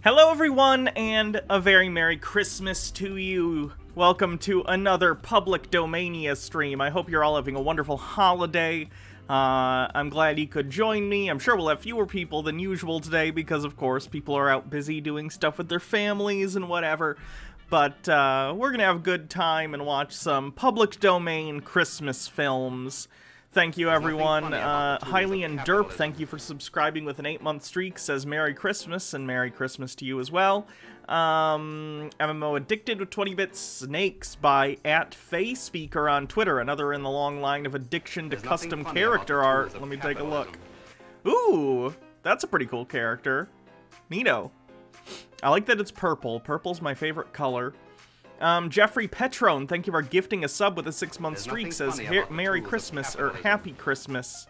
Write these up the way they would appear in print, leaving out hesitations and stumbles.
Hello everyone, and a very Merry Christmas to you. Welcome to another public Domainia stream. I hope you're all having a wonderful holiday. I'm glad you could join me. I'm sure we'll have fewer people than usual today because, of course, people are out busy doing stuff with their families and whatever. But we're gonna have a good time and watch some public domain Christmas films. Thank you, everyone. Highly and Derp, thank you for subscribing with an 8-month streak. Says Merry Christmas, and Merry Christmas to you as well. MMO Addicted with 20-bit snakes by @FaceSpeaker on Twitter. Another in the long line of addiction to custom character art. Let me take a look. Ooh, that's a pretty cool character. Neato. I like that it's purple. Purple's my favorite color. Jeffrey Petrone, thank you for gifting a sub with a 6-month streak, says Merry Christmas, or Happy Christmas.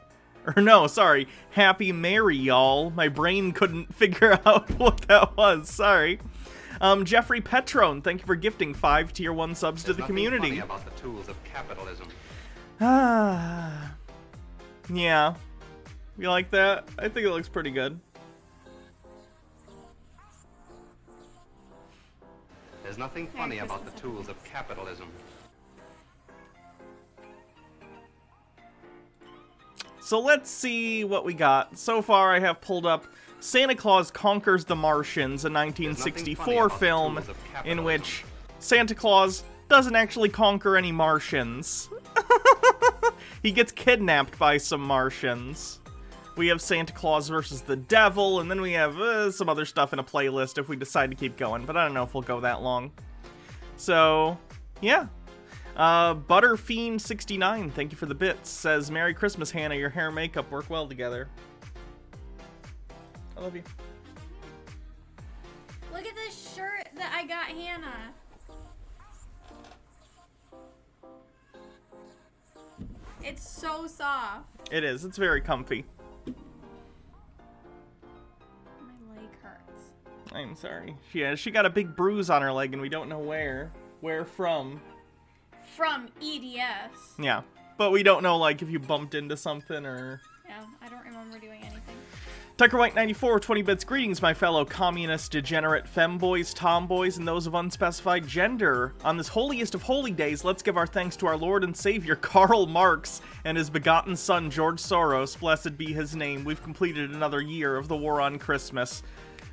Or no, sorry, Happy Merry, y'all. My brain couldn't figure out what that was, sorry. Jeffrey Petrone, thank you for gifting 5 tier 1 subs to the community. Funny about the tools of capitalism. Yeah. You like that? I think it looks pretty good. There's nothing funny about the tools of capitalism. So let's see what we got. So far I have pulled up Santa Claus Conquers the Martians, a 1964 film in which Santa Claus doesn't actually conquer any Martians. He gets kidnapped by some Martians. We have Santa Claus versus the Devil, and then we have some other stuff in a playlist if we decide to keep going, but I don't know if we'll go that long. So, yeah. Butterfiend69, thank you for the bits, says, Merry Christmas, Hannah, your hair and makeup work well together. I love you. Look at this shirt that I got Hannah. It's so soft. It is, it's very comfy. I'm sorry. She got a big bruise on her leg and we don't know where. Where from? From EDS. Yeah. But we don't know, like, if you bumped into something or... Yeah, I don't remember doing anything. Tucker White 94, 20 bits. Greetings, my fellow communist, degenerate femboys, tomboys, and those of unspecified gender. On this holiest of holy days, let's give our thanks to our Lord and Savior, Karl Marx, and his begotten son, George Soros. Blessed be his name. We've completed another year of the war on Christmas.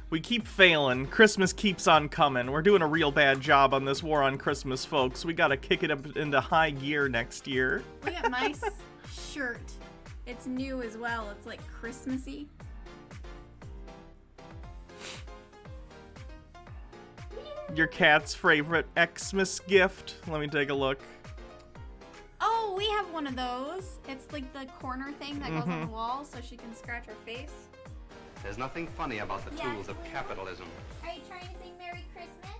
We keep failing. Christmas keeps on coming. We're doing a real bad job on this war on Christmas, folks. We gotta kick it up into high gear next year. Look at my shirt. It's new as well. It's like Christmassy. Your cat's favorite Xmas gift. Let me take a look. Oh, we have one of those. It's like the corner thing that goes on the wall so she can scratch her face. There's nothing funny about the tools of capitalism. Are you trying to sing Merry Christmas?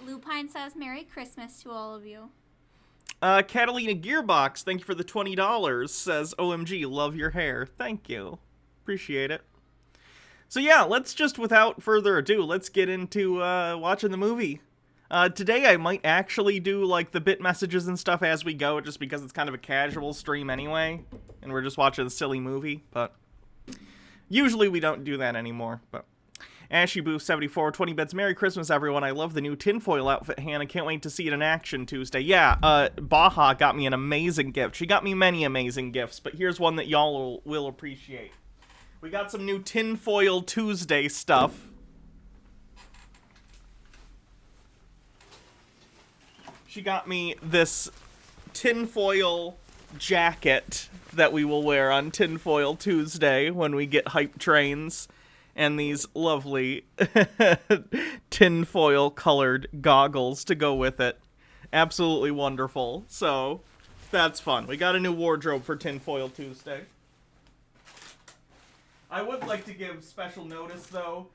Lupine says Merry Christmas to all of you. Catalina Gearbox, thank you for the $20, says, OMG, love your hair. Thank you. Appreciate it. So yeah, let's just, without further ado, let's get into watching the movie. Today I might actually do, like, the bit messages and stuff as we go, just because it's kind of a casual stream anyway, and we're just watching a silly movie, but usually we don't do that anymore, but... Ashy Boo 74, 20 bits. Merry Christmas, everyone. I love the new tinfoil outfit, Hannah. Can't wait to see it in action Tuesday. Yeah, Baja got me an amazing gift. She got me many amazing gifts, but here's one that y'all will appreciate. We got some new Tinfoil Tuesday stuff. She got me this tinfoil jacket that we will wear on Tinfoil Tuesday when we get hype trains, and these lovely tinfoil colored goggles to go with it. Absolutely wonderful. So, that's fun. We got a new wardrobe for Tinfoil Tuesday. I would like to give special notice, though,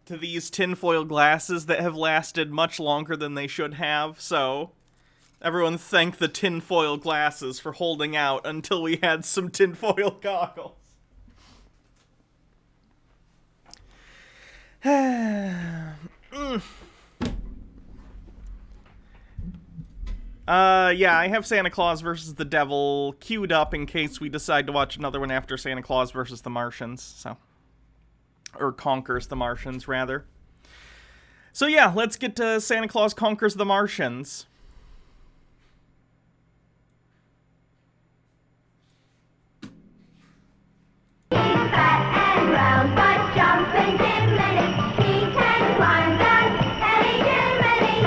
to these tinfoil glasses that have lasted much longer than they should have, so everyone thank the tinfoil glasses for holding out until we had some tinfoil goggles. Yeah, I have Santa Claus versus the Devil queued up in case we decide to watch another one after Santa Claus versus the Martians, so... Or Conquers the Martians, rather. So yeah, let's get to Santa Claus Conquers the Martians. He's fat and round, but jumping chimney. He can climb that any chimney.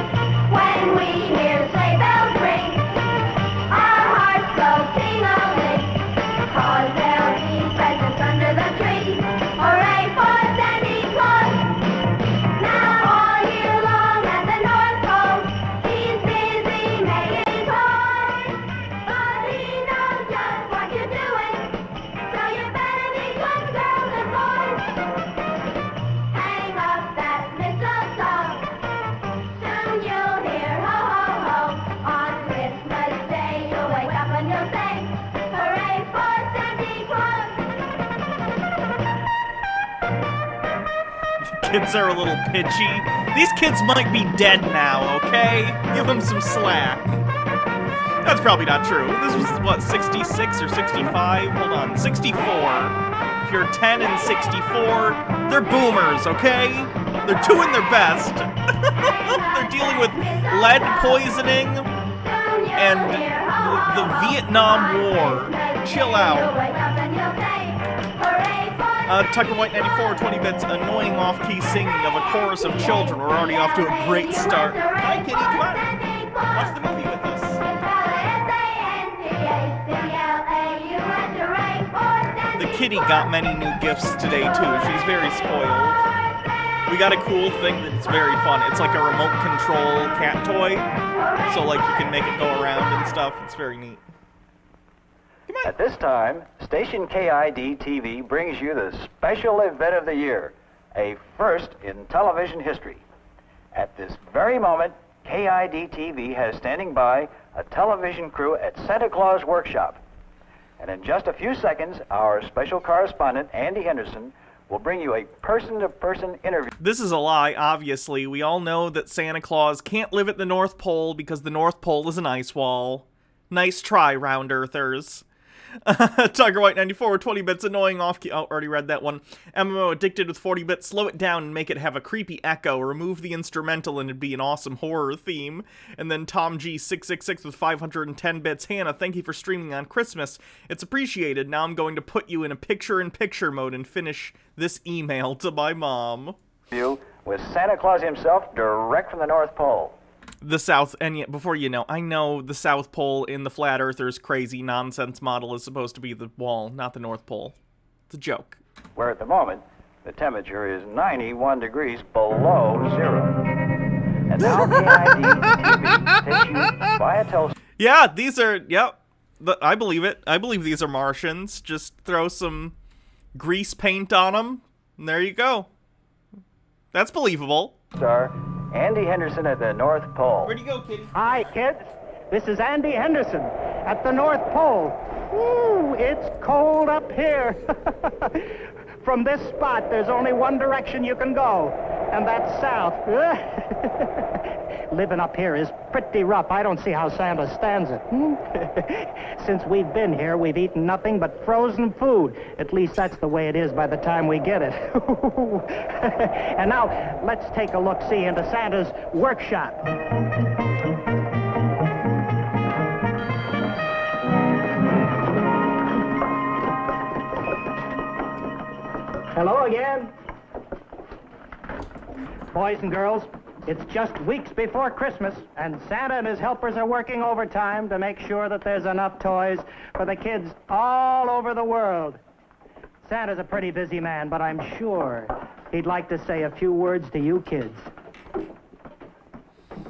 When we hear sleigh bells ring, our hearts go ting-a-ling. 'Cause there'll be presents under the tree. Hooray for Santa Claus! Now all year long at the North Pole, he's busy making toys. But he knows just what you're doing, so you better be good girls and boys. Hang up that mistletoe, soon you'll hear ho ho ho. On Christmas Day you'll wake up and you'll say, hooray for Santa Claus. Kids are a little pitchy. These kids might be dead now, okay? Give them some slack. That's probably not true. This was, what, 66 or 65? Hold on, 64. If you're 10 and 64, they're boomers, okay? They're doing their best. They're dealing with lead poisoning and the Vietnam War. Chill out. Tucker White 94, 20 bits, annoying off-key singing of a chorus of children. We're already off to a great start. Hi, kitty, come on. Watch the movie with us. The kitty got many new gifts today, too. She's very spoiled. We got a cool thing that's very fun. It's like a remote control cat toy. So, like, you can make it go around and stuff. It's very neat. At this time, station KID-TV brings you the special event of the year, a first in television history. At this very moment, KID-TV has standing by a television crew at Santa Claus Workshop. And in just a few seconds, our special correspondent, Andy Henderson, will bring you a person-to-person interview. This is a lie, obviously. We all know that Santa Claus can't live at the North Pole because the North Pole is an ice wall. Nice try, round earthers. Tiger White 94 with 20 bits, annoying off key. Oh, already read that one. MMO addicted with 40 bits, slow it down and make it have a creepy echo. Remove the instrumental and it'd be an awesome horror theme. And then Tom G 666 with 510 bits. Hannah, thank you for streaming on Christmas. It's appreciated. Now I'm going to put you in a picture-in-picture mode and finish this email to my mom. You with Santa Claus himself direct from the North Pole. The South, and yet, before you know, I know the South Pole in the Flat Earthers crazy nonsense model is supposed to be the wall, not the North Pole. It's a joke. Where at the moment, the temperature is 91 degrees below zero. And now KID TV takes you via telephone. Yeah, these are, yep, I believe it. I believe these are Martians. Just throw some grease paint on them, and there you go. That's believable. Star Andy Henderson at the North Pole. Where'd you go, kitty? Hi, kids. This is Andy Henderson at the North Pole. Ooh, it's cold up here. From this spot, there's only one direction you can go, and that's south. Living up here is pretty rough. I don't see how Santa stands it. Since we've been here, we've eaten nothing but frozen food. At least that's the way it is by the time we get it. And now, let's take a look-see into Santa's workshop. Hello again. Boys and girls, it's just weeks before Christmas, and Santa and his helpers are working overtime to make sure that there's enough toys for the kids all over the world. Santa's a pretty busy man, but I'm sure he'd like to say a few words to you kids.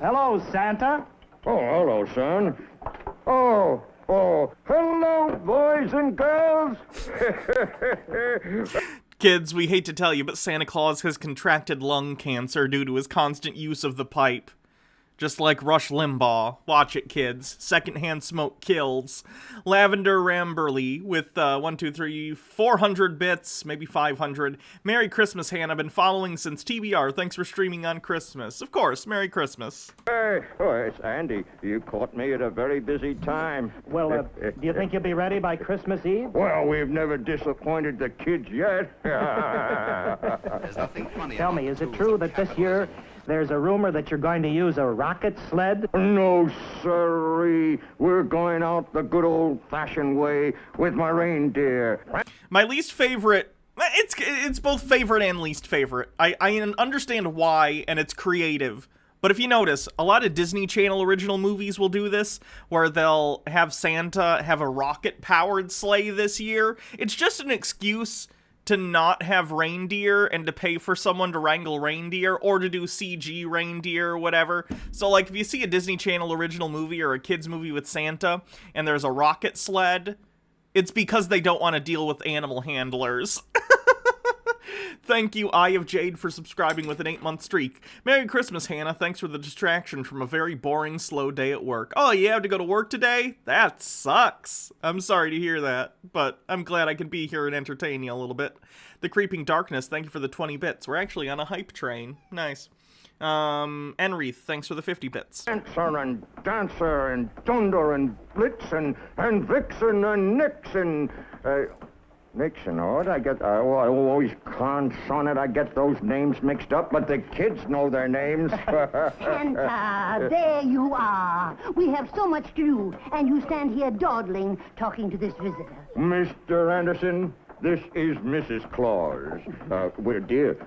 Hello, Santa. Oh, hello, son. Oh, hello, boys and girls. Kids, we hate to tell you, but Santa Claus has contracted lung cancer due to his constant use of the pipe. Just like Rush Limbaugh. Watch it, kids. Secondhand smoke kills. Lavender Ramberly with 400 bits, maybe 500. Merry Christmas, Hannah. Been following since TBR. Thanks for streaming on Christmas. Of course, Merry Christmas. Hey, it's Andy. You caught me at a very busy time. Well, do you think you'll be ready by Christmas Eve? Well, we've never disappointed the kids yet. There's nothing funny Tell about me, the is it tools true of that this capitalism. year there's a rumor that you're going to use a rocket sled? No, sirree. We're going out the good old-fashioned way with my reindeer. My least favorite... It's both favorite and least favorite. I understand why, and it's creative. But if you notice, a lot of Disney Channel original movies will do this, where they'll have Santa have a rocket-powered sleigh this year. It's just an excuse to not have reindeer and to pay for someone to wrangle reindeer or to do CG reindeer or whatever. So, like, if you see a Disney Channel original movie or a kid's movie with Santa and there's a rocket sled, it's because they don't want to deal with animal handlers. Thank you, Eye of Jade, for subscribing with an 8-month streak. Merry Christmas, Hannah. Thanks for the distraction from a very boring, slow day at work. Oh, you have to go to work today? That sucks. I'm sorry to hear that, but I'm glad I can be here and entertain you a little bit. The Creeping Darkness, thank you for the 20 bits. We're actually on a hype train. Nice. Enreath, thanks for the 50 bits. Dancer and Dancer and Thunder and Blitzen and Vixen and Nixon. Nixon, oh, I always son it. I get those names mixed up, but the kids know their names. Santa, there you are. We have so much to do, and you stand here dawdling, talking to this visitor. Mr. Anderson, this is Mrs. Claus.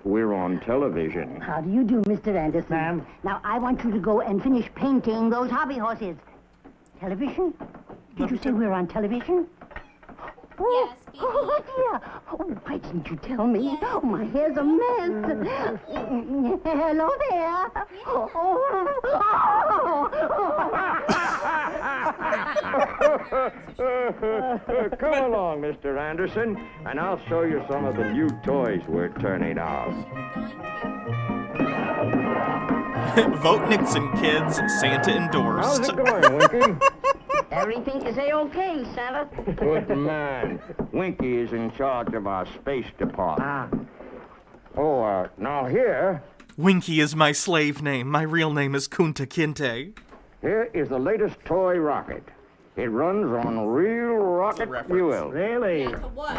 We're on television. How do you do, Mr. Anderson? Ma'am? Now, I want you to go and finish painting those hobby horses. Television? Did you say we're on television? Yes, baby. Oh, dear. Oh, why didn't you tell me? Yes. Oh, my hair's a mess. Hello there. Come along, Mr. Anderson, and I'll show you some of the new toys we're turning out. Vote Nixon, kids. Santa endorsed. How's it going, Winky? Everything is A-OK, Santa. Good man. Winky is in charge of our space department. Now here Winky is my slave name. My real name is Kunta Kinte. is the latest toy rocket. It runs on real rocket fuel. Really? Yeah, but what?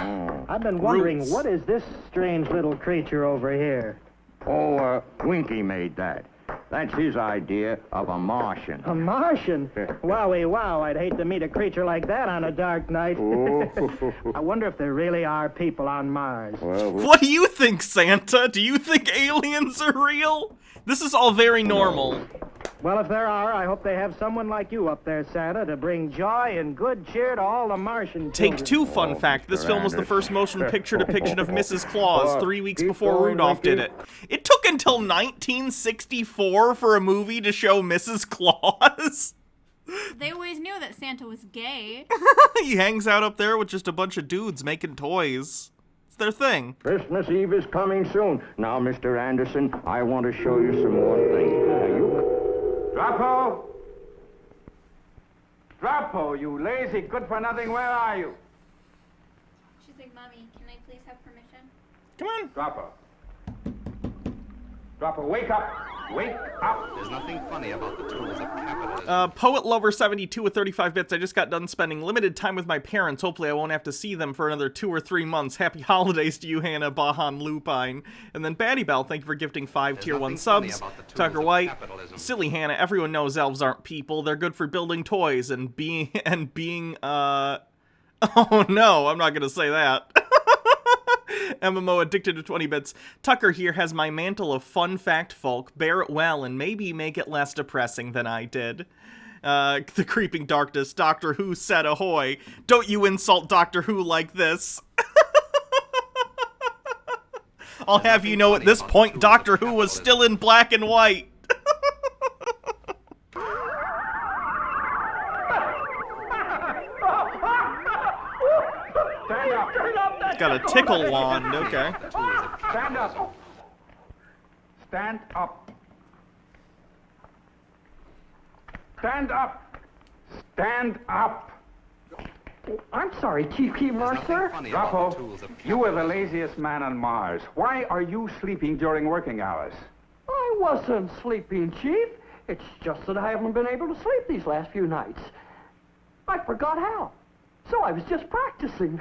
I've been wondering, Roots. what is this strange little creature over here? Oh, Winky made that. That's his idea of a Martian. A Martian? Wowie wow, I'd hate to meet a creature like that on a dark night. I wonder if there really are people on Mars. What do you think, Santa? Do you think aliens are real? This is all very normal. Well, if there are, I hope they have someone like you up there, Santa, to bring joy and good cheer to all the Martian children. Take two, fun fact. This film was the first motion picture depiction of Mrs. Claus 3 weeks before Rudolph did it. It took until 1964 for a movie to show Mrs. Claus. They always knew that Santa was gay. He hangs out up there with just a bunch of dudes making toys. It's their thing. Christmas Eve is coming soon. Now, Mr. Anderson, I want to show you some more things. Drapo! Drapo, you lazy, good-for-nothing, where are you? She's like, Mommy, can I please have permission? Come on. Drapo. Drapo, wake up! Wake up! There's nothing funny about the tools of capitalism. Poet Lover 72 with 35 bits. I just got done spending limited time with my parents. Hopefully I won't have to see them for another 2 or 3 months. Happy holidays to you, Hannah Bahan Lupine. And then Batty Bell, thank you for gifting 5 tier 1 subs. Tucker White, silly Hannah, everyone knows elves aren't people. They're good for building toys and being oh no, I'm not gonna say that. MMO addicted to 20 bits. Tucker here has my mantle of fun fact folk. Bear it well and maybe make it less depressing than I did. The creeping darkness. Doctor Who said ahoy. Don't you insult Doctor Who like this. I'll have you know at this point Doctor Who was still in black and white. Stand up! Got a tickle wand, okay. Stand up! Stand up! Stand up! Stand up! I'm sorry, Chief Keemar, sir. Drapo, you are the laziest man on Mars. Why are you sleeping during working hours? I wasn't sleeping, Chief. It's just that I haven't been able to sleep these last few nights. I forgot how. So I was just practicing.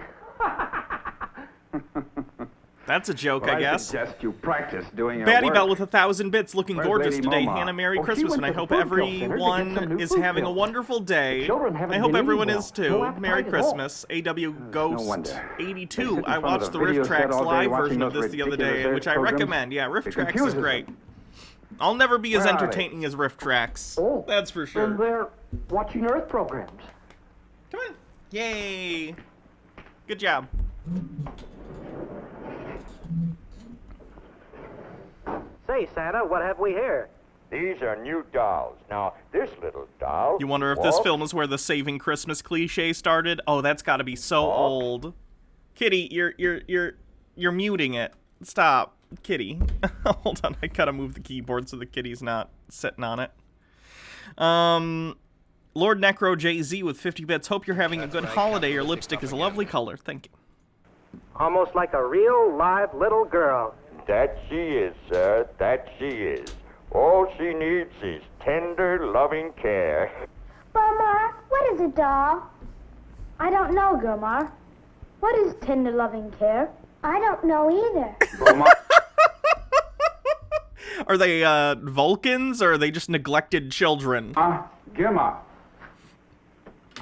That's a joke, Well, I guess. suggest you practice doing your Batty work. Bell with 1,000 bits, looking Where's gorgeous Lady today. Momar? Hannah, Merry Oh, she Christmas, went and I to the hope food pill center to get everyone some new is food having a pills. wonderful day. The children haven't I hope been everyone eating is well. too. No appetite Merry at all. Christmas. AW Ghost wonder. 82. I in front of watched the the Riff video set Tracks all day live watching version of those this the other day, ridiculous which I programs. recommend. Yeah, Riff It Tracks is confuses great. them. I'll never be as Where are they? entertaining as Riff Tracks. Oh, That's for sure. And they're watching Earth programs. Come on. Yay. Good job. Say, Santa, what have we here? These are new dolls. Now, this little doll... You wonder if this film is where the saving Christmas cliche started? Oh, that's got to be so old. Kitty, you're muting it. Stop, Kitty. Hold on, I gotta move the keyboard so the kitty's not sitting on it. Lord Necro JZ with 50 bits. Hope you're having a good holiday. Your lipstick is a lovely color. Thank you. Almost like a real, live little girl. That she is, sir. That she is. All she needs is tender, loving care. Gilmar, what is a doll? I don't know, Gilmar. What is tender loving care? I don't know either. Are they Vulcans or are they just neglected children? Gilmar,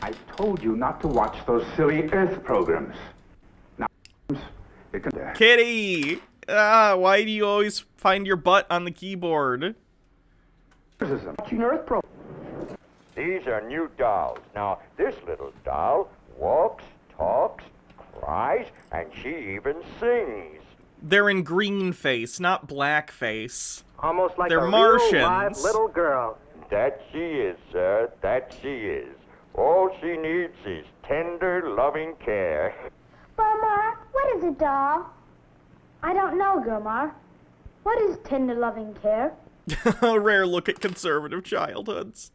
I told you not to watch those silly Earth programs. Now, it can... Kitty! Why do you always find your butt on the keyboard? Watching Earth programs. These are new dolls. Now, this little doll walks, talks, cries, and she even sings. They're in green face, not black face. Almost like They're a Martians. real, live little girl. That she is, sir. That she is. All she needs is tender, loving care. Gilmar, what is a doll? I don't know, Gilmar. What is tender loving care? A rare look at conservative childhoods.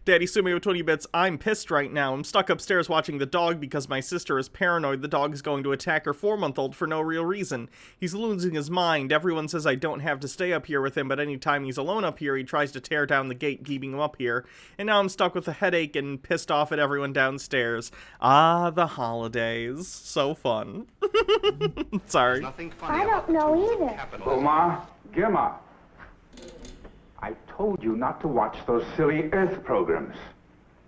Daddy Sume with 20 bits. I'm pissed right now. I'm stuck upstairs watching the dog because my sister is paranoid the dog is going to attack her 4-month-old for no real reason. He's losing his mind. Everyone says I don't have to stay up here with him, but anytime he's alone up here, he tries to tear down the gate keeping him up here. And now I'm stuck with a headache and pissed off at everyone downstairs. Ah, the holidays. So fun. Sorry. Nothing funny I about don't the know tools of either. capitalism. Omar, Gilma. I told you not to watch those silly Earth programs.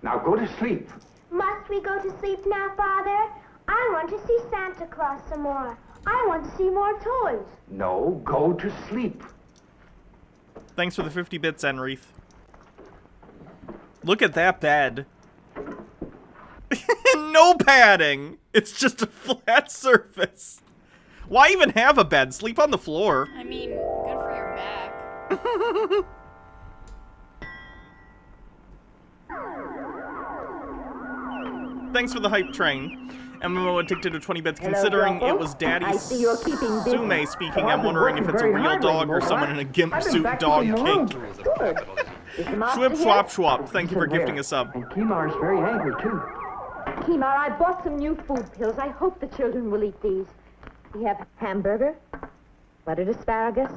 Now go to sleep. Must we go to sleep now, Father? I want to see Santa Claus some more. I want to see more toys. No, go to sleep. Thanks for the 50 bits, Enreath. Look at that bed. No padding! It's just a flat surface. Why even have a bed? Sleep on the floor. I mean, good for your back. Thanks for the hype train. MMO addicted to 20 bits. Considering it was Daddy Sume speaking, I'm wondering if it's a real dog or someone in a gimp suit dog kink. Schwip Schwap Schwap, thank you for gifting a sub. And Kimar's very angry, too. Kimar, I bought some new food pills. I hope the children will eat these. We have hamburger, buttered asparagus,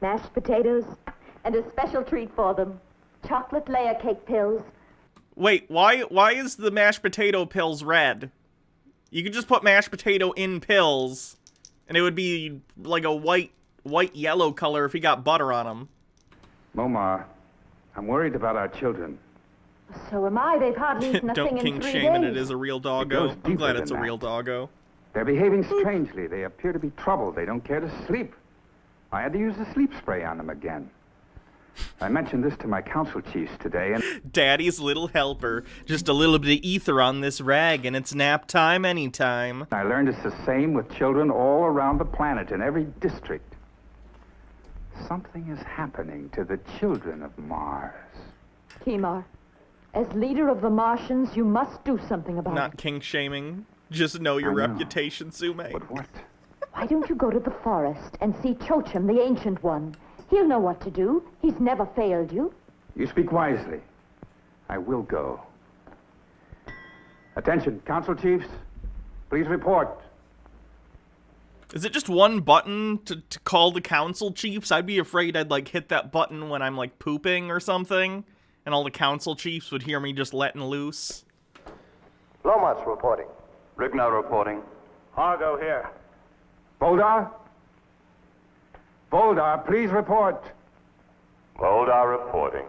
mashed potatoes, and a special treat for them, chocolate layer cake pills. Wait, why is the mashed potato pills red? You could just put mashed potato in pills, and it would be like a white-yellow color if you got butter on them. Omar, I'm worried about our children. So am I. They've hardly eaten a thing Don't in kink 3 shame and days. it is a real It doggo. goes I'm glad deeper it's a than real that. doggo. They're behaving strangely. They appear to be troubled. They don't care to sleep. I had to use the sleep spray on them again. I mentioned this to my council chiefs today, and Daddy's little helper. Just a little bit of ether on this rag, and it's nap time anytime. I learned it's the same with children all around the planet, in every district. Something is happening to the children of Mars. Kimar, as leader of the Martians, you must do something about Not it. kink shaming. Just know your I know. reputation, Sume. But what? Why don't you go to the forest and see Chochim, the Ancient One? He'll know what to do. He's never failed you. You speak wisely. I will go. Attention, council chiefs. Please report. Is it just one button to call the council chiefs? I'd be afraid I'd, like, hit that button when I'm, like, pooping or something, and all the council chiefs would hear me just letting loose. Lomas reporting. Rignow reporting. Hargo here. Voldar? Voldar, please report. Voldar reporting.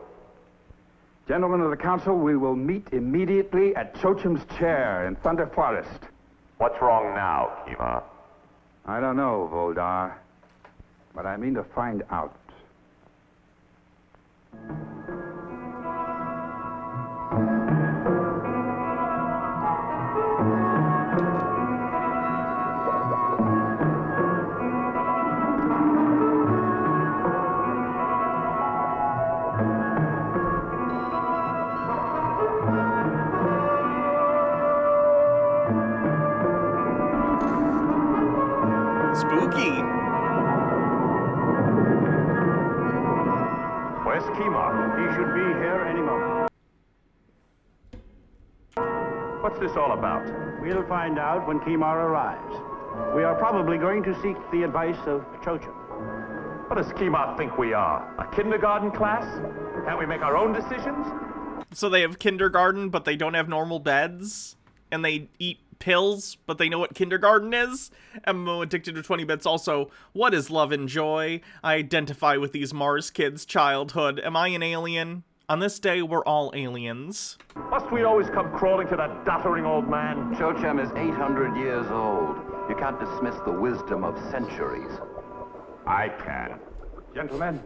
Gentlemen of the council, we will meet immediately at Chochim's chair in Thunder Forest. What's wrong now, Kima? I don't know, Voldar, but I mean to find out. Spooky. Where's Kima? He should be here any moment. What's this all about? We'll find out when Kimar arrives. We are probably going to seek the advice of Chochim. What does Kima think we are? A kindergarten class? Can't we make our own decisions? So they have kindergarten, but they don't have normal beds? And they eat pills, but they know what kindergarten is? MMO addicted to 20 bits also. What is love and joy? I identify with these Mars kids' childhood. Am I an alien? On this day, we're all aliens. Must we always come crawling to that doddering old man? Chochim is 800 years old. You can't dismiss the wisdom of centuries. I can. Gentlemen,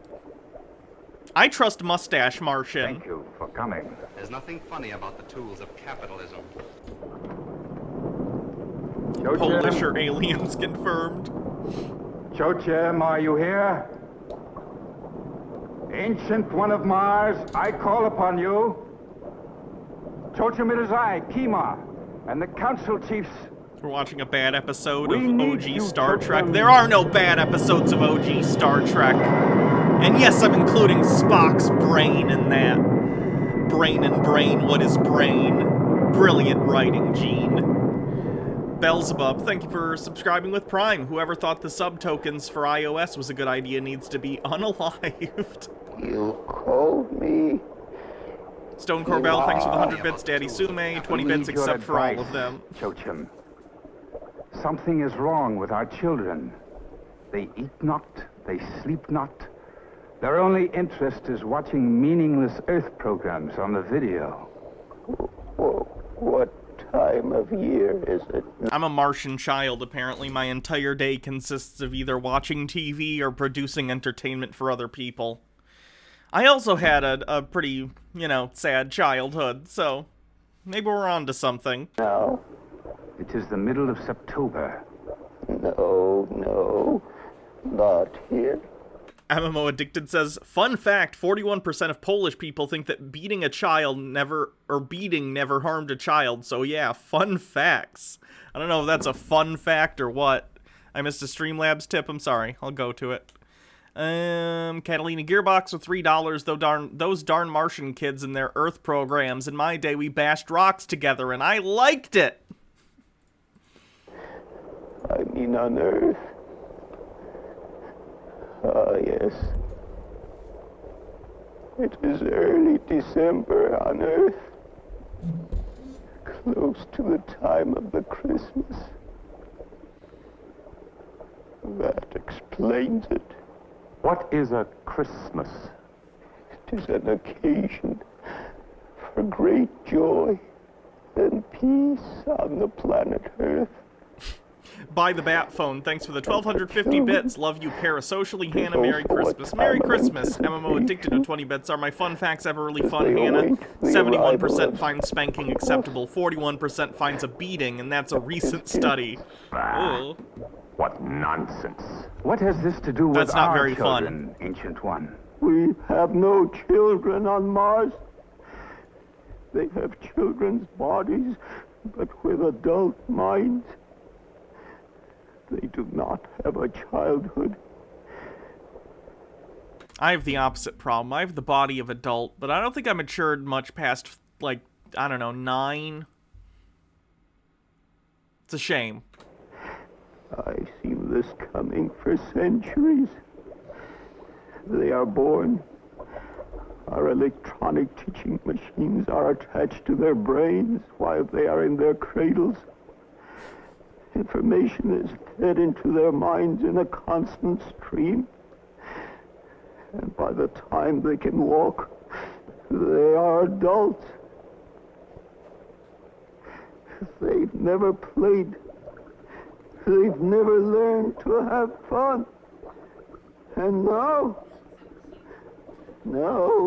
I trust Mustache Martian. thank you for coming. There's nothing funny about the tools of capitalism. Polisher aliens confirmed. Chochim, are you here? Ancient One of Mars, I call upon you. Chochim, it is I, Kima, and the council chiefs. We're watching a bad episode We of need OG you, Star Chochim. Trek. There are no bad episodes of OG Star Trek. And yes, I'm including Spock's brain in that. Brain and brain, what is brain? Brilliant writing, Gene. Beelzebub, thank you for subscribing with Prime. Whoever thought the sub tokens for iOS was a good idea needs to be unalived. You called me? Stone Corbell, thanks for the 100 bits. Daddy Sume, 20 bits except for all of them. Joachim. Something is wrong with our children. They eat not, they sleep not. Their only interest is watching meaningless Earth programs on the video. What time of year is it? I'm a Martian child, apparently. My entire day consists of either watching TV or producing entertainment for other people. I also had a pretty, sad childhood, so maybe we're on to something. No. It is the middle of September. No, not here. MMO Addicted says, fun fact, 41% of Polish people think that beating never harmed a child, so yeah, fun facts. I don't know if that's a fun fact or what. I missed a Streamlabs tip, I'm sorry, I'll go to it. Catalina Gearbox with $3, those darn Martian kids and their Earth programs. In my day, we bashed rocks together, and I liked it! I mean on Earth. Ah, yes. It is early December on Earth. Close to the time of the Christmas. That explains it. What is a Christmas? It is an occasion for great joy and peace on the planet Earth. Buy the Bat Phone, thanks for the 1,250 bits. Love you parasocially, Hannah. Merry Christmas. Merry Christmas. MMO Addicted with 20 bits. Are my fun facts ever really fun, Hannah? 71% finds spanking acceptable, 41% finds a beating, and that's a recent study. Ooh. What nonsense. What has this to do with That's not our very children, Ancient One? We have no children on Mars. They have children's bodies, but with adult minds. They do not have a childhood. I have the opposite problem. I have the body of adult, but I don't think I matured much past, 9. It's a shame. I've seen this coming for centuries. They are born. Our electronic teaching machines are attached to their brains while they are in their cradles. Information is fed into their minds in a constant stream. And by the time they can walk, they are adults. They've never played. They've never learned to have fun. And now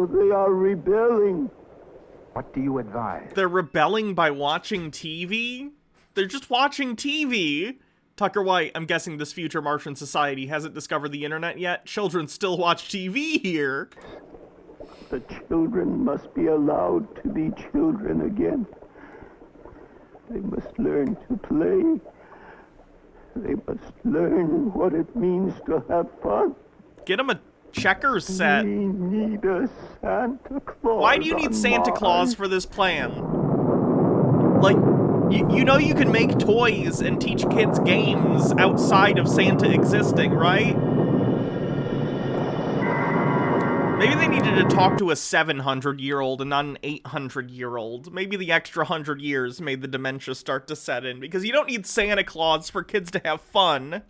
they are rebelling. What do you advise? They're rebelling by watching TV? They're just watching TV. Tucker White, I'm guessing this future Martian society hasn't discovered the internet yet. Children still watch TV here. The children must be allowed to be children again. They must learn to play. They must learn what it means to have fun. Get them a checkers set. We need a Santa Claus. Why do you need Santa Claus for this plan? You know you can make toys and teach kids games outside of Santa existing, right? Maybe they needed to talk to a 700-year-old and not an 800-year-old. Maybe the extra 100 years made the dementia start to set in, because you don't need Santa Claus for kids to have fun.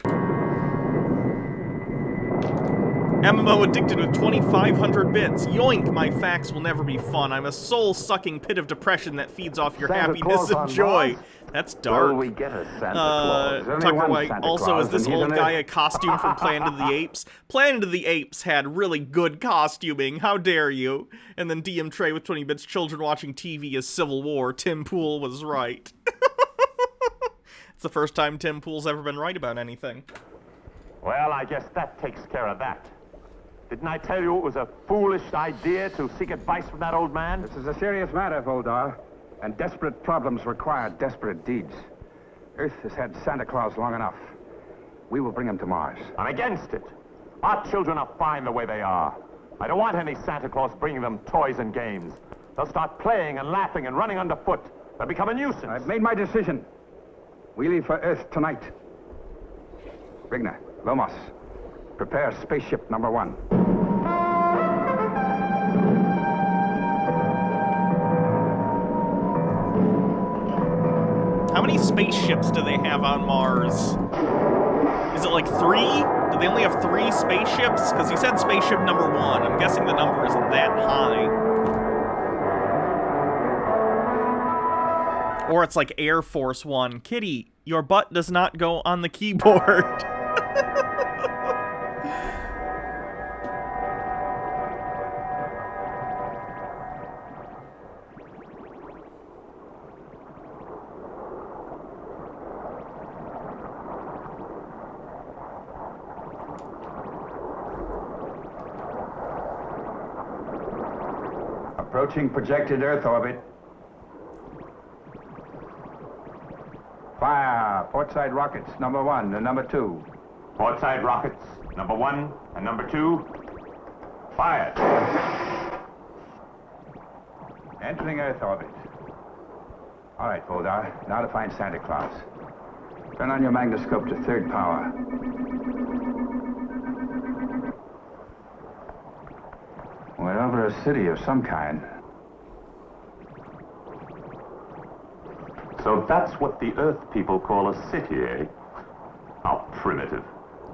MMO Addicted with 2,500 bits. Yoink, my facts will never be fun. I'm a soul-sucking pit of depression that feeds off your Santa happiness Claus and on joy. Mars? That's dark. Will we get a Santa Claus? There's only Tucker one White, Santa also, Claus, is this and he's old an guy ape. a costume from Planet of the Apes? Planet of the Apes had really good costuming. How dare you? And then DM Trey with 20 bits. Children watching TV is Civil War. Tim Pool was right. It's the first time Tim Pool's ever been right about anything. Well, I guess that takes care of that. Didn't I tell you it was a foolish idea to seek advice from that old man? This is a serious matter, Voldar, and desperate problems require desperate deeds. Earth has had Santa Claus long enough. We will bring him to Mars. I'm against it. Our children are fine the way they are. I don't want any Santa Claus bringing them toys and games. They'll start playing and laughing and running underfoot. They'll become a nuisance. I've made my decision. We leave for Earth tonight. Rigner, Lomos, prepare spaceship number 1. How many spaceships do they have on Mars? Is it like 3? Do they only have 3 spaceships? Because he said spaceship number 1. I'm guessing the number isn't that high. Or it's like Air Force 1. Kitty, your butt does not go on the keyboard. Approaching projected Earth orbit. Fire! Portside rockets, number 1 and number 2. Portside rockets, number 1 and number 2. Fired. Entering Earth orbit. All right, Voldar. Now to find Santa Claus. Turn on your magnascope to 3rd power. We're over a city of some kind. So that's what the Earth people call a city, eh? How primitive.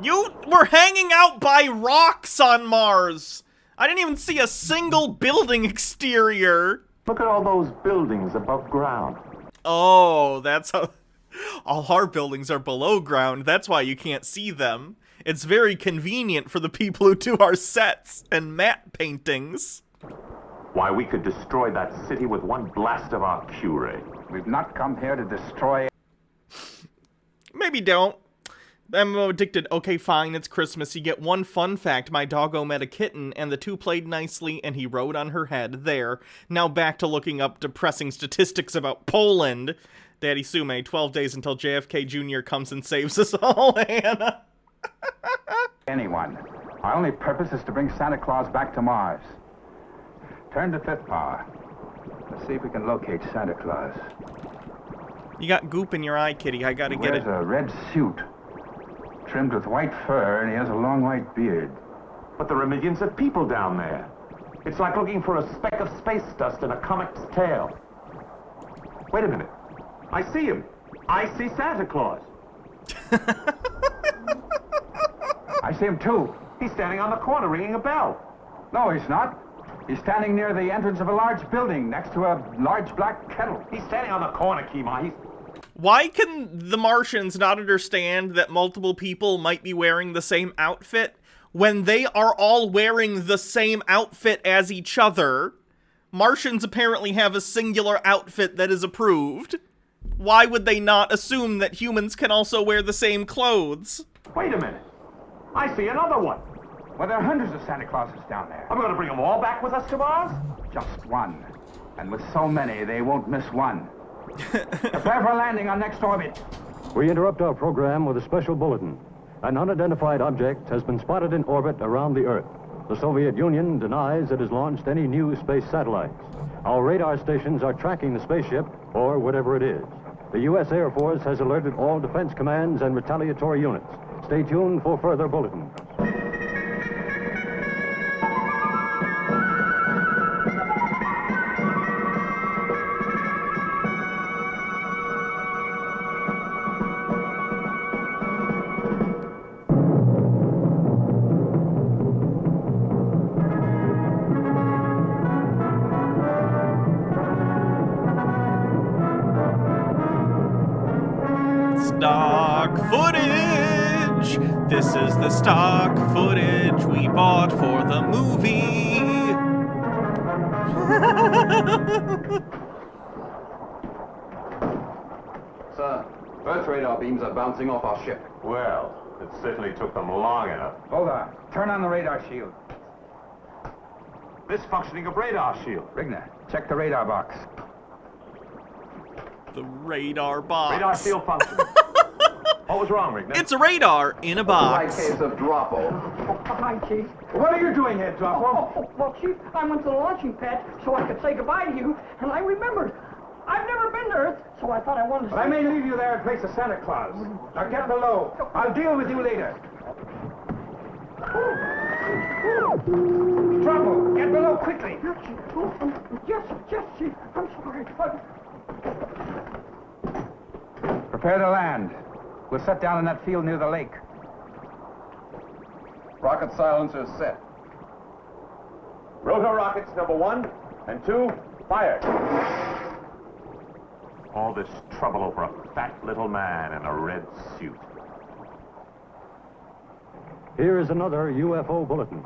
You were hanging out by rocks on Mars. I didn't even see a single building exterior. Look at all those buildings above ground. Oh, that's how... All our buildings are below ground. That's why you can't see them. It's very convenient for the people who do our sets and matte paintings. Why, we could destroy that city with one blast of our Q-ray. We've not come here to destroy... Maybe don't. I'm addicted. Okay, fine, it's Christmas. You get one fun fact. My doggo met a kitten, and the two played nicely, and he rode on her head. There. Now back to looking up depressing statistics about Poland. Daddy Sume, 12 days until JFK Jr. comes and saves us all, Hannah. Anyone. Our only purpose is to bring Santa Claus back to Mars. Turn to 5th power. Let's see if we can locate Santa Claus. You got goop in your eye, kitty. I gotta get it. He wears a red suit, trimmed with white fur, and he has a long white beard. But there are millions of people down there. It's like looking for a speck of space dust in a comic's tail. Wait a minute. I see him. I see Santa Claus. I see him too. He's standing on the corner ringing a bell. No, he's not. He's standing near the entrance of a large building next to a large black kettle. He's standing on the corner, Kima. Why can the Martians not understand that multiple people might be wearing the same outfit when they are all wearing the same outfit as each other? Martians apparently have a singular outfit that is approved. Why would they not assume that humans can also wear the same clothes? Wait a minute. I see another one. Well, there are hundreds of Santa Clauses down there. Are we going to bring them all back with us to Mars? Just one. And with so many, they won't miss one. Prepare for landing on next orbit. We interrupt our program with a special bulletin. An unidentified object has been spotted in orbit around the Earth. The Soviet Union denies it has launched any new space satellites. Our radar stations are tracking the spaceship, or whatever it is. The U.S. Air Force has alerted all defense commands and retaliatory units. Stay tuned for further bulletins. Stock footage! This is the stock footage we bought for the movie. Sir, Earth radar beams are bouncing off our ship. Well, it certainly took them long enough. Hold on. Turn on the radar shield. Misfunctioning of radar shield. Rigner, check the radar box. The radar box. Radar shield functioning. What was wrong, Rignan? It's a radar in a box. Slight case of Droppo. Hi, Chief. What are you doing here, Droppo? Well, Chief, I went to the launching pad so I could say goodbye to you, and I remembered. I've never been to Earth, so I thought I wanted to I may leave you there in place of Santa Claus. Now get below. I'll deal with you later. Droppo, get below quickly. Yes, Chief. I'm sorry. Prepare to land. We'll set down in that field near the lake. Rocket silencers set. Rotor rockets number 1 and 2, fired. All this trouble over a fat little man in a red suit. Here is another UFO bulletin.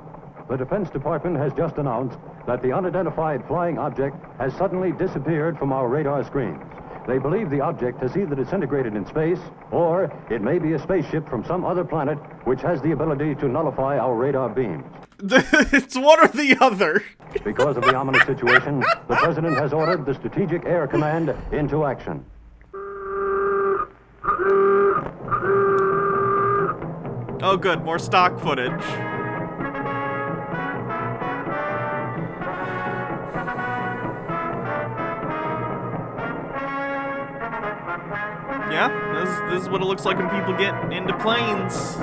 The Defense Department has just announced that the unidentified flying object has suddenly disappeared from our radar screens. They believe the object has either disintegrated in space, or it may be a spaceship from some other planet which has the ability to nullify our radar beams. It's one or the other. Because of the ominous situation, the President has ordered the Strategic Air Command into action. Oh good, more stock footage. Yeah, this is what it looks like when people get into planes.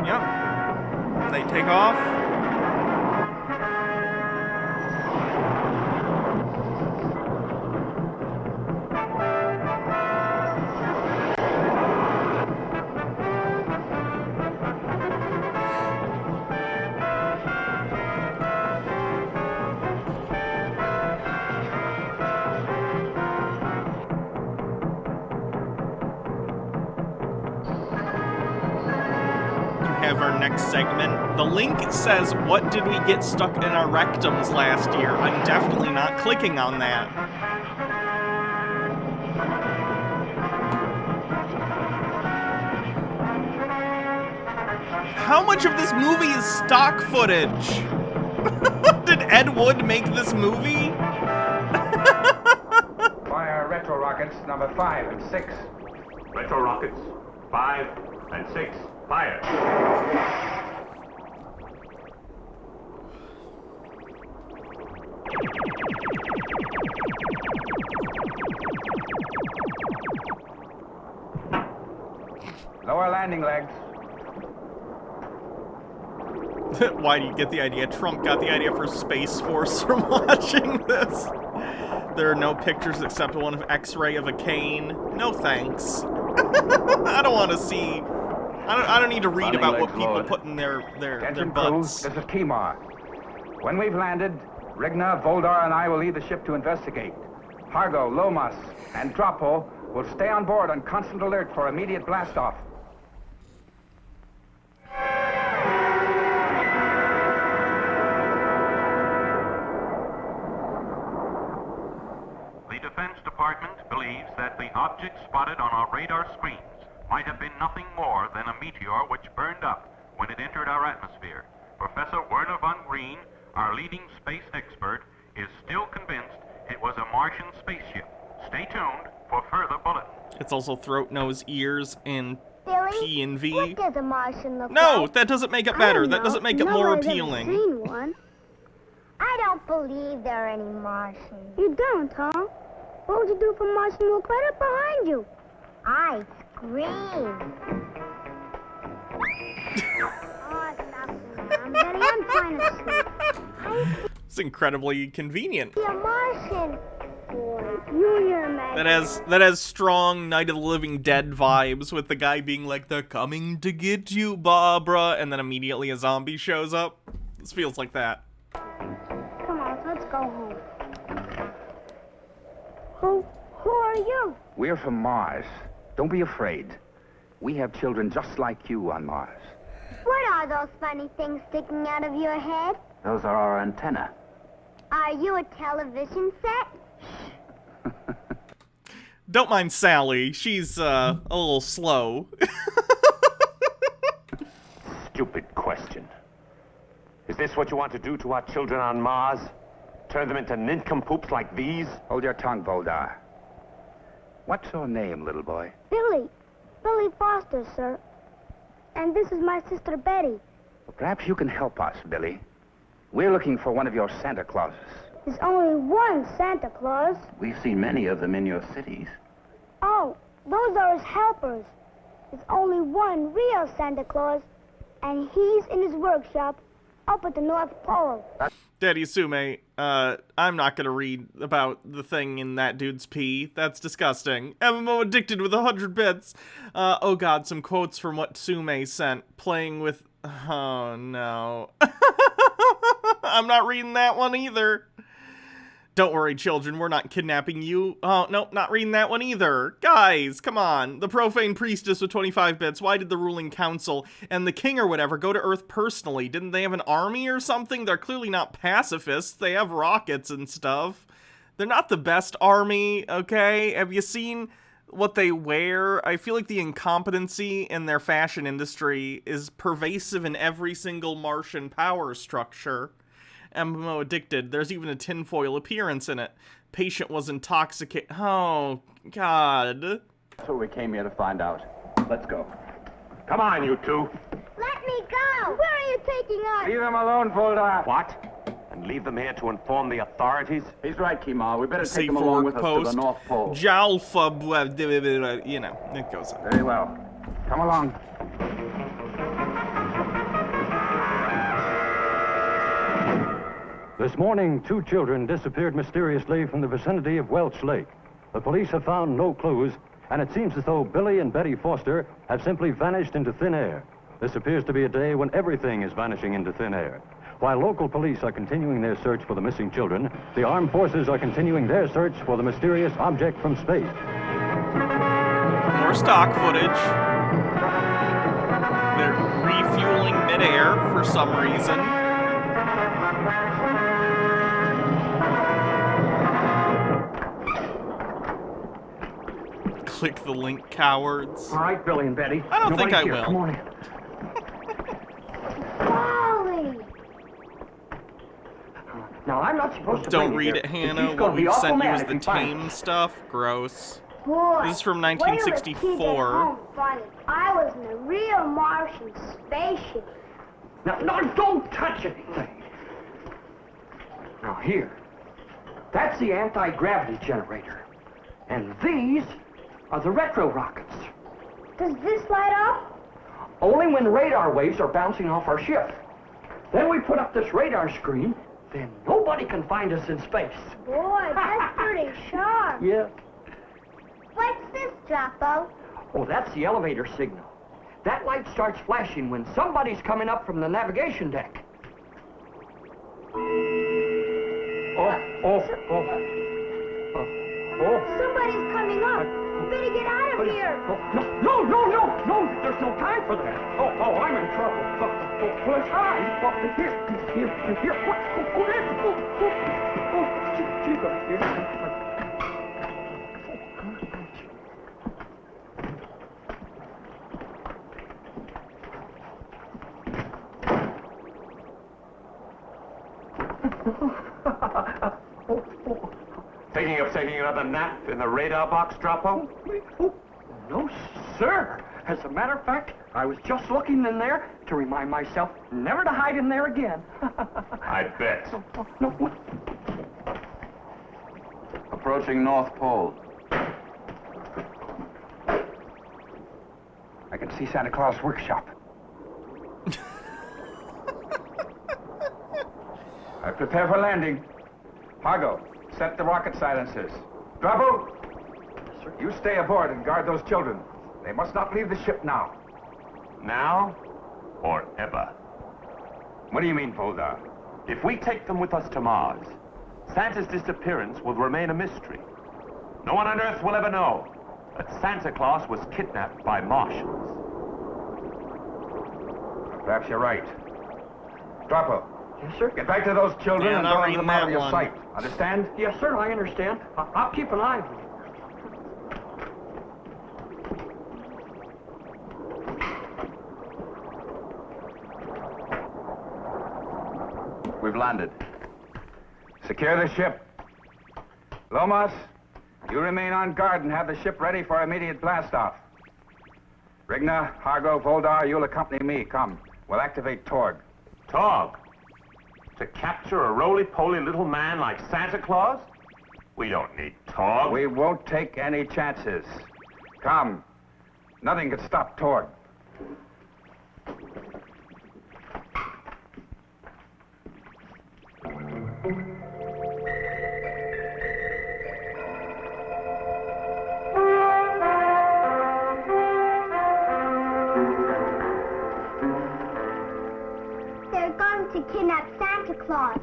Yep. They take off. Have our next segment. The link says, what did we get stuck in our rectums last year? I'm definitely not clicking on that. How much of this movie is stock footage? Did Ed Wood make this movie? Fire retro rockets number 5 and 6. Retro rockets 5 and 6, fired. Lower landing legs. Why do you get the idea? Trump got the idea for Space Force from watching this. There are no pictures except one of X-ray of a cane. No thanks. I don't want to see. I don't need to read about what people put in their butts. This is Kimar. When we've landed, Rigna, Voldar, and I will leave the ship to investigate. Hargo, Lomas, and Droppo will stay on board on constant alert for immediate blast-off. The Defense Department believes that the object spotted on our radar screens might have been nothing more than a meteor which burned up when it entered our atmosphere. Professor Werner von Green, our leading space expert, is still convinced it was a Martian spaceship. Stay tuned for further bulletins. It's also throat, nose, ears, and Billy, P and V. what does a Martian look No, like? that doesn't make it better. That doesn't make it more appealing. I've seen one. I don't believe there are any Martians. You don't, huh? What would you do if a Martian walked right up behind you? I scream. Oh, stop, Mom. Betty, I'm trying to sleep. It's incredibly convenient. I see a Martian. Boy, Junior, man. That has strong Night of the Living Dead vibes, with the guy being like, "They're coming to get you, Barbara," and then immediately a zombie shows up. This feels like that. Come on, let's go home. Who are you? We're from Mars. Don't be afraid. We have children just like you on Mars. What are those funny things sticking out of your head? Those are our antennae. Are you a television set? Don't mind Sally. She's, a little slow. Stupid question. Is this what you want to do to our children on Mars? Turn them into nincompoops like these? Hold your tongue, Voldar. What's your name, little boy? Billy. Billy Foster, sir. And this is my sister Betty. Perhaps you can help us, Billy. We're looking for one of your Santa Clauses. There's only one Santa Claus. We've seen many of them in your cities. Oh, those are his helpers. There's only one real Santa Claus, and he's in his workshop up at the North Pole. Daddy Sume, I'm not gonna read about the thing in that dude's pee. That's disgusting. MMO addicted with 100 bits. Oh god, some quotes from what Sume sent. Playing with... Oh no. I'm not reading that one either. Don't worry, children, we're not kidnapping you. Oh, no, not reading that one either. Guys, come on. The profane priestess with 25 bits. Why did the ruling council and the king or whatever go to Earth personally? Didn't they have an army or something? They're clearly not pacifists. They have rockets and stuff. They're not the best army, okay? Have you seen what they wear? I feel like the incompetency in their fashion industry is pervasive in every single Martian power structure. MMO addicted. There's even a tinfoil appearance in it. Patient was intoxicated. Oh, God. That's what we came here to find out. Let's go. Come on, you two. Let me go! Where are you taking us? Leave them alone, Fulda. What? And leave them here to inform the authorities? He's right, Kemal. We better take Safe them for along work with us to post. the North Pole. Jalfa, you know, it goes on. Very well. Come along. This morning, 2 children disappeared mysteriously from the vicinity of Welch Lake. The police have found no clues, and it seems as though Billy and Betty Foster have simply vanished into thin air. This appears to be a day when everything is vanishing into thin air. While local police are continuing their search for the missing children, the armed forces are continuing their search for the mysterious object from space. More stock footage. They're refueling midair for some reason. Click the link, cowards. All right, Billy and Betty. I don't think I here. will. Come on in. Wally! Now, I'm not supposed to Don't bring you read here. it, Hannah. He's What gonna be we've awful sent you mad is if the he finds tame me. stuff. Gross. Boy, This is from wait till the kids at 1964. home find it. I was in a real Martian spaceship. Now, don't touch anything. Now, here. That's the anti-gravity generator. And these are the retro rockets. Does this light up? Only when radar waves are bouncing off our ship. Then we put up this radar screen, then nobody can find us in space. Boy, that's pretty sharp. Yeah. What's this, Joppo? Oh, that's the elevator signal. That light starts flashing when somebody's coming up from the navigation deck. Somebody's coming up. You better get out of here. No, there's no time for that. Oh, I'm in trouble. Let's hide. Here. Thinking of taking another nap in the radar box, Droppo? No, sir. As a matter of fact, I was just looking in there to remind myself never to hide in there again. I bet. No. Approaching North Pole. I can see Santa Claus workshop. I prepare for landing. Margot, set the rocket silencers. Bravo! You stay aboard and guard those children. They must not leave the ship now. Now or ever? What do you mean, Fulda? If we take them with us to Mars, Santa's disappearance will remain a mystery. No one on Earth will ever know that Santa Claus was kidnapped by Martians. Perhaps you're right. Droppo. Yes, sir. Get back to those children Yeah, and not don't let reading them out of that your one. sight. Understand? Yes, sir, I understand. I'll keep an eye on you. We've landed. Secure the ship. Lomas, you remain on guard and have the ship ready for immediate blast-off. Rigna, Hargo, Voldar, you'll accompany me. Come. We'll activate Torg. Torg? To capture a roly-poly little man like Santa Claus? We don't need Torg. We won't take any chances. Come. Nothing can stop Torg. They're going to kidnap Santa Claus.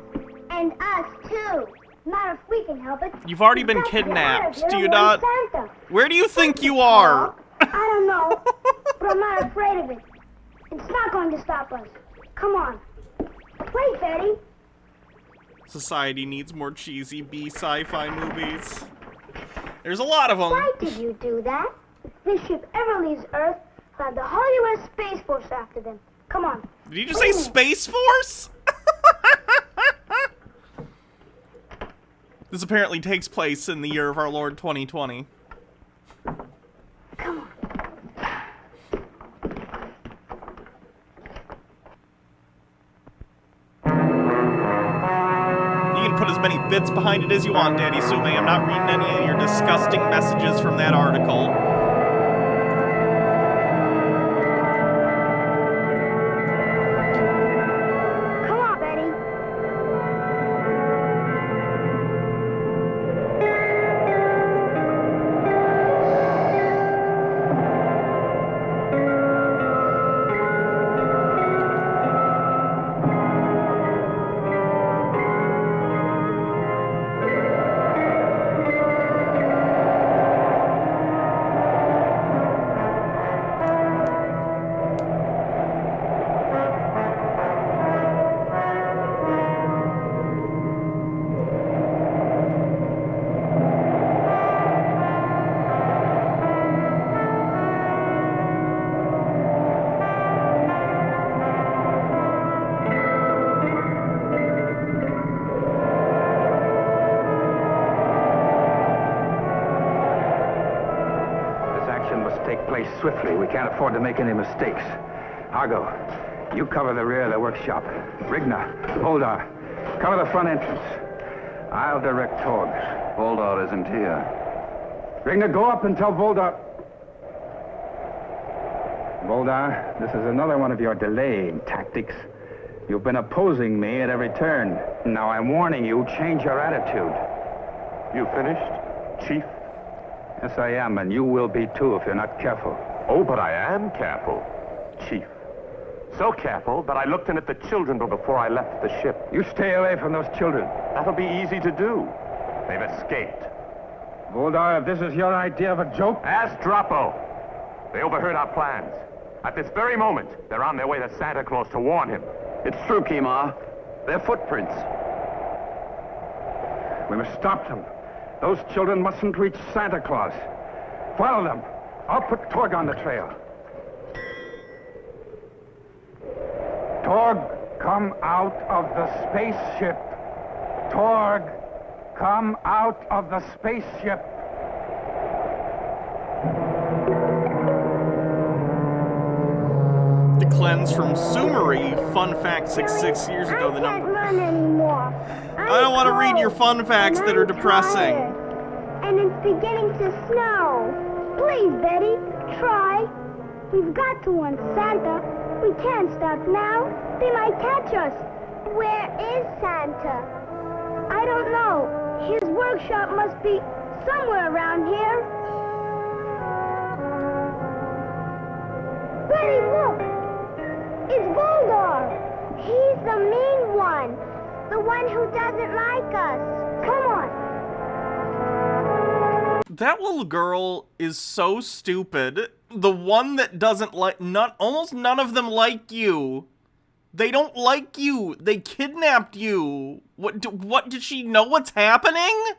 And us, too. Not if we can help it. You've already been kidnapped. Do you not? Where do you think you are? I don't know, but I'm not afraid of it. It's not going to stop us. Come on. Wait, Betty. Society needs more cheesy B sci-fi movies. There's a lot of them. Why did you do that? If this ship ever leaves Earth, I'll have the whole U.S. Space Force after them. Come on. Did you just say Space Force? This apparently takes place in the year of our Lord 2020. Come on. You can put as many bits behind it as you want, Daddy Sume. I'm not reading any of your disgusting messages from that article. Come on, Betty. Swiftly. We can't afford to make any mistakes. Argo, you cover the rear of the workshop. Rigna, Voldar, cover the front entrance. I'll direct Torg. Voldar isn't here. Rigna, go up and tell Voldar. Voldar, this is another one of your delaying tactics. You've been opposing me at every turn. Now I'm warning you, change your attitude. You finished, Chief? Yes, I am, and you will be too if you're not careful. Oh, but I am careful, Chief. So careful that I looked in at the children before I left the ship. You stay away from those children. That'll be easy to do. They've escaped. Voldar, if this is your idea of a joke... Ask Drapo. They overheard our plans. At this very moment, they're on their way to Santa Claus to warn him. It's true, Kima. They're footprints. We must stop them. Those children mustn't reach Santa Claus. Follow them. I'll put Torg on the trail. Torg, come out of the spaceship. Torg, come out of the spaceship. The cleanse from Sumery. Fun fact, 6 years ago, the number. I can't run anymore. I don't want to read your fun facts that are depressing. And it's beginning to snow. Please, Betty, try. We've got to warn Santa. We can't stop now. They might catch us. Where is Santa? I don't know. His workshop must be somewhere around here. Betty, look! It's Voldar! He's the mean one. The one who doesn't like us. Come on. That little girl is so stupid. The one that doesn't like... almost none of them like you. They don't like you. They kidnapped you. What did she know what's happening?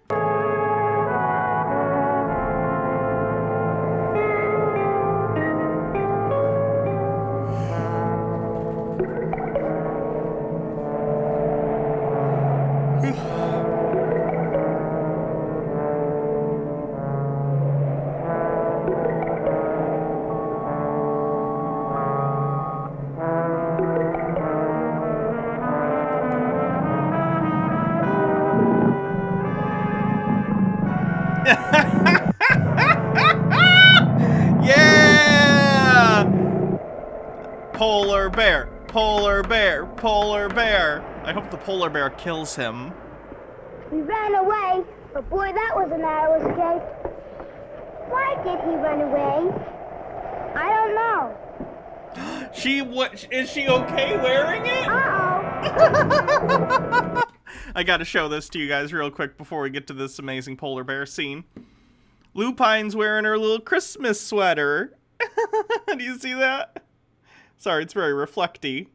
Polar bear, polar bear, polar bear. I hope the polar bear kills him. We ran away, but boy, that was a narrow escape. Why did he run away? I don't know. Is she okay wearing it? Uh-oh. I gotta show this to you guys real quick before we get to this amazing polar bear scene. Lupine's wearing her little Christmas sweater. Do you see that? Sorry, it's very reflecty.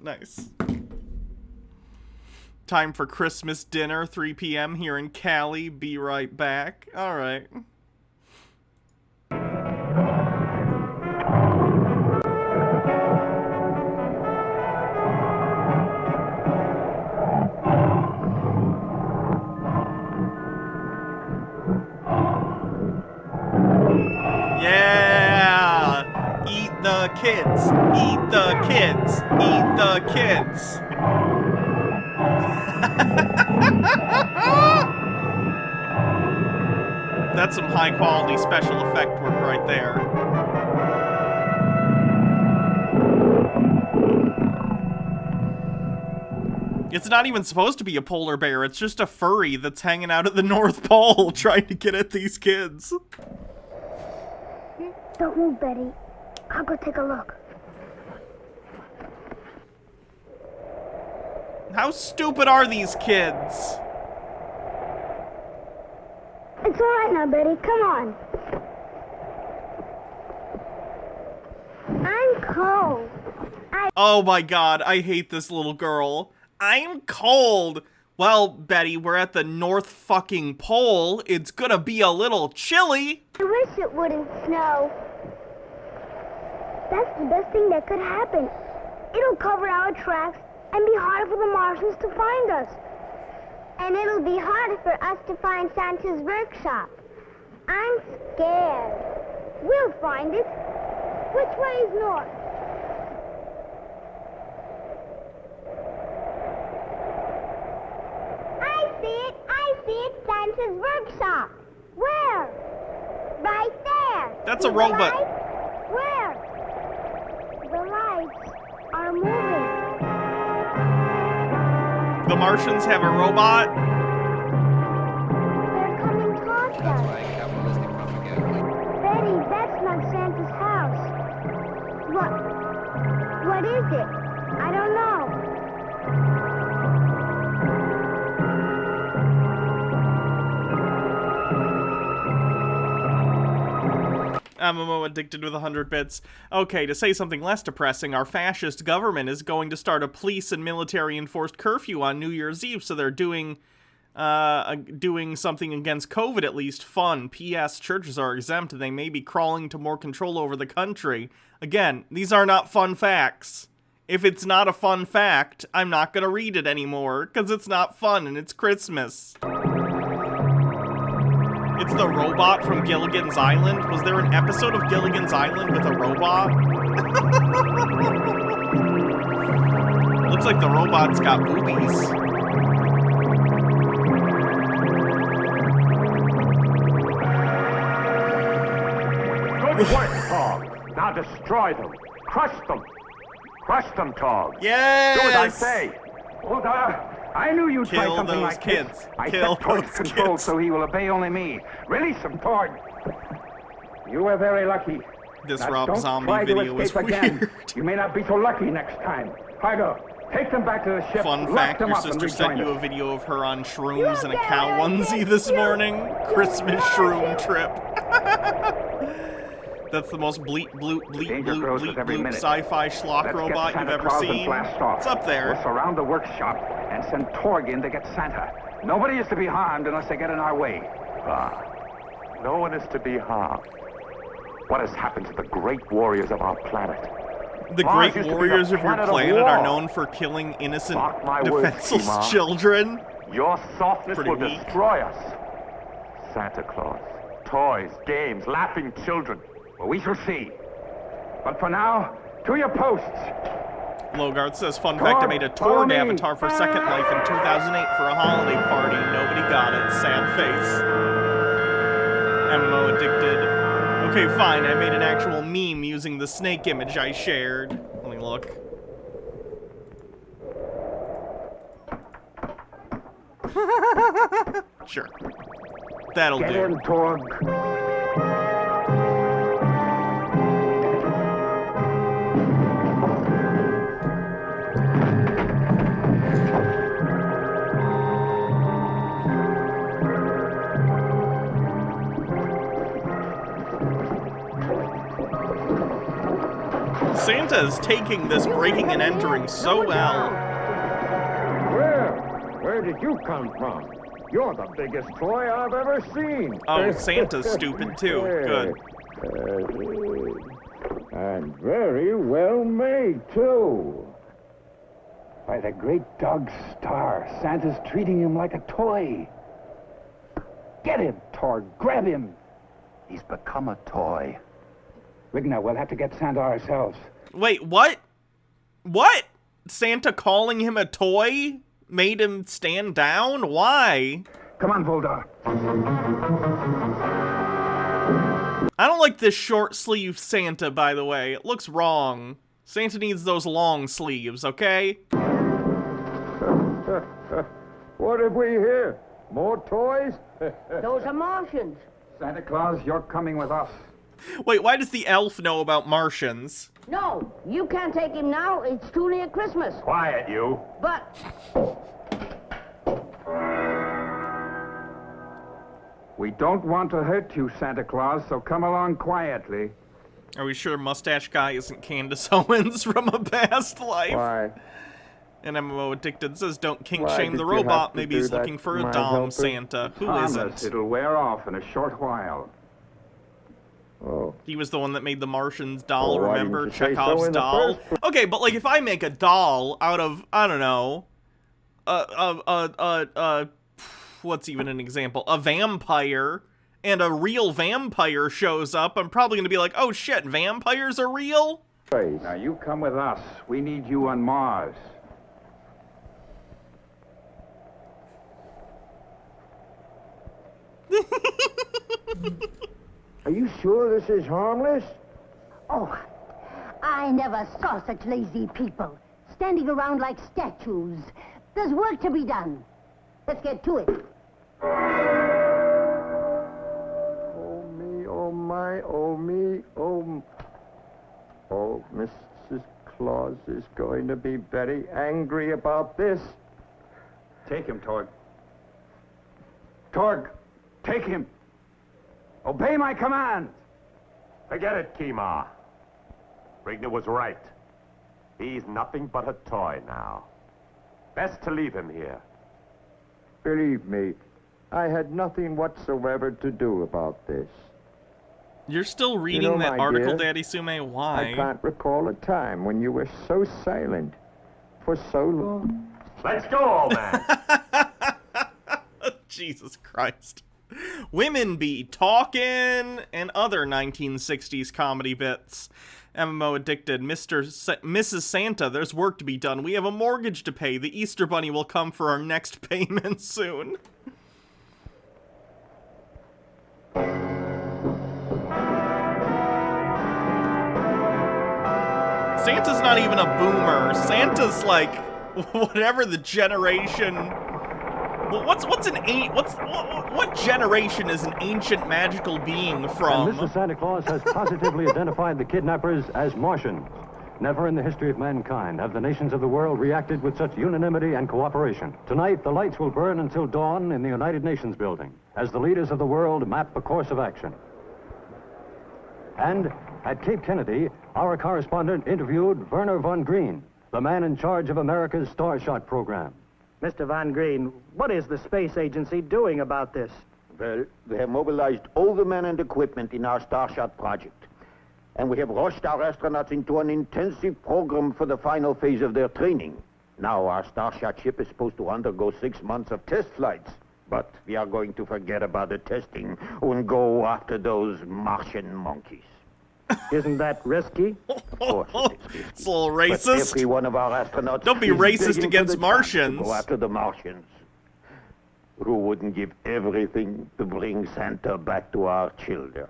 Nice. Time for Christmas dinner, 3 p.m. here in Cali. Be right back. All right. Yeah! Eat the kids! Eat the kids! Eat the kids! That's some high quality special effect work right there. It's not even supposed to be a polar bear, it's just a furry that's hanging out at the North Pole trying to get at these kids. Don't move, Betty. I'll go take a look. How stupid are these kids? It's all right now, Betty. Come on. I'm cold. Oh my god, I hate this little girl. I'm cold. Well, Betty, we're at the North fucking Pole. It's gonna be a little chilly. I wish it wouldn't snow. That's the best thing that could happen. It'll cover our tracks and be harder for the Martians to find us. And it'll be harder for us to find Santa's workshop. I'm scared. We'll find it. Which way is north? I see it, Santa's workshop. Where? Right there. That's a See the robot. lights? Where? The lights are moving. The Martians have a robot? They're coming towards us. Betty, that's not Santa's house. What is it? I don't know. MMO addicted with 100 bits. Okay, to say something less depressing, our fascist government is going to start a police and military enforced curfew on New Year's Eve, so they're doing something against COVID at least. Fun. P.S. Churches are exempt and they may be crawling to more control over the country. Again, these are not fun facts. If it's not a fun fact, I'm not gonna read it anymore, because it's not fun and it's Christmas. It's the robot from Gilligan's Island. Was there an episode of Gilligan's Island with a robot? Looks like the robot's got boobies. Good work, Tog. Now destroy them. Crush them. Crush them, Tog. Yes! Do as I say. Hold on. I knew you'd try Kill something those like kids. this. I Kill set Torg's those control kids. so he will obey only me. Release him, Torg. You were very lucky. This Now, Rob don't Zombie try to video is escape again. weird. You may not be so lucky next time. Hargo, take them back to the ship. Fun lock fact, them your up, and sister sent rejoin you us. a video of her on shrooms in a cow onesie this morning. Christmas shroom trip. That's the most bleep, bloop, bleep, Danger bloop, grows bleep, with every bloop, minute. sci-fi schlock Let's robot get you've Santa ever Claus and seen. blast off. It's up there. We'll surround the workshop and send Torg in to get Santa. Nobody is to be harmed unless they get in our way. Ah, no one is to be harmed. What has happened to the great warriors of our planet? The Mars great used to be warriors the of your planet of planet war. are known for killing innocent, Mark my words, defenseless Kima. children. Your softness Pretty will weak. destroy us. Santa Claus, toys, games, laughing children. Well, we shall see. But for now, to your posts. Logart says, fun fact, I made a Follow Torg me. avatar for Second Life in 2008 for a holiday party. Nobody got it. Sad face. MMO addicted. Okay, fine, I made an actual meme using the snake image I shared. Let me look. Sure. That'll do. Get him, Torg. Santa is taking this breaking and entering so well. Where did you come from? You're the biggest toy I've ever seen. Oh, Santa's stupid too. Good. And very well made, too. By the great dog Star, Santa's treating him like a toy. Get him, Torg. Grab him. He's become a toy. Rigna, we'll have to get Santa ourselves. Wait, what? What? Santa calling him a toy made him stand down? Why? Come on, Voldar. I don't like this short sleeve Santa, by the way. It looks wrong. Santa needs those long sleeves, okay? What have we here? More toys? Those are Martians. Santa Claus, you're coming with us. Wait, why does the elf know about Martians? No, you can't take him now. It's too near Christmas. Quiet, you. But We don't want to hurt you, Santa Claus, so come along quietly. Are we sure Mustache Guy isn't Candace Owens from a past life? Why? And MMO Addicted says, don't kink Why shame did the you robot. have to Maybe do he's that looking for to a my Dom helper? Santa. Who Thomas, isn't? it'll wear off in a short while. Oh. He was the one that made the Martians doll, Well, why remember? didn't you say so Chekhov's in the doll. first place? Okay, but like if I make a doll out of, I don't know, what's even an example? A vampire, and a real vampire shows up, I'm probably gonna be like, oh shit, vampires are real? Now you come with us. We need you on Mars. Are you sure this is harmless? oh, I never saw such lazy people standing around like statues. There's work to be done. Let's get to it. Oh me, oh my, oh me, oh. Oh, Mrs. Claus is going to be very angry about this. Take him, Torg. Torg, take him. Obey my command. Forget it, Kima. Rigna was right. He's nothing but a toy now. Best to leave him here. Believe me, I had nothing whatsoever to do about this. You're still reading that my article, dear, Daddy Sume? Why? I can't recall a time when you were so silent for so long. Let's go, old man. Jesus Christ. Women be talking and other 1960s comedy bits. MMO Addicted, Mrs. Santa, there's work to be done. We have a mortgage to pay. The Easter Bunny will come for our next payment soon. Santa's not even a boomer. Santa's like whatever the generation. Well, what generation is an ancient magical being from? And Mr. Santa Claus has positively identified the kidnappers as Martians. Never in the history of mankind have the nations of the world reacted with such unanimity and cooperation. Tonight, the lights will burn until dawn in the United Nations building as the leaders of the world map a course of action. And at Cape Kennedy, our correspondent interviewed Werner von Green, the man in charge of America's Starshot program. Mr. Von Green, what is the space agency doing about this? Well, we have mobilized all the men and equipment in our Starshot project. And we have rushed our astronauts into an intensive program for the final phase of their training. Now our Starshot ship is supposed to undergo 6 months of test flights. But we are going to forget about the testing and go after those Martian monkeys. Isn't that risky? Of course it is risky. It's a little But racist. every one of our astronauts Don't be is racist begging for against the chance Martians. to go after the Martians. Who wouldn't give everything to bring Santa back to our children?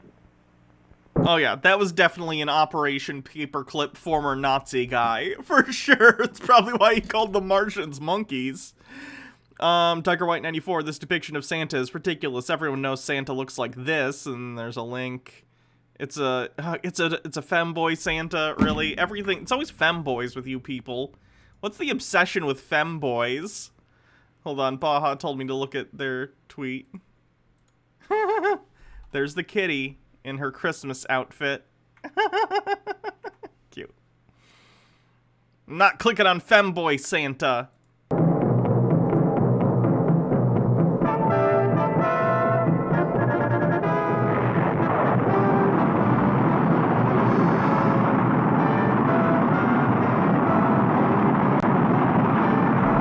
Oh yeah, that was definitely an Operation Paperclip former Nazi guy, for sure. It's probably why he called the Martians monkeys. Tiger White 94, this depiction of Santa is ridiculous. Everyone knows Santa looks like this, and there's a link. It's a femboy Santa, really. Everything, it's always femboys with you people. What's the obsession with femboys? Hold on, Baja told me to look at their tweet. There's the kitty in her Christmas outfit. Cute. I'm not clicking on femboy Santa.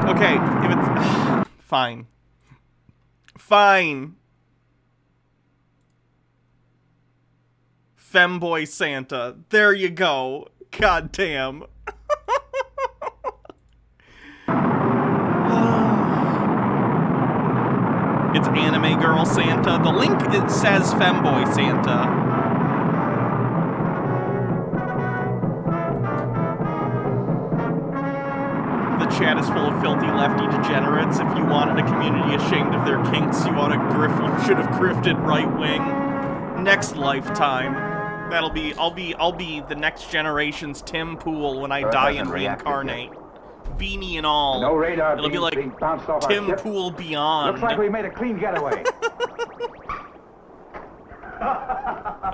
Okay, if it's... Fine. Fine. Femboy Santa. There you go. God damn. It's Anime Girl Santa. The link, it says Femboy Santa. The chat is full of filthy lefty degenerates. If you wanted a community ashamed of their kinks, you should have grifted right wing. Next lifetime. I'll be the next generation's Tim Pool when I die and reincarnate. Beanie and all. No radar. It'll be like Tim Pool Beyond. Looks like we made a clean getaway.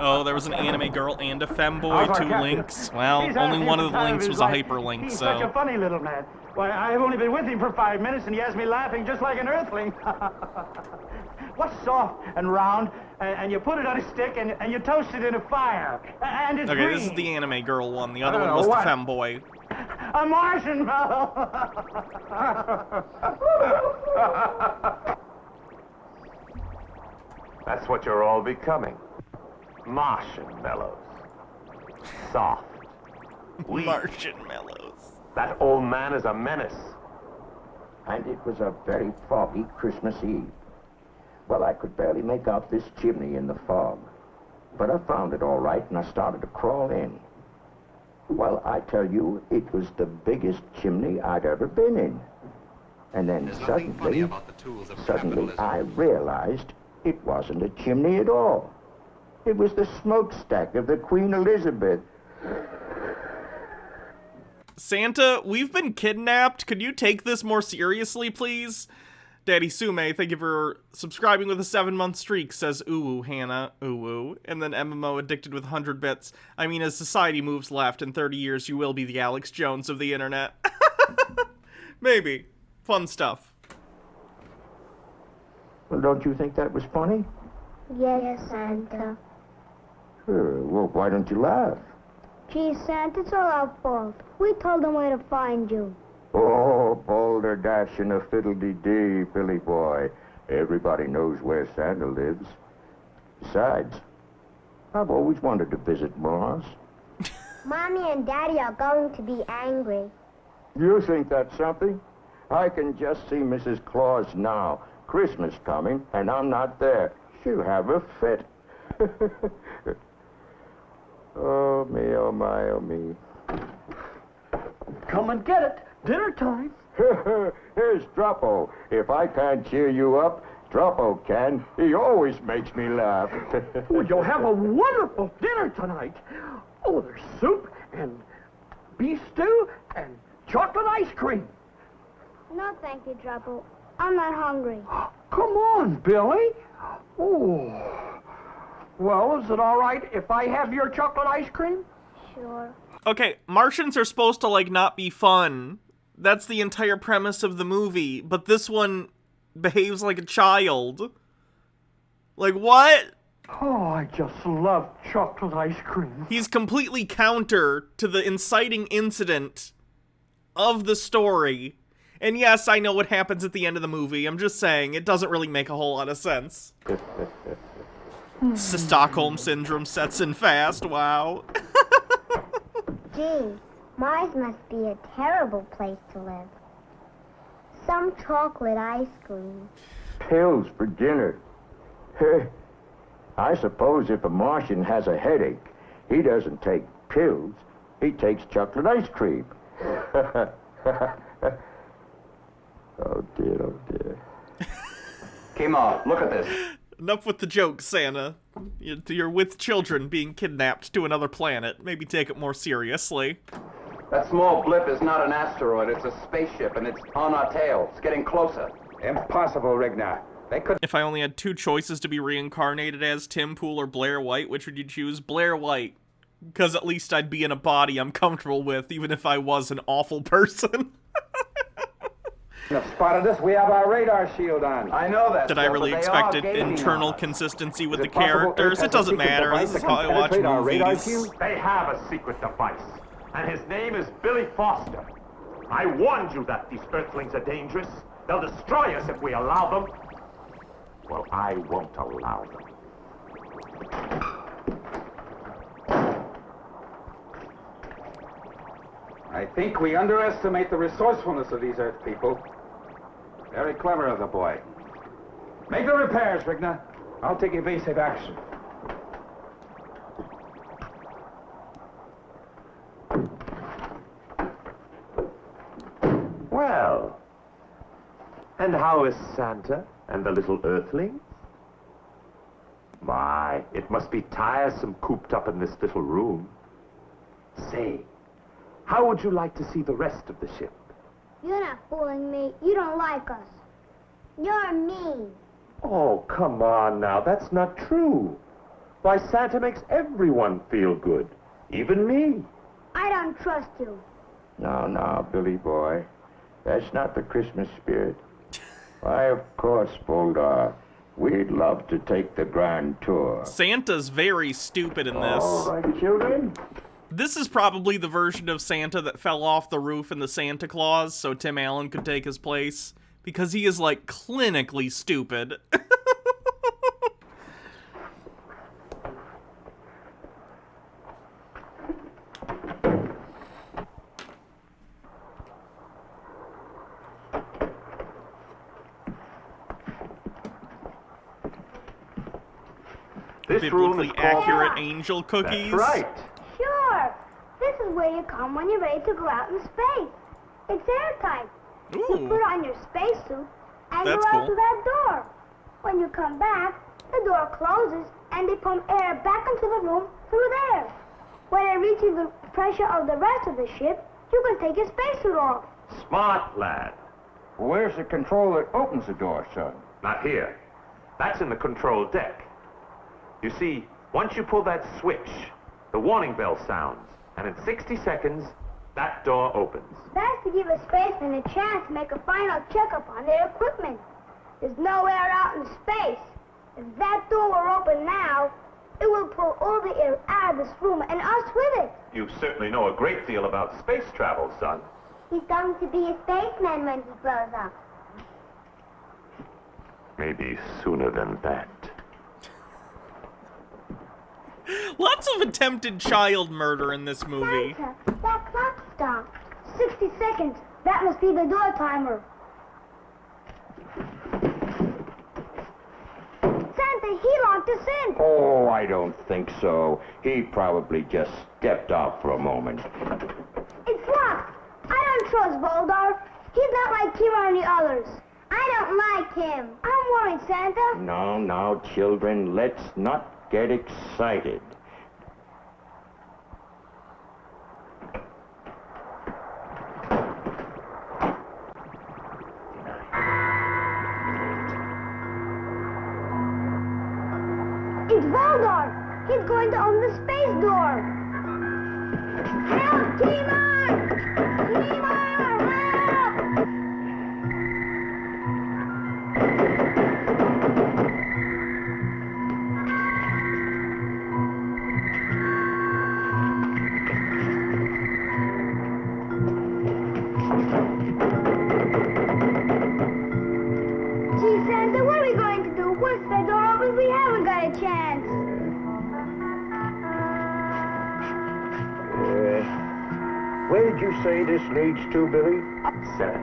Oh, there was an anime girl and a femboy, 2 links. Well, only one of the links was a hyperlink, He's so... such a funny little man. Why, I've only been with him for 5 minutes, and he has me laughing just like an earthling. What's soft and round, and you put it on a stick, and you toast it in a fire, and it's Okay, green. this is the anime girl one. The other one was the femboy. A marshmallow! That's what you're all becoming. Marshmallows. Soft. Weak. Marshmallows. That old man is a menace. And it was a very foggy Christmas Eve. Well, I could barely make out this chimney in the fog. But I found it all right, and I started to crawl in. Well, I tell you, it was the biggest chimney I'd ever been in. And then suddenly I realized it wasn't a chimney at all. It was the smokestack of the Queen Elizabeth. Santa, we've been kidnapped. Could you take this more seriously, please? Daddy Sume, thank you for subscribing with a 7-month streak, says ooh, Hannah, ooh. And then MMO addicted with 100 bits. I mean, as society moves left, in 30 years you will be the Alex Jones of the internet. Maybe. Fun stuff. Well, don't you think that was funny? Yes, Santa. Well, why don't you laugh? Gee, Santa, it's all our fault. We told them where to find you. Oh, boulder dash and a fiddle-dee-dee, Billy boy. Everybody knows where Santa lives. Besides, I've always wanted to visit Mars. Mommy and Daddy are going to be angry. You think that's something? I can just see Mrs. Claus now. Christmas coming, and I'm not there. She'll have a fit. Oh, me, oh, my, oh, me. Come and get it. Dinner time. Here's Droppo. If I can't cheer you up, Droppo can. He always makes me laugh. Oh, you'll have a wonderful dinner tonight. Oh, there's soup and beef stew and chocolate ice cream. No, thank you, Droppo. I'm not hungry. Come on, Billy. Oh. Well, is it all right if I have your chocolate ice cream? Sure. Okay, Martians are supposed to, like, not be fun. That's the entire premise of the movie. But this one behaves like a child. Like, what? Oh, I just love chocolate ice cream. He's completely counter to the inciting incident of the story. And yes, I know what happens at the end of the movie. I'm just saying, it doesn't really make a whole lot of sense. Stockholm Syndrome sets in fast, wow. Gee, Mars must be a terrible place to live. Some chocolate ice cream. Pills for dinner. I suppose if a Martian has a headache, He doesn't take pills. He takes chocolate ice cream. Oh, dear, oh, dear. Kima, look at this. Enough with the jokes, Santa. You're with children being kidnapped to another planet. Maybe take it more seriously. That small blip is not an asteroid, it's a spaceship, and it's on our tail. It's getting closer. Impossible, Rigna. They could. If I only had two choices to be reincarnated as, Tim Pool or Blair White, which would you choose? Blair White. Because at least I'd be in a body I'm comfortable with, even if I was an awful person. Have spotted us. We have our radar shield on. I know that. Did I really expect internal consistency with the characters? It doesn't matter. This is how I watch movies. They have a secret device, and his name is Billy Foster. I warned you that these Earthlings are dangerous. They'll destroy us if we allow them. Well, I won't allow them. I think we underestimate the resourcefulness of these Earth people. Very clever of the boy. Make the repairs, Rigna. I'll take evasive action. Well, and how is Santa and the little Earthlings? My, it must be tiresome cooped up in this little room. Say, how would you like to see the rest of the ship? You're not fooling me. You don't like us. You're mean. Oh, come on now, that's not true. Why, Santa makes everyone feel good, even me. I don't trust you. No, Billy boy. That's not the Christmas spirit. Why, of course, Boldar. We'd love to take the grand tour. Santa's very stupid in this. All right, children. This is probably the version of Santa that fell off the roof in the Santa Claus so Tim Allen could take his place. Because he is, like, clinically stupid. This room is Biblically accurate angel cookies. That's right. Sure. This is where you come when you're ready to go out in space. It's airtight. Ooh. You put on your spacesuit and That's go out cool. to that door. When you come back, the door closes and they pump air back into the room through there. When it reaches the pressure of the rest of the ship, you can take your spacesuit off. Smart lad. Where's the control that opens the door, son? Not here. That's in the control deck. You see, once you pull that switch, the warning bell sounds, and in 60 seconds, that door opens. That's to give a spaceman a chance to make a final checkup on their equipment. There's no air out in space. If that door were open now, it will pull all the air out of this room and us with it. You certainly know a great deal about space travel, son. He's going to be a spaceman when he grows up. Maybe sooner than that. Lots of attempted child murder in this movie. Santa, that clock stopped. 60 seconds. That must be the door timer. Santa, he locked us in. Oh, I don't think so. He probably just stepped out for a moment. It's locked. I don't trust Voldar. He's not like Kira and the others. I don't like him. I'm worried, Santa. Now, children, let's not get excited. It's Voldar. He's going to open the space door. Help, Timur! Timur, help! Gee, Santa, what are we going to do? Once the door opens, we haven't got a chance. Where did you say this leads to, Billy? 7,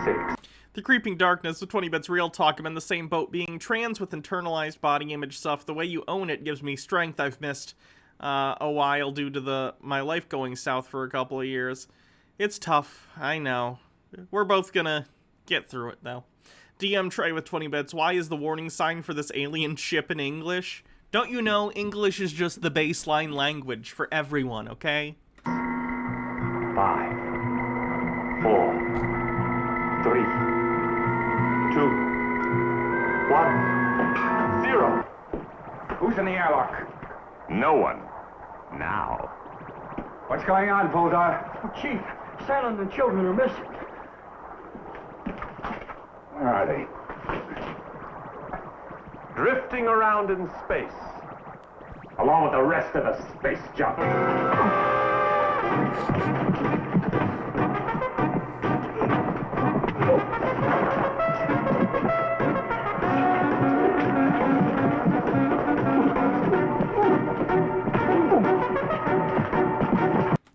6. The Creeping Darkness with 20 Bits Real Talk. I'm in the same boat. Being trans with internalized body image stuff. The way you own it gives me strength I've missed a while due to my life going south for a couple of years. It's tough, I know. We're both gonna get through it, though. DM Trey with 20 bits. Why is the warning sign for this alien ship in English? Don't you know English is just the baseline language for everyone, okay? 5, 4, 3, 2, 1, 0. Who's in the airlock? No one. Now. What's going on, Voldar? Oh, Chief, Santa and the children are missing. Where are they? Drifting around in space. Along with the rest of the space junk.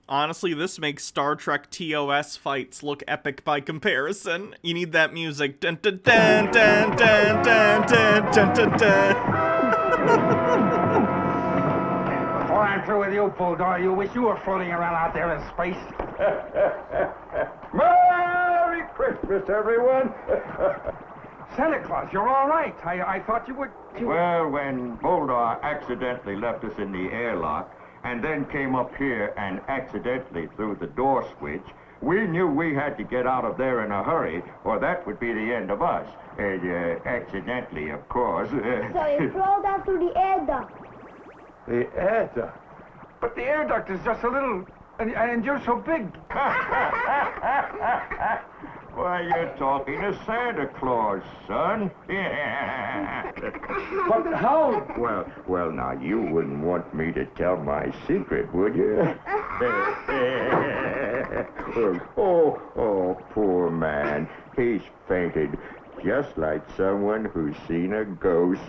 Honestly, this makes Star Trek TOS fights look epic by comparison. You need that music. Dun dun dun dun dun dun dun dun dun dun. Before I'm through with you, Voldar, you wish you were floating around out there in space. Merry Christmas, everyone! Santa Claus, you're all right. I thought you would... Well, when Voldar accidentally left us in the airlock, and then came up here and accidentally threw the door switch, we knew we had to get out of there in a hurry, or that would be the end of us. Accidentally, of course. So you crawled out through the air duct. The air duct? But the air duct is just a little... And you're so big. Why, you're talking to Santa Claus, son. But how? Well, now, you wouldn't want me to tell my secret, would you? oh, poor man. He's fainted, just like someone who's seen a ghost.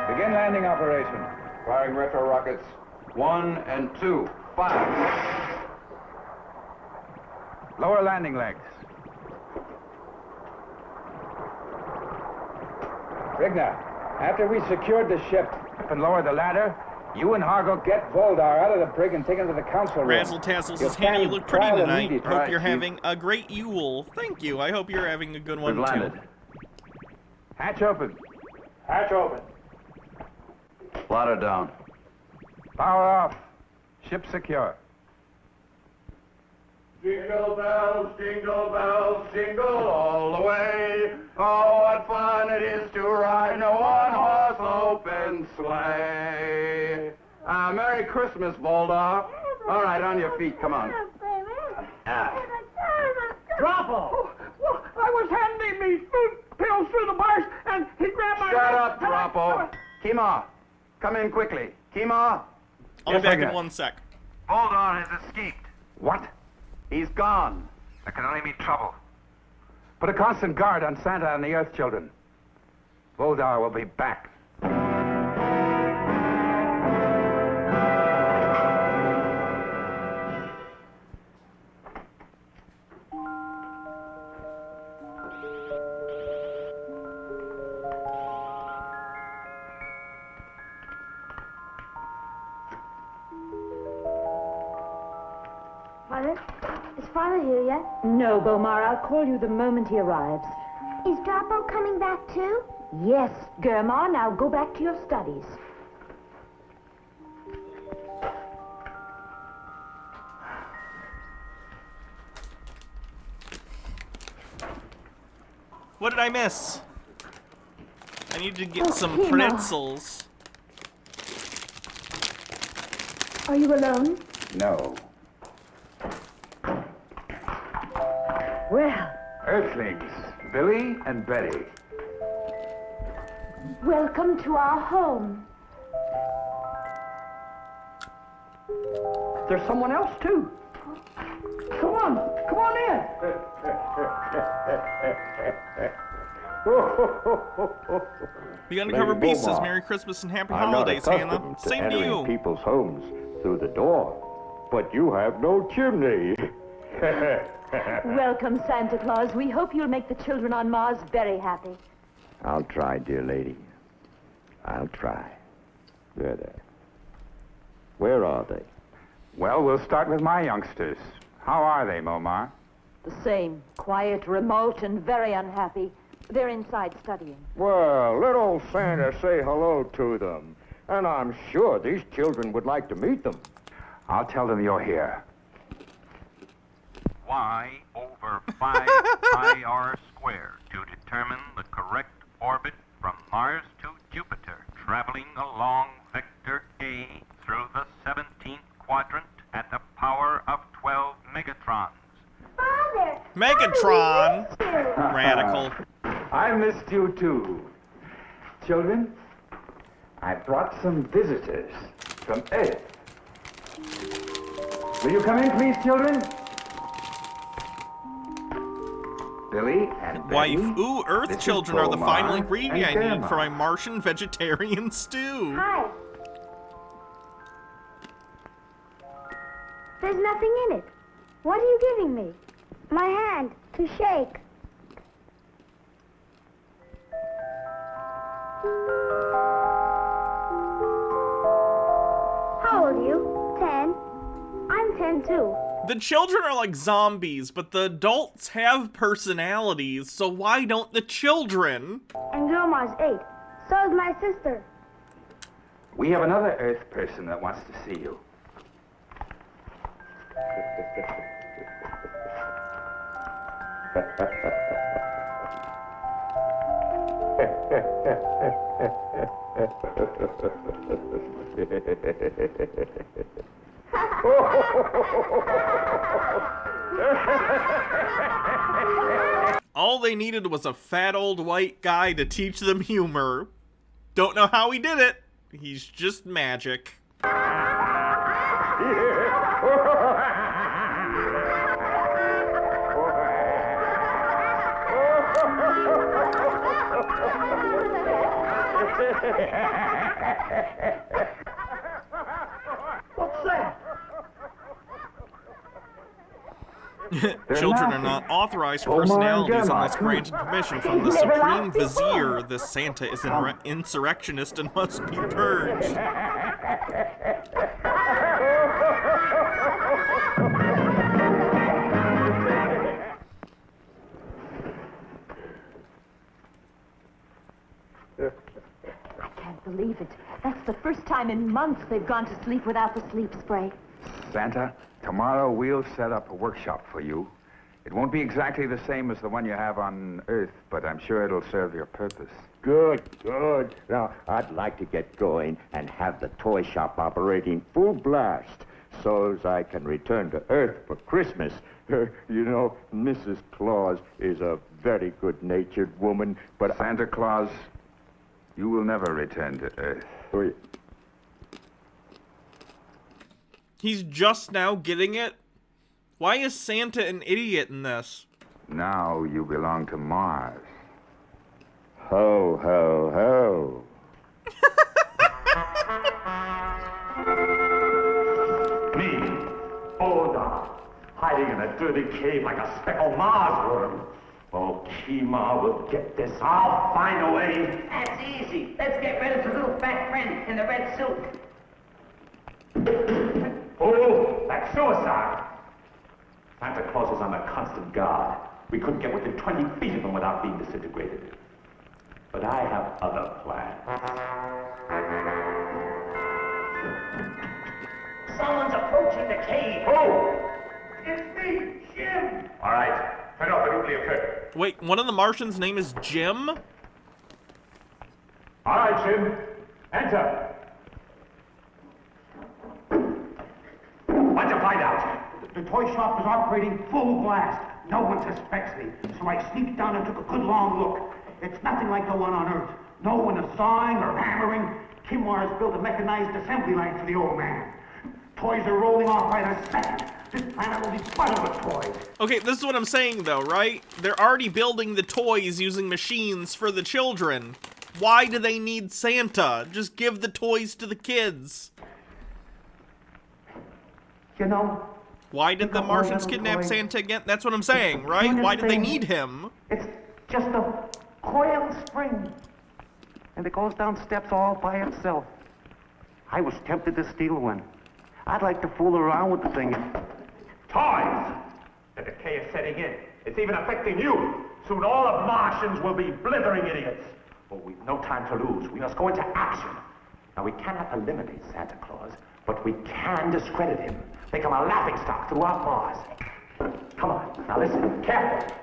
Begin landing operation. Firing retro rockets. 1 and 2. Fire. Lower landing legs. Rigna, after we secured the ship and lowered the ladder, you and Hargo get Voldar out of the brig and take him to the council room. Razzle Tassels says, Hannah, you look pretty tonight. Hope you're having a great Yule. Thank you. I hope you're having a good one, We've landed. too. Hatch open. Hatch open. Ladder down. Power off. Ship secure. Jingle bells, jingle all the way. Oh, what fun it is to ride in a one-horse open sleigh. Merry Christmas, Voldar. All right, on your feet, come on. Droppo! Well, I was handing me food pills through the bars, and he grabbed my... Shut up, Droppo. Kima, come in quickly. Kima? I'll be back in 1 sec. Voldar has escaped. What? He's gone. That can only mean trouble. Put a constant guard on Santa and the Earth Children. Voldar will be back. Mother, is Father here yet? No, Bomar, I'll call you the moment he arrives. Is Droppo coming back too? Yes, Germar, now go back to your studies. What did I miss? I need to get some Kima. pretzels. Are you alone? No. Well, Earthlings, Billy and Betty. Welcome to our home. There's someone else, too. Come on in. The Lady Undercover Beast says Beaumont, Merry Christmas and Happy I'm not Holidays, Hannah. accustomed to Same to entering you. people's homes through the door, but you have no chimney. Welcome, Santa Claus. We hope you'll make the children on Mars very happy. I'll try, dear lady. I'll try. There. Where are they? Well, we'll start with my youngsters. How are they, Momar? The same. Quiet, remote, and very unhappy. They're inside studying. Well, let old Santa say hello to them. And I'm sure these children would like to meet them. I'll tell them you're here. Y over 5 pi r squared to determine the correct orbit from Mars to Jupiter, traveling along vector A through the 17th quadrant at the power of 12 megatrons. Father! Megatron! Radical. I missed you too. Children, I brought some visitors from Earth. Will you come in, please, children? Billy and Betty. Wife. Ooh, Earth This is children are the final Bomar ingredient and I need Grandma. for my Martian vegetarian stew. Hi. There's nothing in it. What are you giving me? My hand to shake. How old are you? 10. I'm 10 too. The children are like zombies, but the adults have personalities, so why don't the children? And Grandma's 8. So is my sister. We have another Earth person that wants to see you. All they needed was a fat old white guy to teach them humor. Don't know how he did it. He's just magic. What's that? Children are not authorized personalities unless granted permission from the Supreme Vizier. The Santa is an insurrectionist and must be purged. I can't believe it. That's the first time in months they've gone to sleep without the sleep spray. Santa, tomorrow we'll set up a workshop for you. It won't be exactly the same as the one you have on Earth, but I'm sure it'll serve your purpose. Good. Now, I'd like to get going and have the toy shop operating full blast so as I can return to Earth for Christmas. You know, Mrs. Claus is a very good-natured woman, but Santa Claus, you will never return to Earth. He's just now getting it? Why is Santa an idiot in this? Now you belong to Mars. Ho, ho, ho. Me, Oda, hiding in a dirty cave like a speckled Mars worm. Oh, Kima will get this. I'll find a way. That's easy. Let's get rid of the little fat friend in the red suit. Oh, that's suicide. Santa Claus is on a constant guard. We couldn't get within 20 feet of him without being disintegrated. But I have other plans. Someone's approaching the cave. Oh! It's me, Jim. All right, turn off the nuclear curtain. Wait, one of the Martians' name is Jim? All right, Jim, enter. What'd you find out? The toy shop is operating full blast. No one suspects me, so I sneaked down and took a good long look. It's nothing like the one on Earth. No one is sawing or hammering. Kimwar's built a mechanized assembly line for the old man. Toys are rolling off by the second. This planet will be flooded with toys. Okay, this is what I'm saying though, right? They're already building the toys using machines for the children. Why do they need Santa? Just give the toys to the kids. You know, why did the Martians kidnap Santa again? That's what I'm saying, right? Why did they need him? It's just a coil spring. And it goes down steps all by itself. I was tempted to steal one. I'd like to fool around with the thing. Toys! The decay is setting in. It's even affecting you. Soon all of Martians will be blithering idiots. But we've no time to lose. We must go into action. Now, we cannot eliminate Santa Claus, but we can discredit him. Make him a laughingstock throughout Mars. Come on, now listen, careful.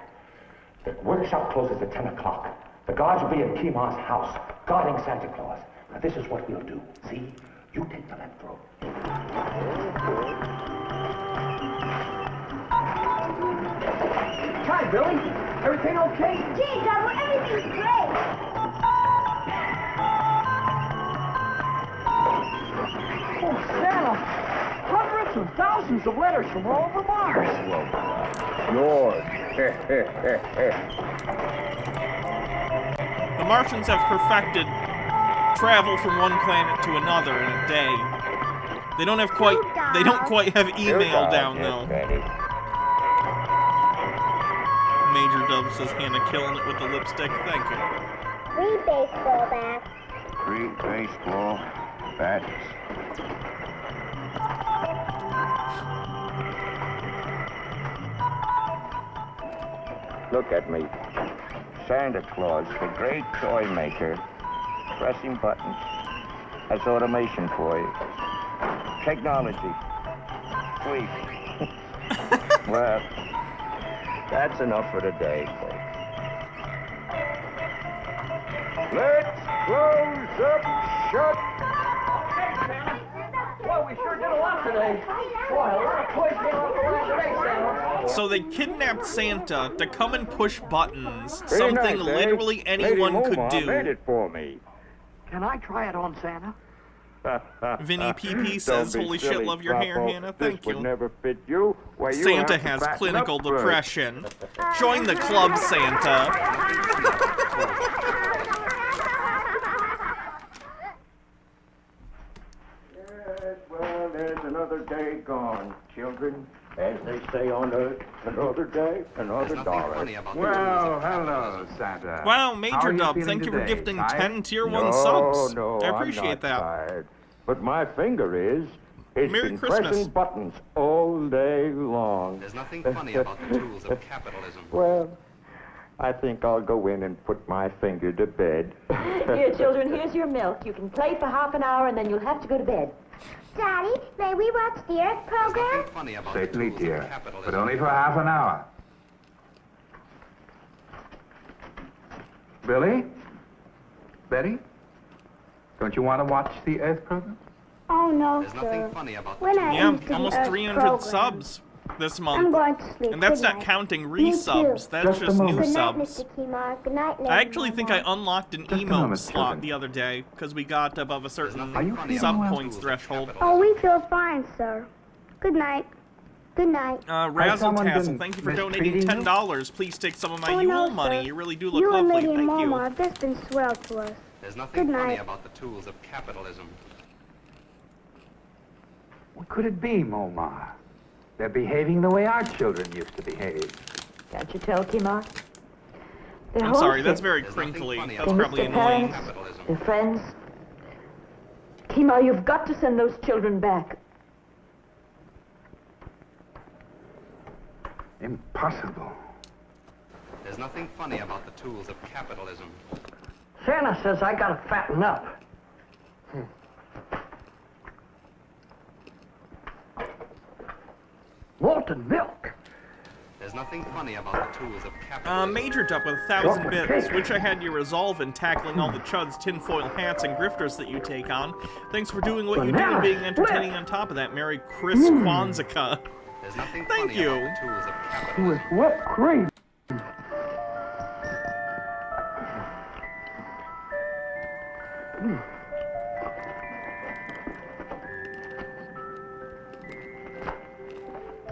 The workshop closes at 10 o'clock. The guards will be in Kemar's house, guarding Santa Claus. Now, this is what we'll do. See? You take the left road. Hi, Billy. Everything okay? Gee, Double, everything's great. Oh, Santa. Hundreds and thousands of letters from all over Mars. George. The Martians have perfected travel from one planet to another in a day. They don't quite have email down though. Major Dub says Hannah killing it with the lipstick. Thank you. 3 baseball bats. 3 baseball bats. Look at me. Santa Claus, the great toy maker. Pressing buttons. That's automation for you. Technology. Sweet. Well, that's enough for today, folks. Let's close up shut. Hey, Santa. Well, we sure did a lot today. Boy, a lot of toys came off the line today, Santa. So they kidnapped Santa to come and push buttons. Very Something nice, eh? literally anyone Lady could Moma do. made it for me. Can I try it on Santa? Vinny PP says, Don't be holy shit, silly, love your hair, Papa. Hannah. This Thank would you. never fit you. Why, you Santa have to has fatten clinical up first. depression. Join the club, Santa. Yes, well, there's another day gone, children. As they say on Earth, another day, another dollar. Well, hello, Santa. Wow, How Major are you Dub, feeling thank you for today? gifting Tired? 10 Tier 1 No, subs. no, I I'm appreciate not that. tired. But my finger is. It's Merry been Christmas. pressing buttons all day long. There's nothing funny about the tools of capitalism. Well, I think I'll go in and put my finger to bed. Here, children, here's your milk. You can play for half an hour and then you'll have to go to bed. Daddy, may we watch the Earth program? Funny about Certainly, dear, but only for half an hour. Billy? Betty? Don't you want to watch the Earth program? Oh, no, There's sir. nothing funny about When I Yeah, eat the almost Earth 300 program, subs this I'm month. going to sleep. And that's Good not night. counting Me resubs. too. That's just new Good night, subs. Mr. Kimar. Good night, Lady I actually think I Mama. unlocked an Just a emote moment, slot children. the other day because we got above a certain Are you feeling sub well? points threshold. Oh, we feel fine, sir. Good night. Good night. Has someone Razzle been thank you for donating mistreating you? $10. Please take some of my Oh, Yule no, money. sir. You really do look You and lovely. Lady Thank Mama you. have just been swell to us. There's nothing Good funny night. about the tools of capitalism. What could it be, Momar? They're behaving the way our children used to behave. Can't you tell, Kimar? They're I'm sorry, homesick. that's very crinkly. That's They miss probably their annoying. parents, their friends. Kimar, you've got to send those children back. Impossible. There's nothing funny about the tools of capitalism. Santa says I gotta fatten up. Molten milk. There's nothing funny about the tools of capitalism. Major Dup with 1,000 bits. Wish I had your resolve in tackling all the chuds, tinfoil hats, and grifters that you take on. Thanks for doing what you do and being entertaining on top of that. Merry Chris Kwanzaa. There's nothing Thank funny you. about the tools of capitalism. With whipped cream.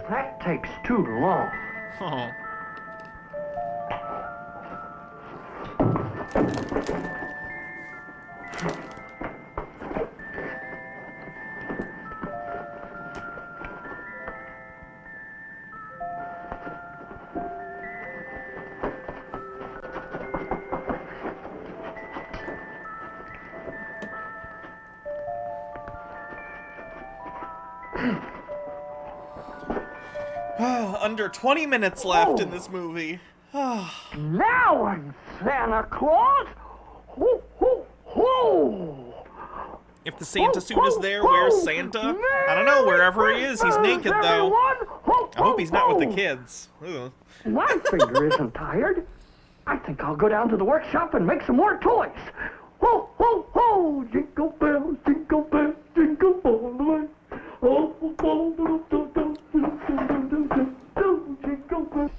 That takes too long. Oh. Under 20 minutes left in this movie. Now I'm Santa Claus! Ho, ho, ho! If the Santa suit is there, where's Santa? I don't know, wherever he is, he's naked though. I hope he's not with the kids. Ugh. My finger isn't tired. I think I'll go down to the workshop and make some more toys. Ho, ho, ho! Jingle bells, jingle all the way. Ho, ho, ho, do, do, do, do, do, do, do, do, jingle bells.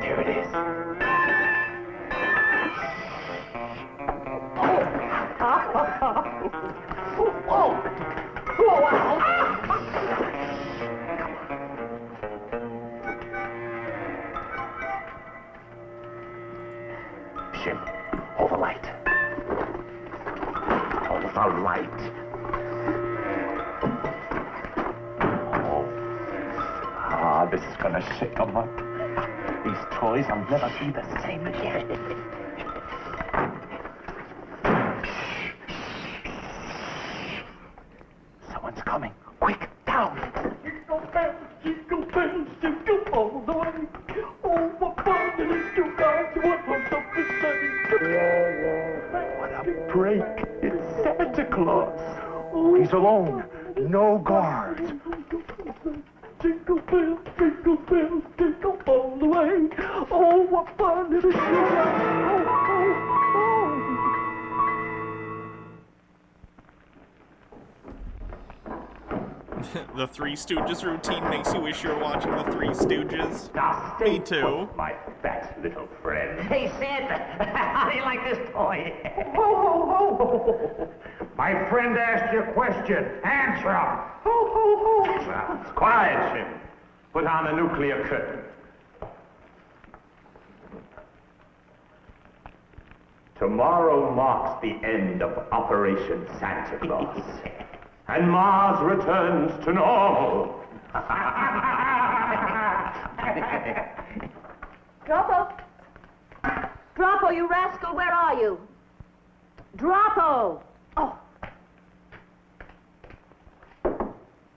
There it is. Jim, hold the light. Hold the light. Oh, this is gonna shake them up. These toys will never be the same again. Someone's coming. Quick, down. Jingle bells, jingle all the way. Oh, what fun it is to ride one horse open sleigh. What a break. It's Santa Claus. He's alone. No guards. Jingle bells, jingle all the way. Oh, what fun it is to ride. The Three Stooges routine makes you wish you were watching the Three Stooges. Now, Me too. my fat little friend. Hey, Santa, how do you like this toy? Ho, ho, ho! My friend asked you a question. Answer him. Ho, ho, ho! Now, quiet, Jim. Put on the nuclear curtain. Tomorrow marks the end of Operation Santa Claus. And Mars returns to normal. Droppo! Droppo, you rascal, where are you? Droppo! Oh.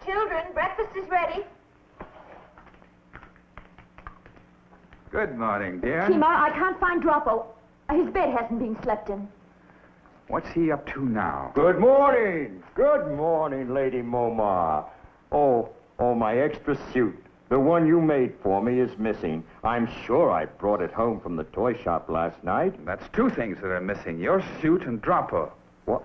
Children, breakfast is ready. Good morning, dear. Kima, I can't find Droppo. His bed hasn't been slept in. What's he up to now? Good morning. Good morning, Lady Momar. Oh, my extra suit. The one you made for me is missing. I'm sure I brought it home from the toy shop last night. That's two things that are missing, your suit and Droppo. What?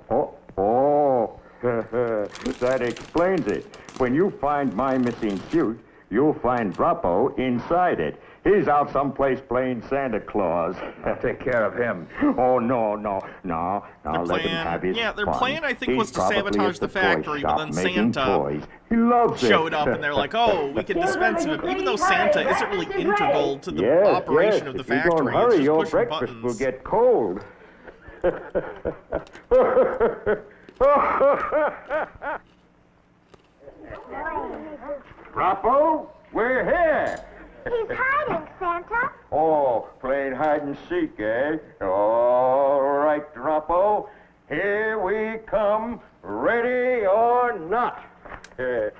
Oh, that explains it. When you find my missing suit, you'll find Droppo inside it. He's out someplace playing Santa Claus. I'll take care of him. Oh, no. Let him have his their fun. plan, I think, He's was to probably sabotage at the toy factory, but shop then making Santa toys. He loves showed it. up, and they're like, oh, we can dispense of him, even though Santa isn't really integral to the operation of the factory. If you don't It's hurry, just your pushing breakfast buttons. will get cold. Droppo, we're here. He's hiding, Santa. Oh, playing hide and seek, eh? All right, Droppo. Here we come, ready or not. He's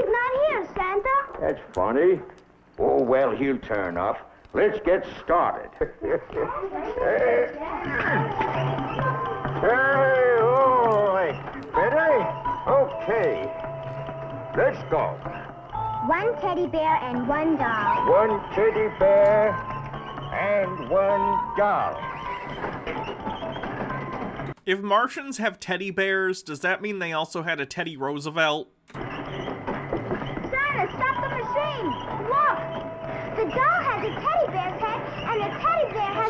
not here, Santa. That's funny. Oh, well, he'll turn up. Let's get started. Hey, ready? Okay. Let's go. One teddy bear and one doll. One teddy bear and one doll. If Martians have teddy bears, does that mean they also had a Teddy Roosevelt?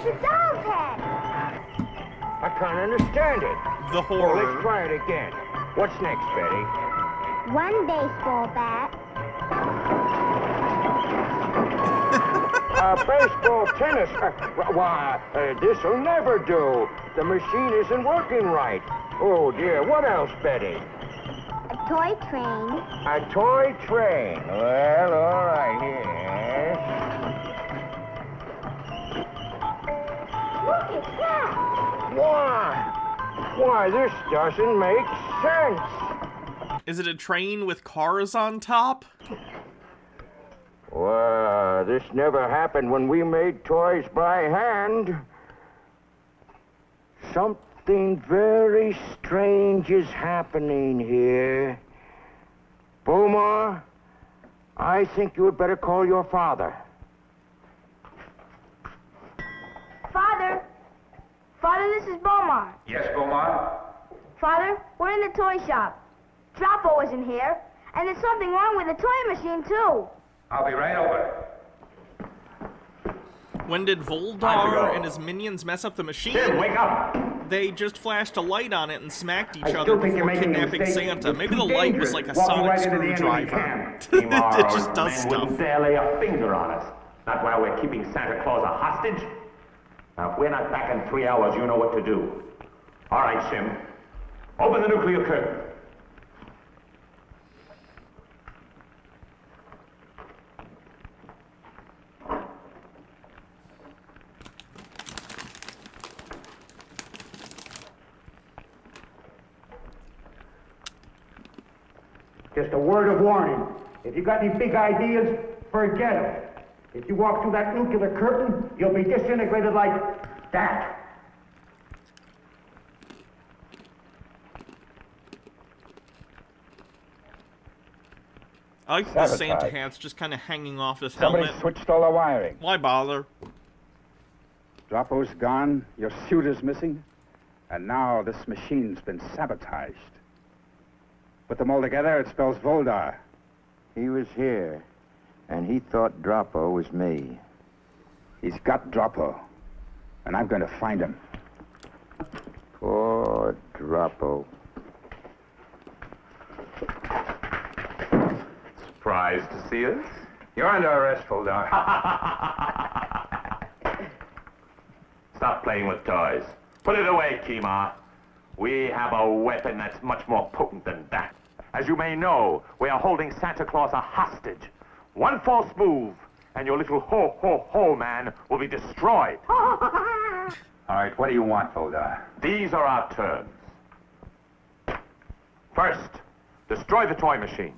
has a doll's head. I can't understand it. The Oh, horror. let's try it again. What's next, Betty? One baseball bat. Baseball, tennis. Why, this'll never do. The machine isn't working right. Oh, dear. What else, Betty? A toy train. A toy train. Well, all right, here. Look at that. Why, this doesn't make sense. Is it a train with cars on top? Well, this never happened when we made toys by hand. Something very strange is happening here. Boomer, I think you had better call your father. Father. Father, this is Bomar. Yes, Beaumont? Father, we're in the toy shop. Droppo isn't here, and there's something wrong with the toy machine, too. I'll be right over. When did Voldar and his minions mess up the machine? Jim, wake up! They just flashed a light on it and smacked each I other still think you're before making a kidnapping mistake. Santa. It's Maybe too the light was dangerous, like a walking sonic right into the enemy screwdriver. camp. It just does Man stuff. wouldn't dare lay a finger on us. Not while we're keeping Santa Claus a hostage. Now, if we're not back in 3 hours, you know what to do. All right, Sim. Open the nuclear curtain. Just a word of warning. If you got any big ideas, forget them. If you walk through that nuclear curtain, you'll be disintegrated like that. I like the Santa Sabotage. hat's just kind of hanging off his Somebody helmet. switched all the wiring. Why bother? Droppo's gone, your suit is missing, and now this machine's been sabotaged. Put them all together, it spells Voldar. He was here, and he thought Droppo was me. He's got Droppo, and I'm going to find him. Poor Droppo. Surprised to see us? You're under arrest, Voldar. Stop playing with toys. Put it away, Kima. We have a weapon that's much more potent than that. As you may know, we are holding Santa Claus a hostage. One false move, and your little ho-ho-ho man will be destroyed. All right, what do you want, Voldar? These are our terms. First, destroy the toy machine.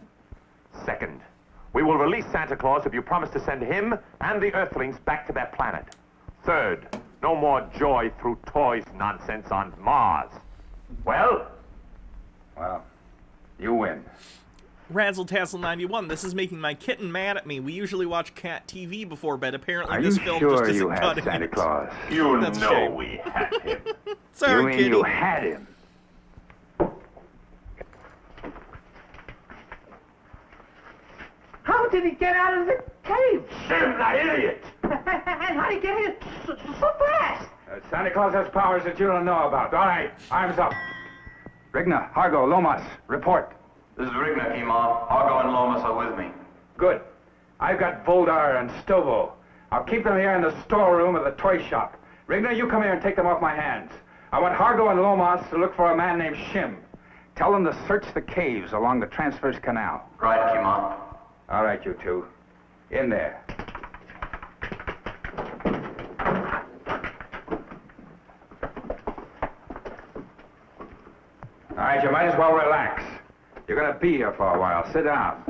Second, we will release Santa Claus if you promise to send him and the Earthlings back to their planet. Third, no more joy through toys nonsense on Mars. Well? Well, you win. Razzle Tazzle 91. This is making my kitten mad at me. We usually watch cat TV before bed. Apparently, Are this you film sure just isn't you had cutting Santa it. Claus? You That's a know shame. we had him. Sorry, you mean kitty. you had him? How did he get out of the cave? Sim, that idiot! And how did he get here so fast? Santa Claus has powers that you don't know about. All right, arms up. Rigna, Hargo, Lomas, report. This is Rigna, Kima. Argo and Lomas are with me. Good. I've got Voldar and Stovo. I'll keep them here in the storeroom of the toy shop. Rigna, you come here and take them off my hands. I want Hargo and Lomas to look for a man named Shim. Tell them to search the caves along the Transverse Canal. Right, Kima. All right, you two. In there. All right, you might as well relax. You're going to be here for a while. Sit down.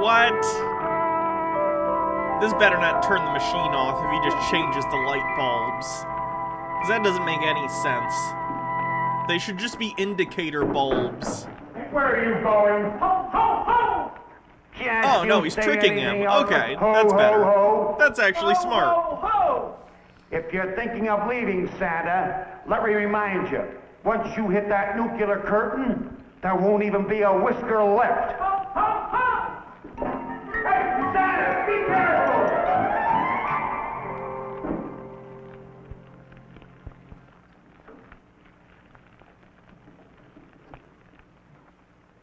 What? This better not turn the machine off if he just changes the light bulbs. 'Cause that doesn't make any sense. They should just be indicator bulbs. Where are you going? Ho, ho, ho! Oh, no, he's tricking him. Okay, that's better. That's actually smart. Ho, ho! If you're thinking of leaving, Santa, let me remind you, once you hit that nuclear curtain, there won't even be a whisker left. Ho, ho, ho! Hey, Santa, be careful!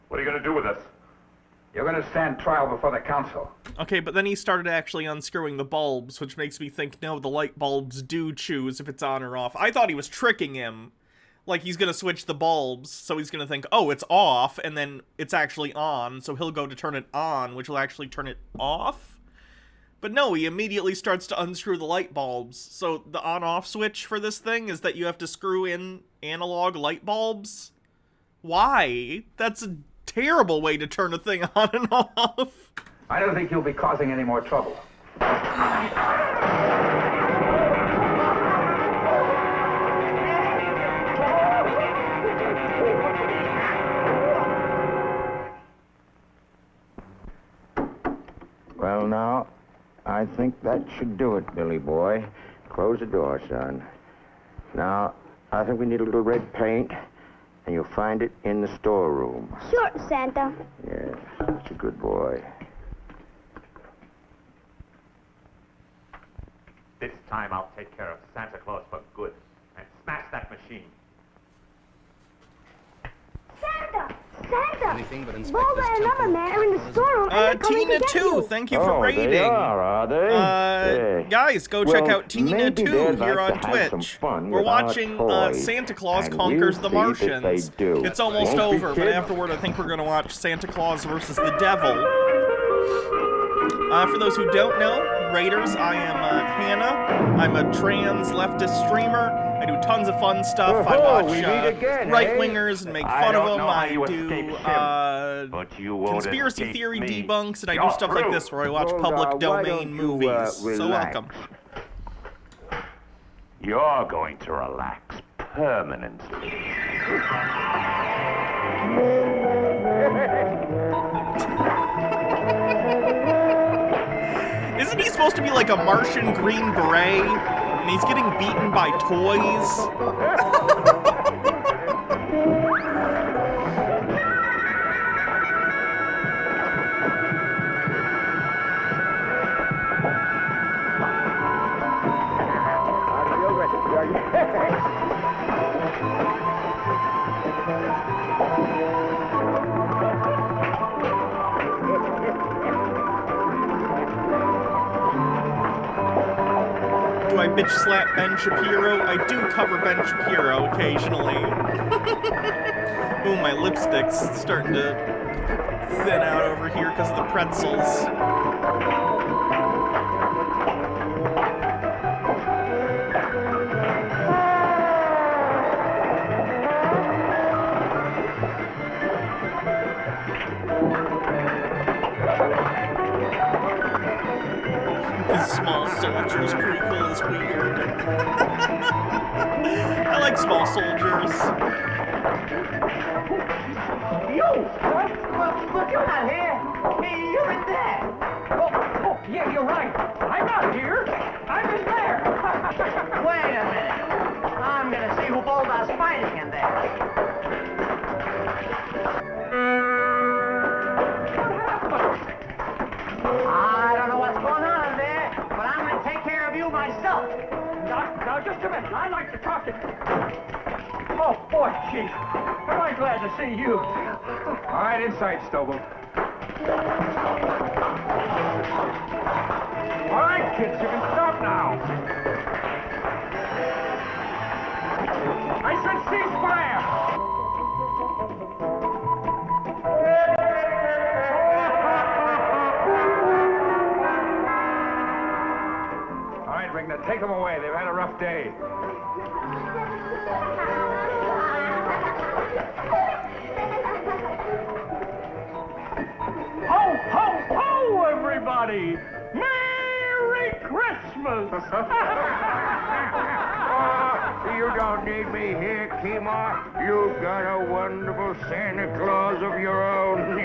What are you going to do with us? You're going to stand trial before the council. Okay, but then he started actually unscrewing the bulbs, which makes me think, no, the light bulbs do choose if it's on or off. I thought he was tricking him. Like, he's gonna switch the bulbs, so he's gonna think, oh, it's off, and then it's actually on, so he'll go to turn it on, which will actually turn it off? But no, he immediately starts to unscrew the light bulbs. So the on-off switch for this thing is that you have to screw in analog light bulbs? Why? That's a terrible way to turn a thing on and off. I don't think you'll be causing any more trouble. Well, now, I think that should do it, Billy boy. Close the door, son. Now, I think we need a little red paint, and you'll find it in the storeroom. Sure, Santa. Yes, that's a good boy. This time I'll take care of Santa Claus for good and smash that machine. Santa! Walter and another man are in the storeroom. Tina 2, thank you for raiding. They are they? Yeah. Guys, go check Well, out Tina maybe 2 they'd here like on to have some Twitch. fun We're with our watching toys, Santa Claus and Conquers we'll the see if they Martians. do. It's almost Won't be, over, but kid? afterward I think we're going to watch Santa Claus versus the Devil. For those who don't know, Raiders, I am Hannah. I'm a trans leftist streamer. I do tons of fun stuff. I watch right-wingers and make fun of them. I do conspiracy theory debunks, and I do stuff like this where I watch public domain movies. So welcome. You're going to relax permanently. Isn't he supposed to be like a Martian Green Beret? And he's getting beaten by toys? Do I bitch slap Ben Shapiro? I do cover Ben Shapiro occasionally. Ooh, my lipstick's starting to thin out over here because of the pretzels. Small Soldiers prequel is weird. I like Small Soldiers. You! Look, you're not here. Hey, you're in there. Oh, yeah, you're right. I'm not here. I'm in there. Wait a minute. I'm gonna see who Bulldog's fighting in there. I don't know what's going on in there, but I'm going to take care of you myself. Now, just a minute. I'd like to talk to you. Oh, boy, Chief. Am I glad to see you. All right, inside, Stovall. All right, kids, you can stop now. I said ceasefire. Now take them away. They've had a rough day. Ho, ho, ho, everybody! Merry Christmas! You don't need me here, Kima. You've got a wonderful Santa Claus of your own.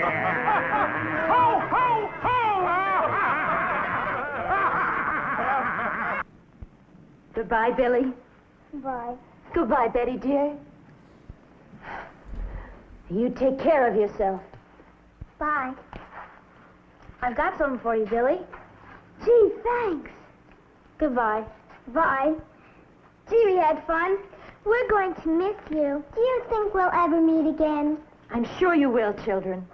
Ho, ho, Goodbye, Billy. Bye. Goodbye, Betty, dear. You take care of yourself. Bye. I've got something for you, Billy. Gee, thanks. Goodbye. Bye. Gee, we had fun. We're going to miss you. Do you think we'll ever meet again? I'm sure you will, children.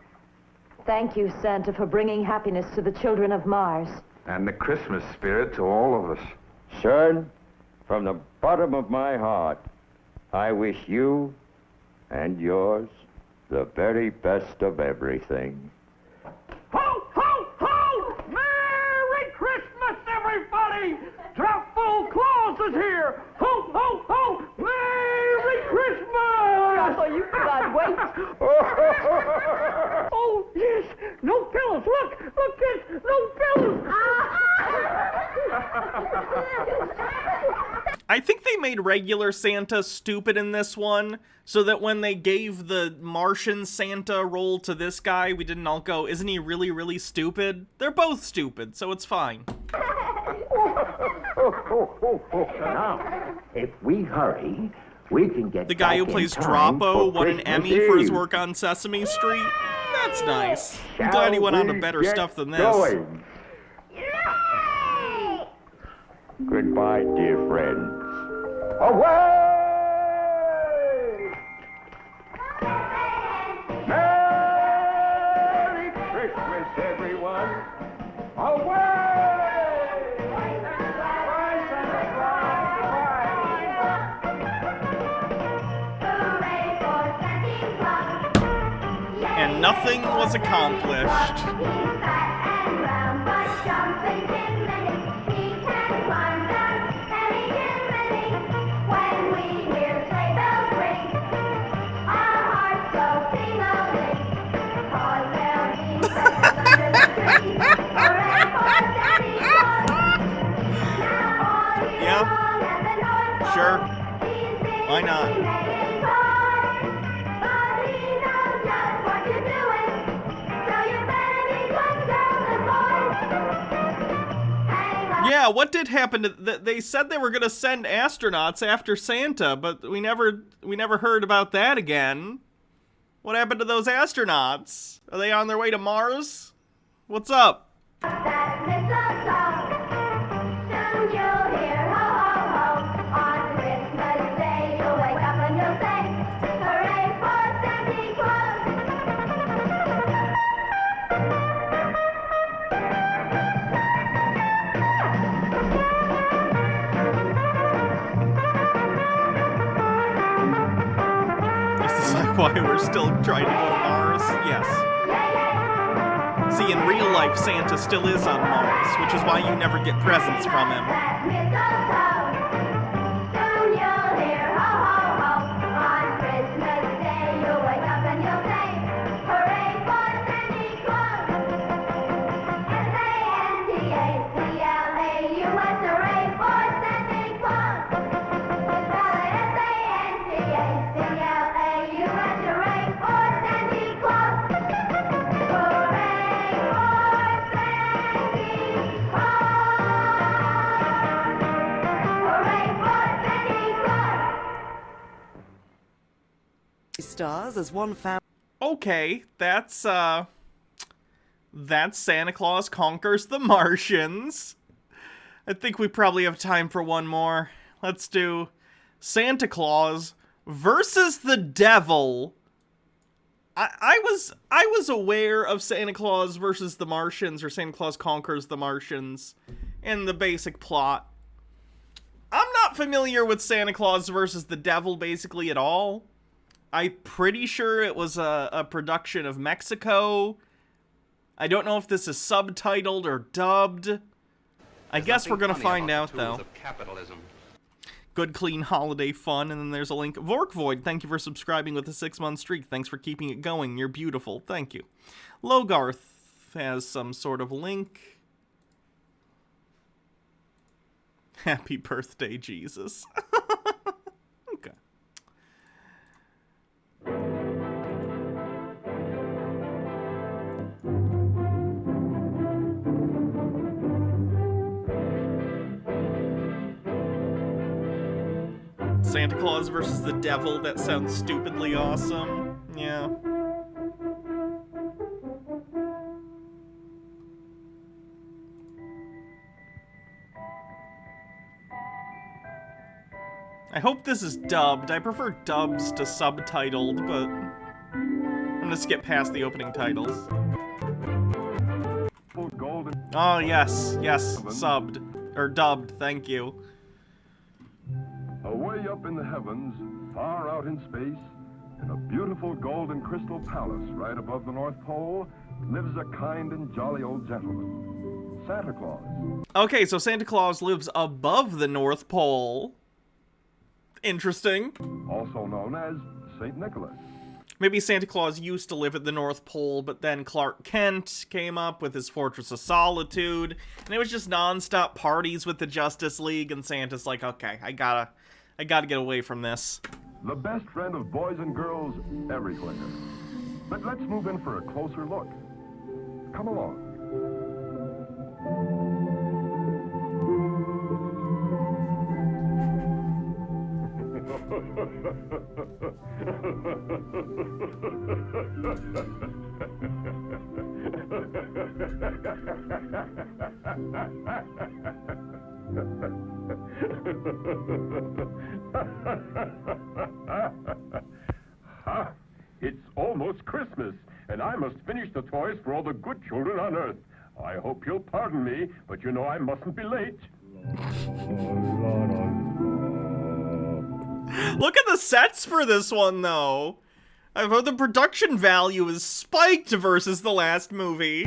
Thank you, Santa, for bringing happiness to the children of Mars. And the Christmas spirit to all of us. Son, from the bottom of my heart, I wish you and yours the very best of everything. Ho, ho, ho! Merry Christmas, everybody! Truffle Claus is here! Ho, ho, ho! Merry Christmas! Oh, you cannot wait. Oh, yes! No pillows! Look! Look, kids! No pillows! I think they made regular Santa stupid in this one, so that when they gave the Martian Santa role to this guy, we didn't all go, isn't he really, really stupid? They're both stupid, so it's fine. Now, if we hurry, we can get the guy who plays Droppo won an Emmy for his work on Sesame Street. That's nice. I'm glad he went on to better stuff than this. Going? Goodbye, dear friends. Away! Merry Christmas, everyone. And nothing was accomplished. Yeah, sure. Why not? Yeah, what did happen to they said they were going to send astronauts after Santa, but we never heard about that again. What happened to those astronauts? Are they on their way to Mars? What's up? Why we're still trying to go to Mars? Yes. See, in real life, Santa still is on Mars, which is why you never get presents from him. Stars as one family. Okay, that's Santa Claus Conquers the Martians. I think we probably have time for one more. Let's do Santa Claus versus the Devil. I was aware of Santa Claus versus the Martians, or Santa Claus Conquers the Martians, in the basic plot. I'm not familiar with Santa Claus versus the Devil basically at all. I'm pretty sure it was a production of Mexico. I don't know if this is subtitled or dubbed. I guess we're gonna find out, though. Good, clean holiday fun, and then there's a link. Vorkvoid, thank you for subscribing with a 6-month streak. Thanks for keeping it going. You're beautiful. Thank you. Logarth has some sort of link. Happy birthday, Jesus. Okay. Santa Claus versus the devil, that sounds stupidly awesome. Yeah. I hope this is dubbed. I prefer dubs to subtitled, but I'm gonna skip past the opening titles. Oh, yes, subbed. Or dubbed, thank you. Away up in the heavens, far out in space, in a beautiful golden crystal palace right above the North Pole, lives a kind and jolly old gentleman, Santa Claus. Okay, so Santa Claus lives above the North Pole. Interesting. Also known as St. Nicholas. Maybe Santa Claus used to live at the North Pole, but then Clark Kent came up with his Fortress of Solitude, and it was just non-stop parties with the Justice League, and Santa's like, okay, I gotta get away from this. The best friend of boys and girls everywhere. But let's move in for a closer look. Come along. Ha! It's almost Christmas, and I must finish the toys for all the good children on Earth. I hope you'll pardon me, but you know I mustn't be late. Look at the sets for this one, though. I've heard the production value is spiked versus the last movie.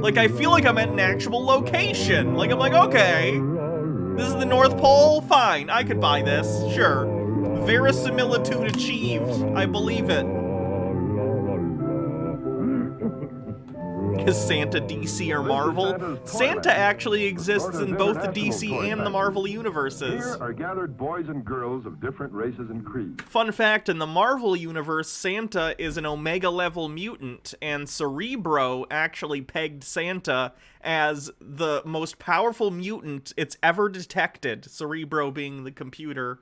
Like, I feel like I'm at an actual location. Like, I'm like, okay, this is the North Pole? Fine, I could buy this, sure. Verisimilitude achieved. I believe it. Is Santa DC or Marvel? Santa actually exists in both the DC and the Marvel universes. Here are gathered boys and girls of different races and creeds. Fun fact, in the Marvel universe, Santa is an Omega-level mutant, and Cerebro actually pegged Santa as the most powerful mutant it's ever detected, Cerebro being the computer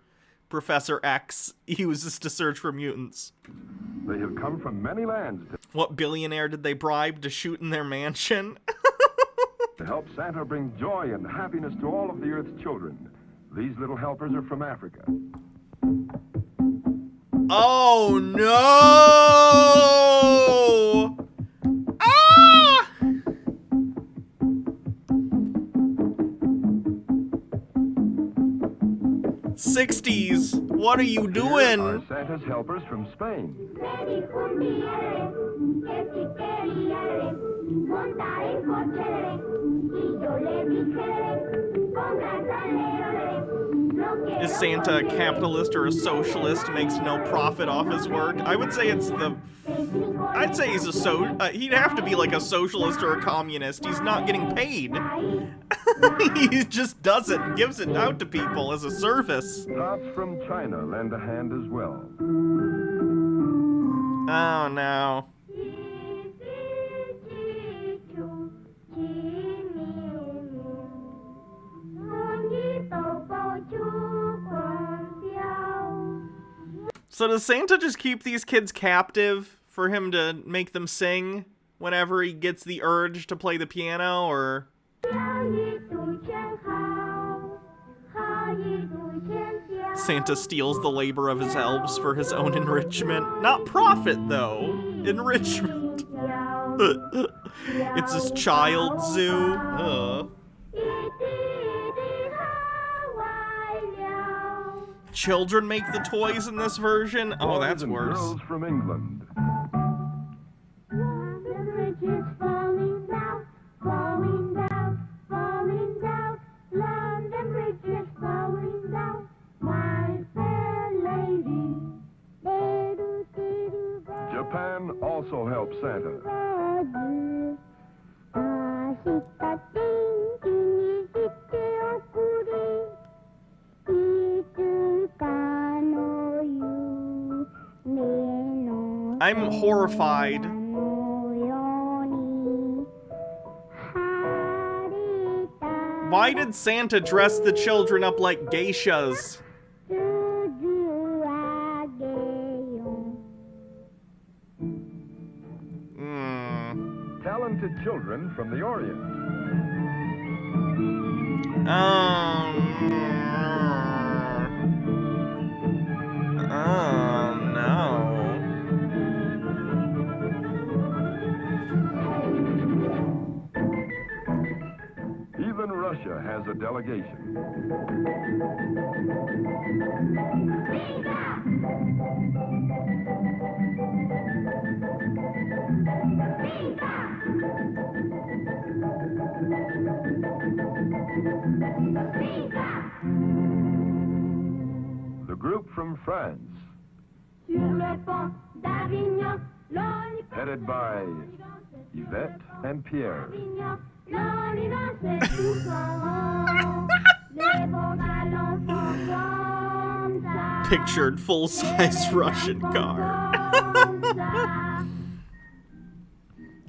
Professor X uses to search for mutants. They have come from many lands. What billionaire did they bribe to shoot in their mansion? To help Santa bring joy and happiness to all of the Earth's children. These little helpers are from Africa. Oh no! Ah! '60s, what are you doing? Here are Santa's helpers from Spain. Is Santa a capitalist or a socialist? Makes no profit off his work? I would say it's the... I'd say he's a he'd have to be like a socialist or a communist. He's not getting paid. He just does it and gives it out to people as a service. Lots from China lend a hand as well. Oh no. So does Santa just keep these kids captive for him to make them sing whenever he gets the urge to play the piano, or... Santa steals the labor of his elves for his own enrichment. Not profit, though. Enrichment. It's his child zoo. Ugh. Children make the toys in this version? Oh, that's worse. Girls from England. Japan also helps Santa. I'm horrified. Why did Santa dress the children up like geishas? Talented children from the Orient. Oh, no. Even Russia has a delegation. The group from France, headed by Yvette and Pierre. Pictured full-size Russian car.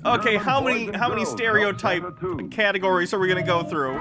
Okay, how many stereotype categories are we gonna go through?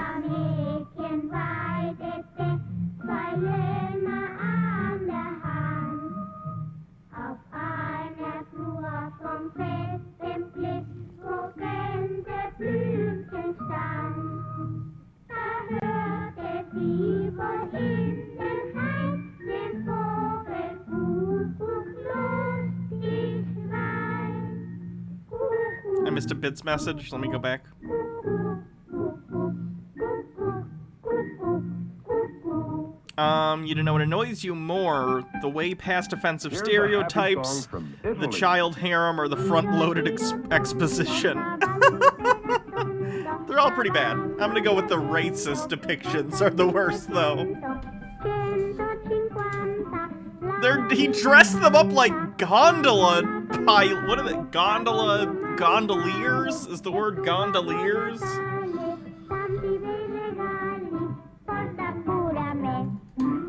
I missed a bits message. Let me go back. You don't know what annoys you more, the way past offensive stereotypes, the child harem, or the front-loaded exposition. They're all pretty bad. I'm gonna go with the racist depictions are the worst, though. He dressed them up like gondola pilot. What are they? Gondoliers? Is the word gondoliers?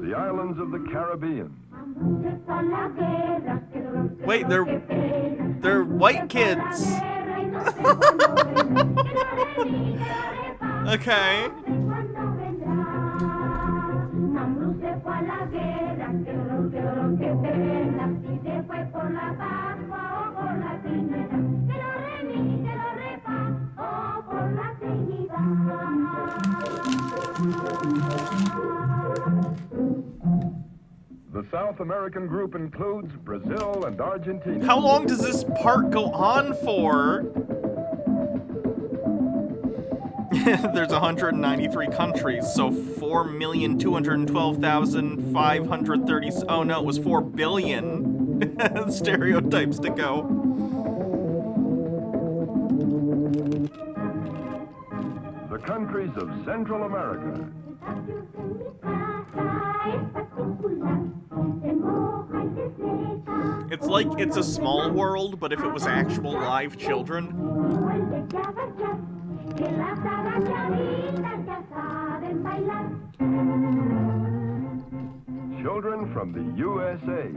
The islands of the Caribbean. Wait, they're white kids. Okay. The South American group includes Brazil and Argentina. How long does this part go on for? There's 193 countries, so 4,212,530. Oh no, it was 4 billion stereotypes to go. The countries of Central America. It's like It's a Small World, but if it was actual live children. Children from the USA.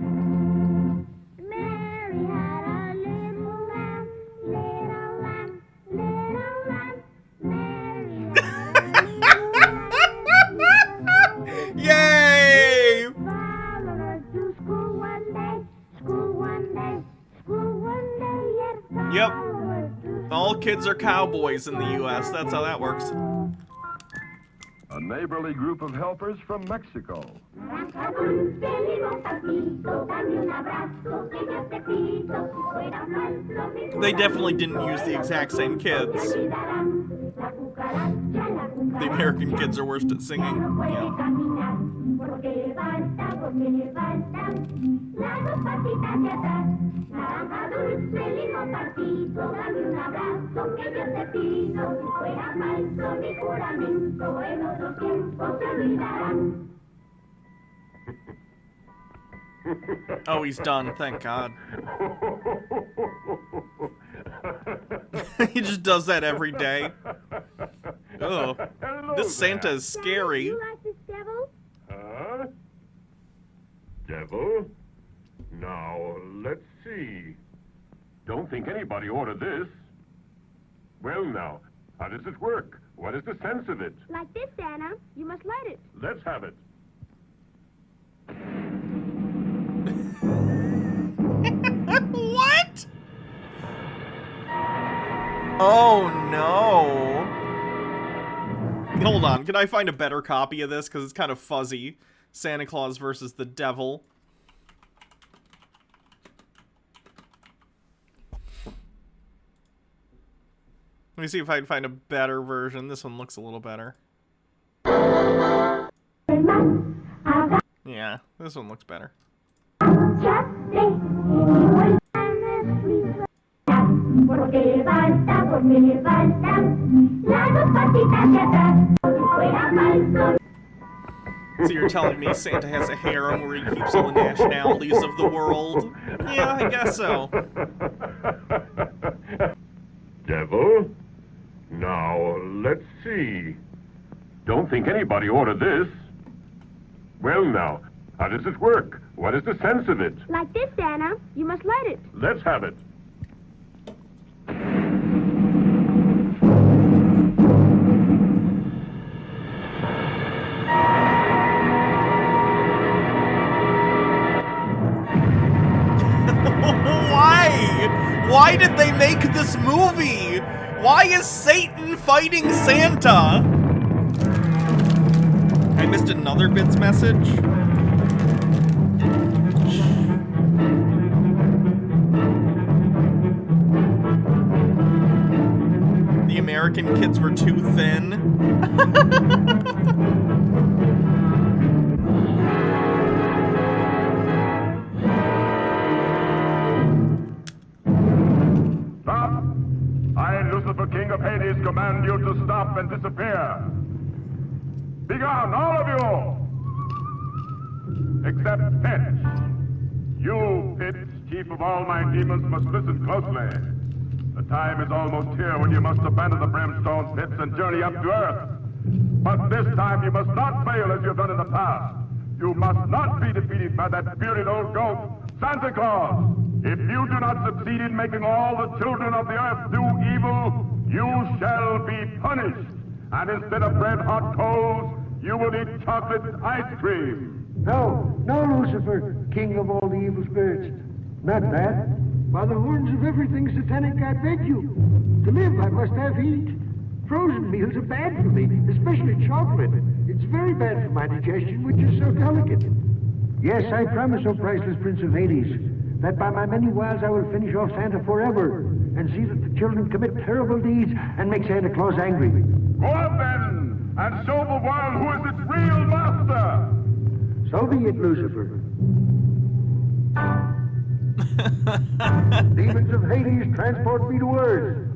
Mary had a little lamb, Mary had a Yay! Followed her to school one day, school one day, school one day, yes. Yep. All kids are cowboys in the US. That's how that works. A neighborly group of helpers from Mexico. They definitely didn't use the exact same kids. The American kids are worst at singing. Yeah. Oh, he's done, thank God. He just does that every day. Oh, this Santa is scary. You like this devil? Huh? Devil? Now, let's see. Don't think anybody ordered this. Well, now, How does it work? What is the sense of it? Like this, Santa. You must light it. Let's have it. What? Oh, no. Hold on, can I find a better copy of this? Because it's kind of fuzzy. Santa Claus versus the Devil. Let me see if I can find a better version. This one looks a little better. Yeah, this one looks better. So you're telling me Santa has a harem where he keeps all the nationalities of the world? Yeah, I guess so. Devil? Now, let's see. Don't think anybody ordered this. Well, now, how does it work? What is the sense of it? Like this, Santa. You must light it. Let's have it. Why did they make this movie? Why is Satan fighting Santa? I missed another Bits message. The American kids were too thin. Lucifer, King of Hades, command you to stop and disappear. Begone, all of you! Except Pitch. You, Pitch, chief of all my demons, must listen closely. The time is almost here when you must abandon the brimstone pits and journey up to Earth. But this time you must not fail as you've done in the past. You must not be defeated by that bearded old ghost, Santa Claus. If you do not succeed in making all the children of the earth do evil, you shall be punished. And instead of red-hot coals, you will eat chocolate ice cream. No, Lucifer, king of all the evil spirits. Not that. By the horns of everything satanic, I beg you. To live, I must have heat. Frozen meals are bad for me, especially chocolate. It's very bad for my digestion, which is so delicate. Yes, I promise, O priceless Prince of Hades, that by my many wiles I will finish off Santa forever and see that the children commit terrible deeds and make Santa Claus angry. Go out then and show the world who is its real master. So be it, Lucifer. Demons of Hades, transport me to Earth.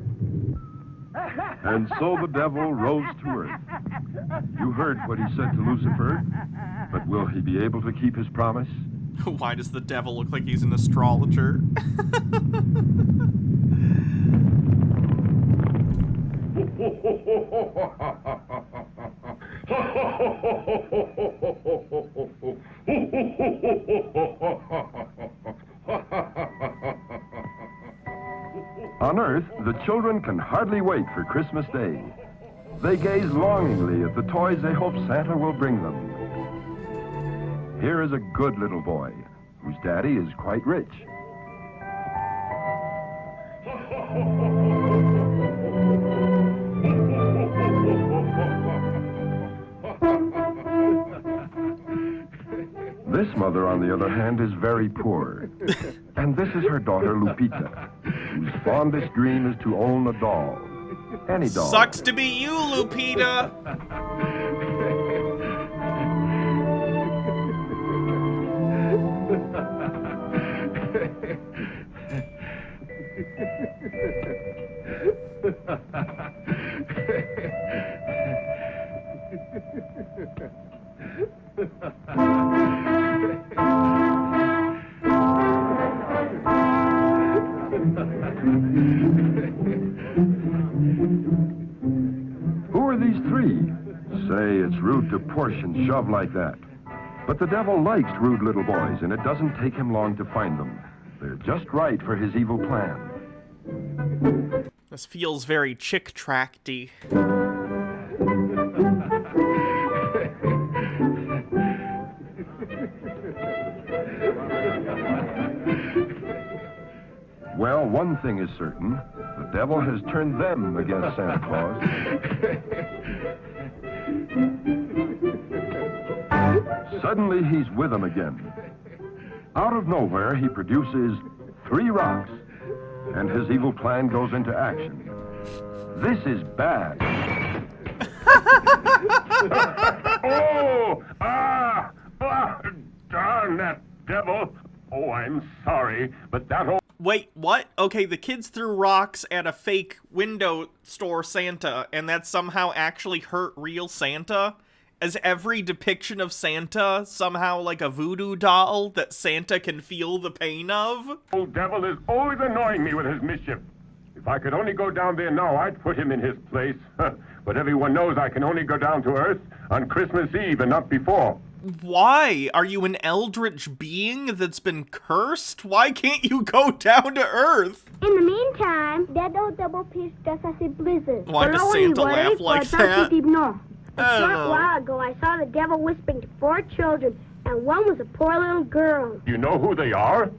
And so the devil rose to earth. You heard what he said to Lucifer, but will he be able to keep his promise? Why does the devil look like he's an astrologer? On Earth, the children can hardly wait for Christmas Day. They gaze longingly at the toys they hope Santa will bring them. Here is a good little boy, whose daddy is quite rich. This mother, on the other hand, is very poor. And this is her daughter, Lupita, whose fondest dream is to own a doll. Any doll. Sucks to be you, Lupita! Who are these three? Say, it's rude to push and shove like that. But the devil likes rude little boys, and it doesn't take him long to find them. They're just right for his evil plan. This feels very chick tract-y. Well, one thing is certain. The devil has turned them against Santa Claus. Suddenly, he's with them again. Out of nowhere, he produces 3 rocks, and his evil plan goes into action. This is bad. Oh! Darn that devil! Oh, I'm sorry, but that whole... Wait, what? Okay, the kids threw rocks at a fake window store Santa, and that somehow actually hurt real Santa? Is every depiction of Santa somehow like a voodoo doll that Santa can feel the pain of? Old devil is always annoying me with his mischief. If I could only go down there now, I'd put him in his place. But everyone knows I can only go down to Earth on Christmas Eve and not before. Why? Are you an eldritch being that's been cursed? Why can't you go down to Earth? In the meantime, Dad don't double piece just as a blizzard. Why does Santa laugh like that? A short while ago, I saw the devil whispering to 4 children, and one was a poor little girl. You know who they are?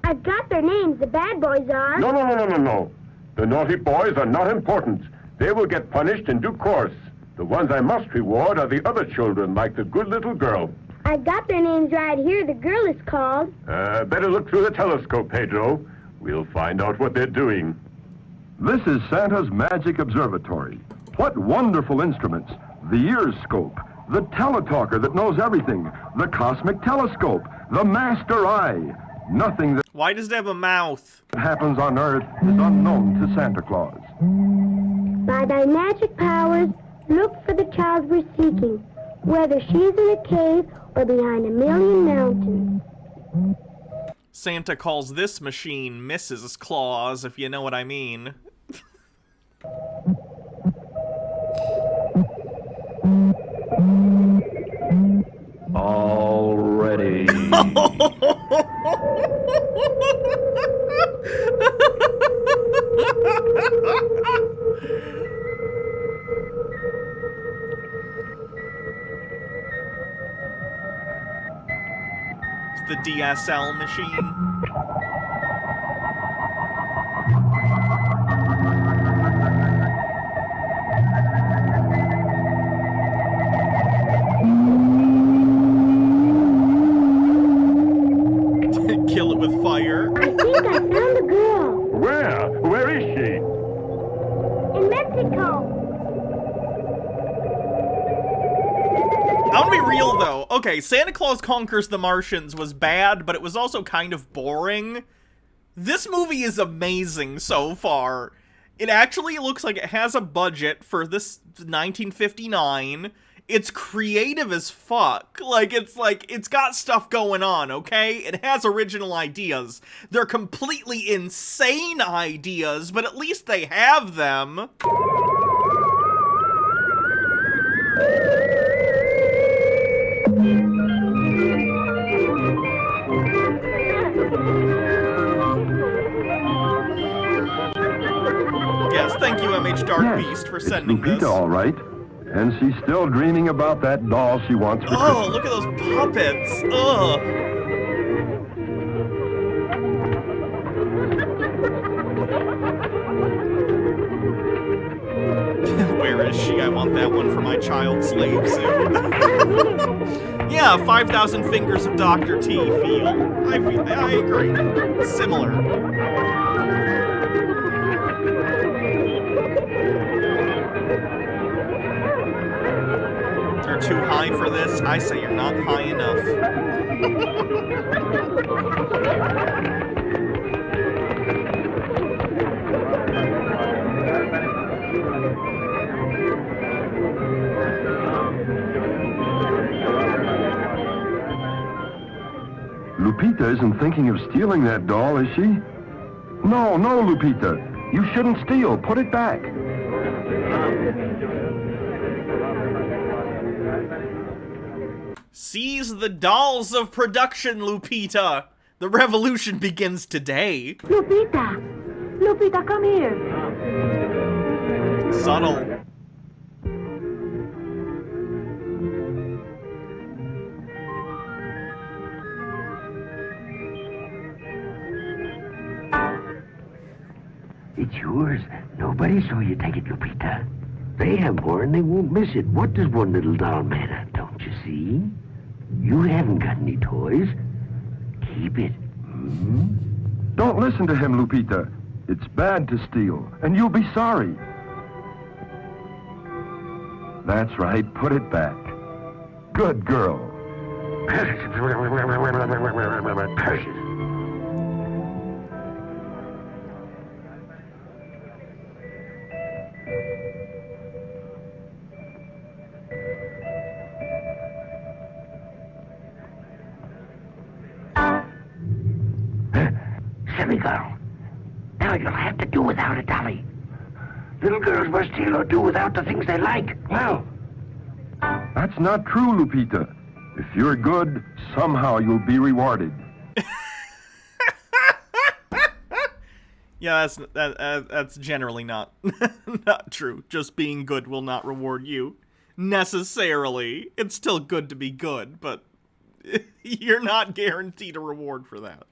I've got their names. The bad boys are. No. The naughty boys are not important. They will get punished in due course. The ones I must reward are the other children, like the good little girl. I've got their names right here. The girl is called... Better look through the telescope, Pedro. We'll find out what they're doing. This is Santa's magic observatory. What wonderful instruments. The ear scope, the teletalker that knows everything, the cosmic telescope, the master eye. Nothing that Why does it have a mouth? happens on Earth is unknown to Santa Claus. By thy magic powers, look for the child we're seeking, whether she is in a cave or behind a million mountains. Santa calls this machine Mrs. Claus, if you know what I mean. All ready. It's the DSL machine. Kill it with fire. I think I found the girl. Where? Where is she? In Mexico. I want to be real, though. Okay, Santa Claus Conquers the Martians was bad, but it was also kind of boring. This movie is amazing so far. It actually looks like it has a budget for this 1959. It's creative as fuck. It's got stuff going on, okay? It has original ideas. They're completely insane ideas, but at least they have them. Yes, thank you, MH Dark Beast, for sending Lupita, this. all right. And she's still dreaming about that doll she wants for Oh, Christmas. look at those puppets. Ugh. Where is she? I want that one for my child slave soon. Yeah, 5,000 Fingers of Dr. T feel. I agree. Similar. You're too high for this? I say you're not high enough. Lupita isn't thinking of stealing that doll, is she? No, Lupita. You shouldn't steal. Put it back. Seize the dolls of production, Lupita! The revolution begins today. Lupita! Lupita, come here. subtle. It's yours. Nobody saw you take it, Lupita. They have more and they won't miss it. What does one little doll matter, don't you see? You haven't got any toys. Keep it. Don't listen to him, Lupita. It's bad to steal, and you'll be sorry. That's right, put it back. Good girl. Silly girl. Now you'll have to do without a dolly. Little girls must steal or do without the things they like. Now. That's not true, Lupita. If you're good, somehow you'll be rewarded. Yeah, that's generally not not true. Just being good will not reward you necessarily. It's still good to be good, but you're not guaranteed a reward for that.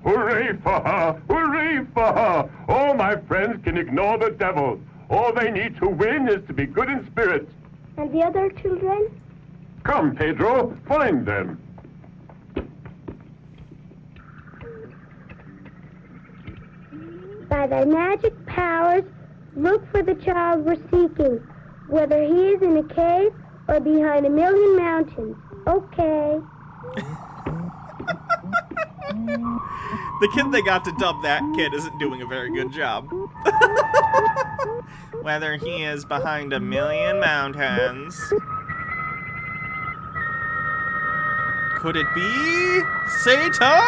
Hooray for her! Hooray for her! All my friends can ignore the devil. All they need to win is to be good in spirit. And the other children? Come, Pedro, find them. By thy magic powers, look for the child we're seeking, whether he is in a cave or behind 1,000,000 mountains. Okay. The kid they got to dub that kid isn't doing a very good job. Whether he is behind 1,000,000 mountains. Could it be Satan?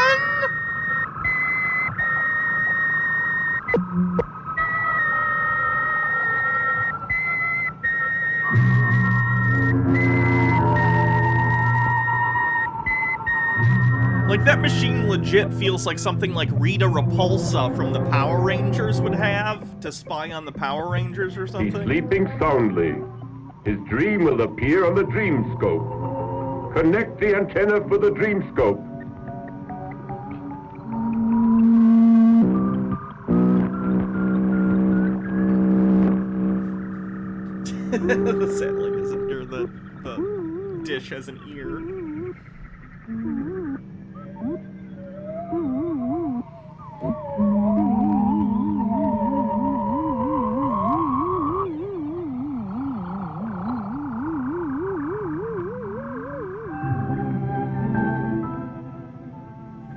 Like, that machine legit feels like something like Rita Repulsa from the Power Rangers would have to spy on the Power Rangers or something. He's sleeping soundly. His dream will appear on the dream scope. Connect the antenna for the dream scope. The satellite isn't, or the dish has an ear.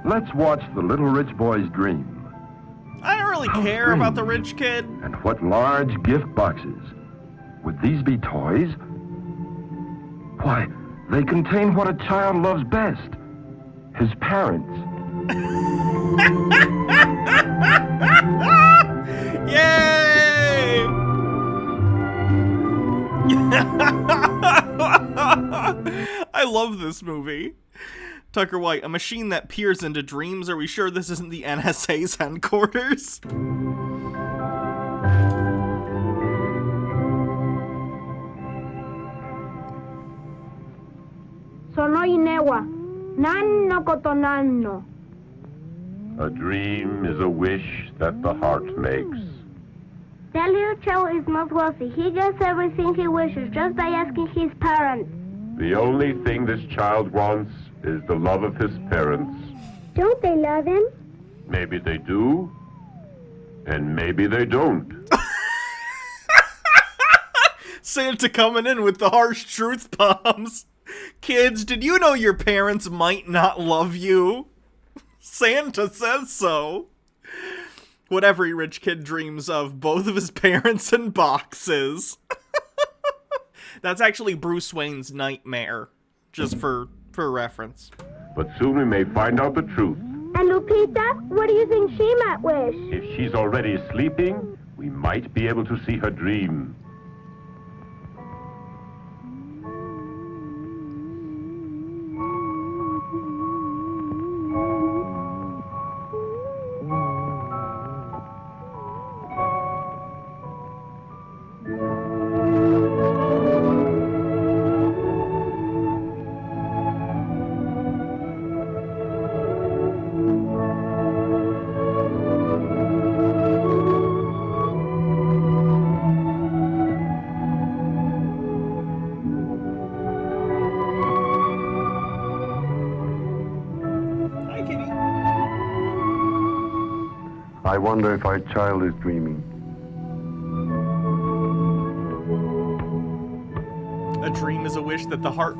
Let's watch the little rich boy's dream. I don't really care about the rich kid. And what large gift boxes. Would these be toys? Why, they contain what a child loves best. His parents. Yay! I love this movie. Tucker White, a machine that peers into dreams. Are we sure this isn't the NSA's headquarters? Sonoy newa. Nanno kotonanno. A dream is a wish that the heart makes. That little child is not wealthy. He gets everything he wishes just by asking his parents. The only thing this child wants is the love of his parents. Don't they love him? Maybe they do, and maybe they don't. Santa coming in with the harsh truth bombs. Kids, did you know your parents might not love you? Santa says so. What every rich kid dreams of, both of his parents in boxes. That's actually Bruce Wayne's nightmare, just for reference. But soon we may find out the truth. And Lupita, what do you think she might wish? If she's already sleeping, we might be able to see her dream. I wonder if our child is dreaming. A dream is a wish that the heart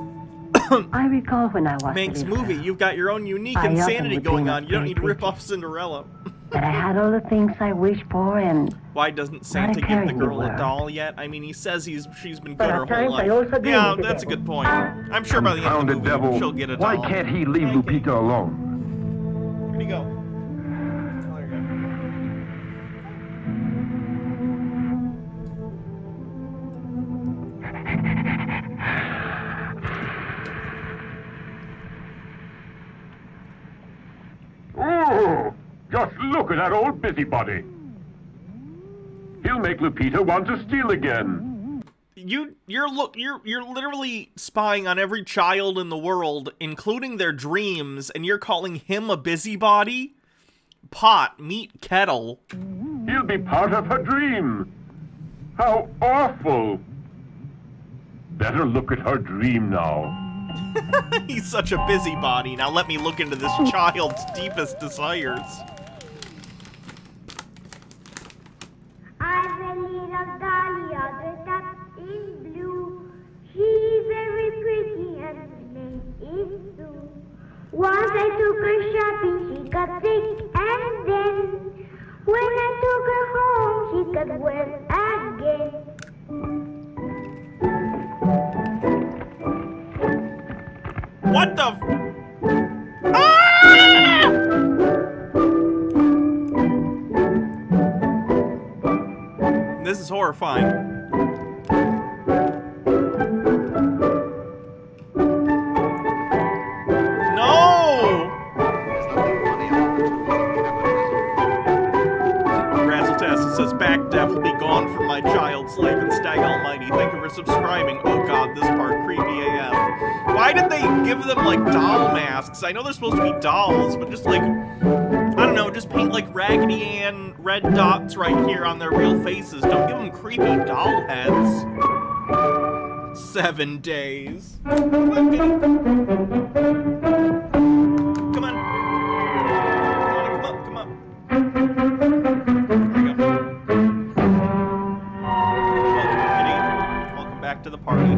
I recall when I was makes little movie. You've got your own unique I often insanity would going dream on. of You don't need to great rip off Cinderella. that I had all the things I wished for and Why doesn't Santa give the girl a doll yet? I mean, he says she's been good her whole life. Yeah, that's a good point. I'm sure by the end of the movie devil. she'll get a doll. Why can't he leave Lupita alone? Where'd he go? Oh, just look at that old busybody. He'll make Lupita want to steal again. You're literally spying on every child in the world, including their dreams, and you're calling him a busybody? Pot, meat, kettle. He'll be part of her dream. How awful. Better look at her dream now. He's such a busybody. Now let me look into this child's deepest desires. I've a little dahlia dressed up in blue. She's very pretty and her name is Sue. Once I took her shopping, she got sick, and then when I took her home, she got well again. What the This is horrifying. No! Razzletastic says, back death will be gone from my child, slave and stag almighty. Thank you for subscribing. Oh god, this part creepy AF. Why did they give them, like, doll masks? I know they're supposed to be dolls, but just, like, I don't know, just paint, like, Raggedy Ann red dots right here on their real faces. Don't give them creepy doll heads. 7 days. Come on, baby. Come on. Come on. There we go. Welcome, kitty. Welcome back to the party.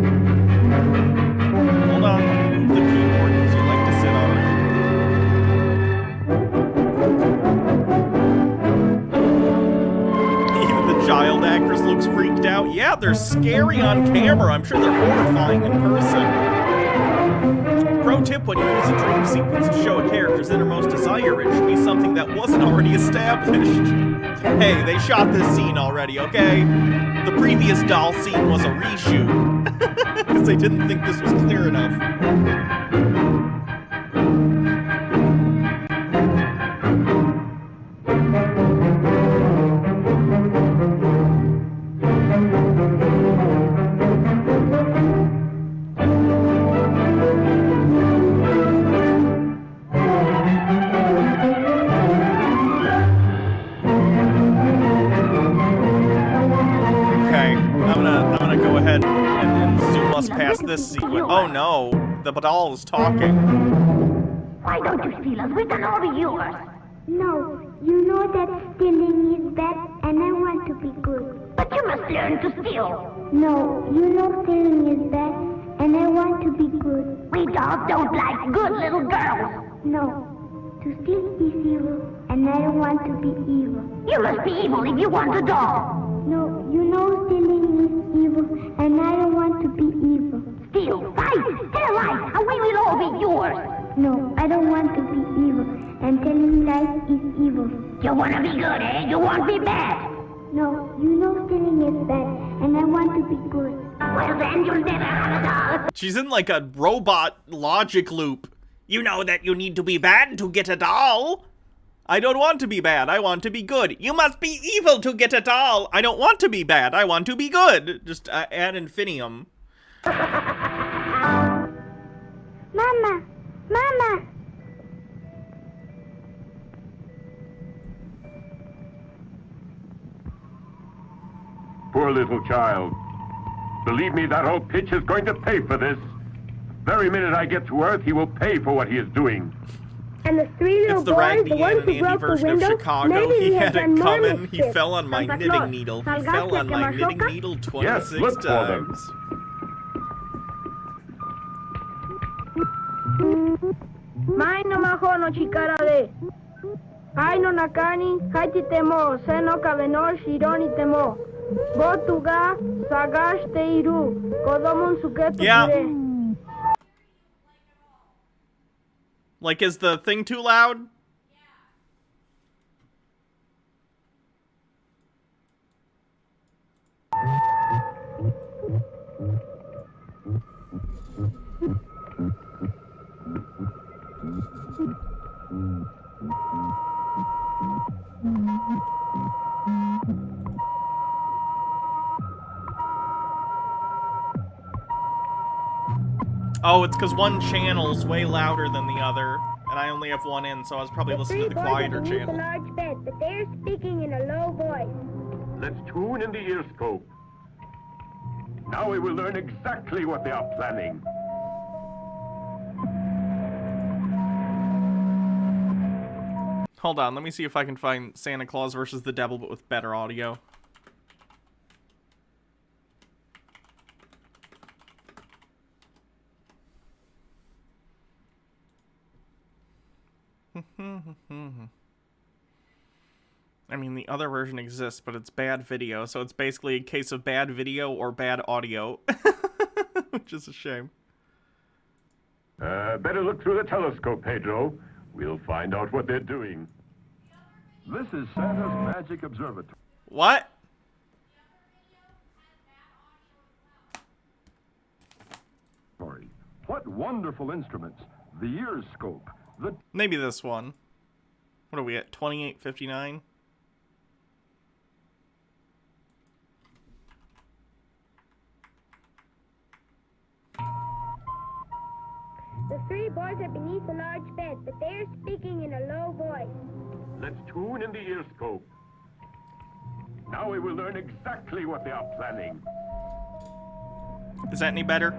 Hold on, move the keyboard because you like to sit on it. Even the child actress looks freaked out. Yeah, they're scary on camera. I'm sure they're horrifying in person. Pro tip when you use a dream sequence to show a character's innermost desire, it should be something that wasn't already established. Hey, they shot this scene already, okay? The previous doll scene was a reshoot. Because they didn't think this was clear enough. I'm gonna go ahead and zoom us past this sequence. Oh no, the doll is talking. Why don't you steal us? We can all be yours. No, you know that stealing is bad, and I want to be good. But you must learn to steal. No, you know stealing is bad, and I want to be good. We dogs don't like good little girls. No, to steal is evil, and I don't want to be evil. You must be evil if you want a doll. No, you know stealing is evil, and I don't want to be evil. Steal, fight, tell lies, and we will all be yours. No, I don't want to be evil, and telling lies is evil. You want to be good, eh? You want to be bad. No, you know stealing is bad, and I want to be good. Well then, you'll never have a doll. She's in like a robot logic loop. You know that you need to be bad to get a doll. I don't want to be bad, I want to be good. You must be evil to get a doll. I don't want to be bad, I want to be good. Just ad infinitum. Mama! Mama! Poor little child. Believe me, that old pitch is going to pay for this. Very minute I get to Earth, he will pay for what he is doing. And the three little It's the boys, Raggedy the Ann ones and who Andy broke the version of window, Chicago. maybe He they had done it more coming. He mischief. fell on my Santa knitting Claus, needle. He salgaste fell on que my knitting machoca. needle Yes, 26 look for them. times. Mai no mahono chikara de. Ai no nakani, haiti temo, seno kavenor shironi temo. Botuga, sagash te iru, kodomon suketu Yeah. Like, is the thing too loud? Oh, it's because one channel's way louder than the other, and I only have one in, so I was probably listening to the quieter channel. A large bed, but they're speaking in a low voice. Let's tune in the ear scope. Now we will learn exactly what they are planning. Hold on, let me see if I can find Santa Claus versus the Devil, but with better audio. I mean, the other version exists, but it's bad video, so it's basically a case of bad video or bad audio. Which is a shame. Better look through the telescope, Pedro. We'll find out what they're doing. This is Santa's Magic Observatory. What? What wonderful instruments. The ear scope. Maybe this one. What are we at? 28:59? The three boys are beneath a large bed, but they're speaking in a low voice. Let's tune in the ear scope. Now we will learn exactly what they are planning. Is that any better?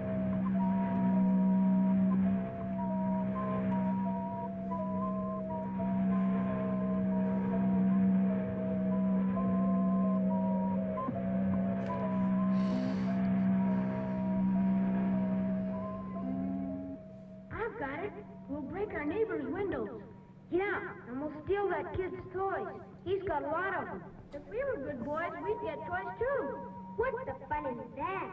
I've got it. We'll break our neighbor's windows. Yeah, and we'll steal that kid's toys. He's got a lot of them. If we were good boys, we'd get toys too. What's the fun in that?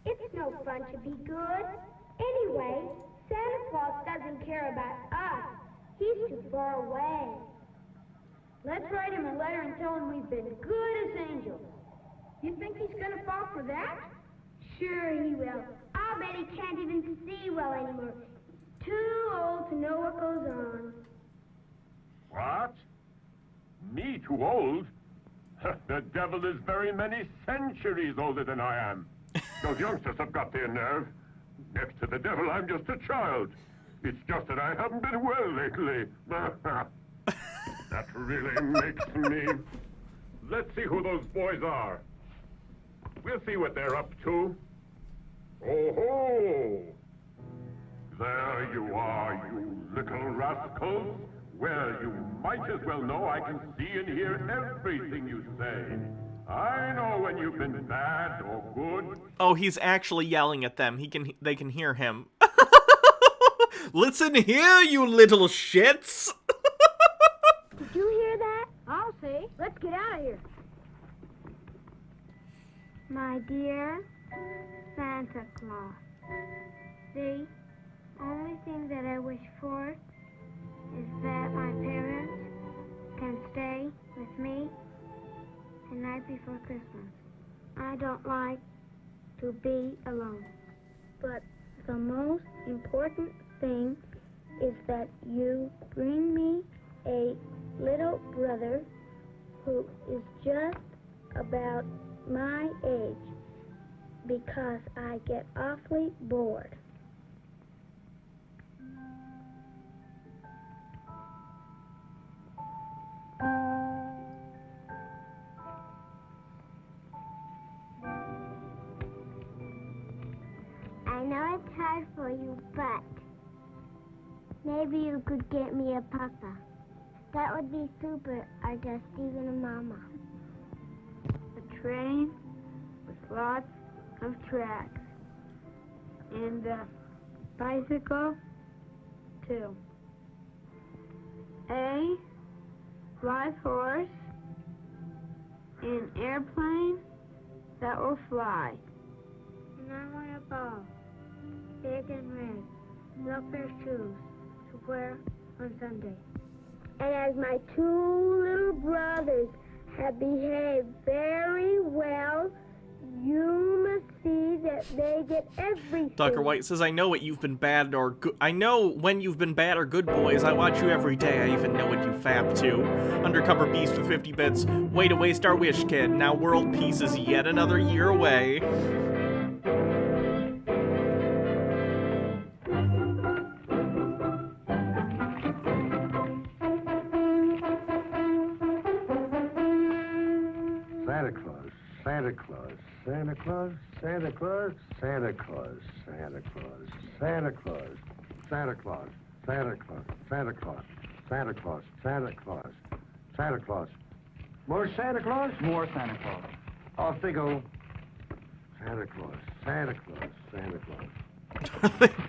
It's no fun to be good. Anyway, Santa Claus doesn't care about us. He's too far away. Let's write him a letter and tell him we've been good as angels. You think he's gonna fall for that? Sure he will. I'll bet he can't even see well anymore. Too old to know what goes on. What? Me too old? The devil is very many centuries older than I am. Those youngsters have got their nerve. Next to the devil, I'm just a child. It's just that I haven't been well lately. That really makes me... Let's see who those boys are. We'll see what they're up to. Oh-ho! There you are, you little rascals. Well, you might as well know I can see and hear everything you say. I know when you've been bad or good. Oh, he's actually yelling at them. They can hear him. Listen here, you little shits. Did you hear that? I'll see. Let's get out of here. My dear Santa Claus, the only thing that I wish for is that my parents can stay with me the night before Christmas. I don't like to be alone. But the most important thing is that you bring me a little brother who is just about my age, because I get awfully bored. I know it's hard for you, but Maybe you could get me a papa. That would be super, or just even a mama. A train with lots of tracks. And a bicycle, too. A live horse. An airplane that will fly. And I want a ball, big and red, no pair of shoes to wear on Sunday. And as my two little brothers have behaved very well, you must see that they get everything. Dr. White says, I know what you've been bad or good. I know when you've been bad or good boys. I watch you every day. I even know what you fap to. Undercover Beast with 50 bits. Way to waste our wish, kid. Now world peace is yet another year away. Santa Claus, Santa Claus, Santa Claus, Santa Claus, Santa Claus, Santa Claus, Santa Claus, Santa Claus, Santa Claus, Santa Claus, Santa Claus, Santa Claus, Santa Claus. More Santa Claus? More Santa Claus. Off they go. Santa Claus, Santa Claus, Santa Claus.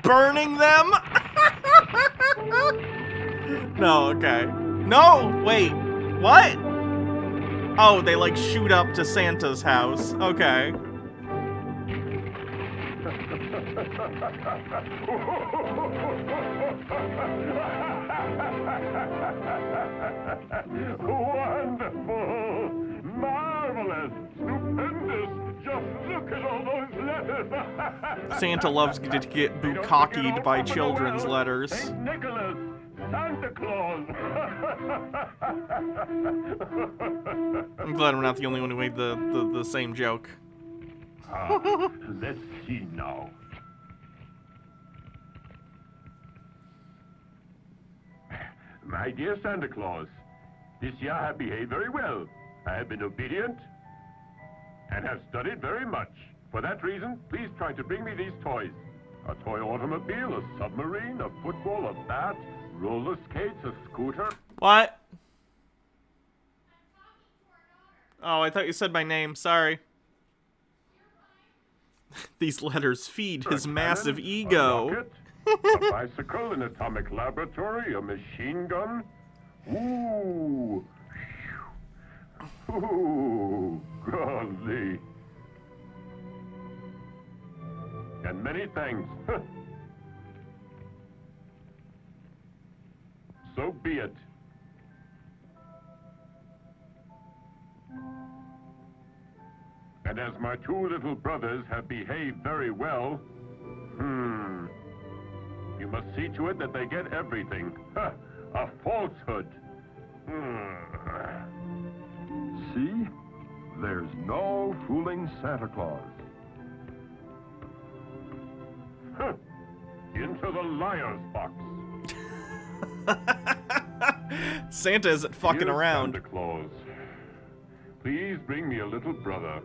Burning them? No, okay. No, wait. What? Oh, they like shoot up to Santa's house. Okay. Wonderful! Marvelous! Stupendous! Just look at all those letters! Santa loves to get bukkakied by children's letters. St. Nicholas! Santa Claus! I'm glad I'm not the only one who made the same joke. Let's see now. My dear Santa Claus, this year I have behaved very well. I have been obedient and have studied very much. For that reason, please try to bring me these toys. A toy automobile, a submarine, a football, a bat, roller skates, a scooter. What? Oh, I thought you said my name. Sorry. These letters feed his massive ego. A rocket, a bicycle, an atomic laboratory, a machine gun. Ooh. Ooh, golly. And many thanks. So be it. And as my two little brothers have behaved very well, you must see to it that they get everything. A falsehood. See? There's no fooling Santa Claus. Into the liar's box. Santa isn't fucking Dear around. Santa Claus, please bring me a little brother.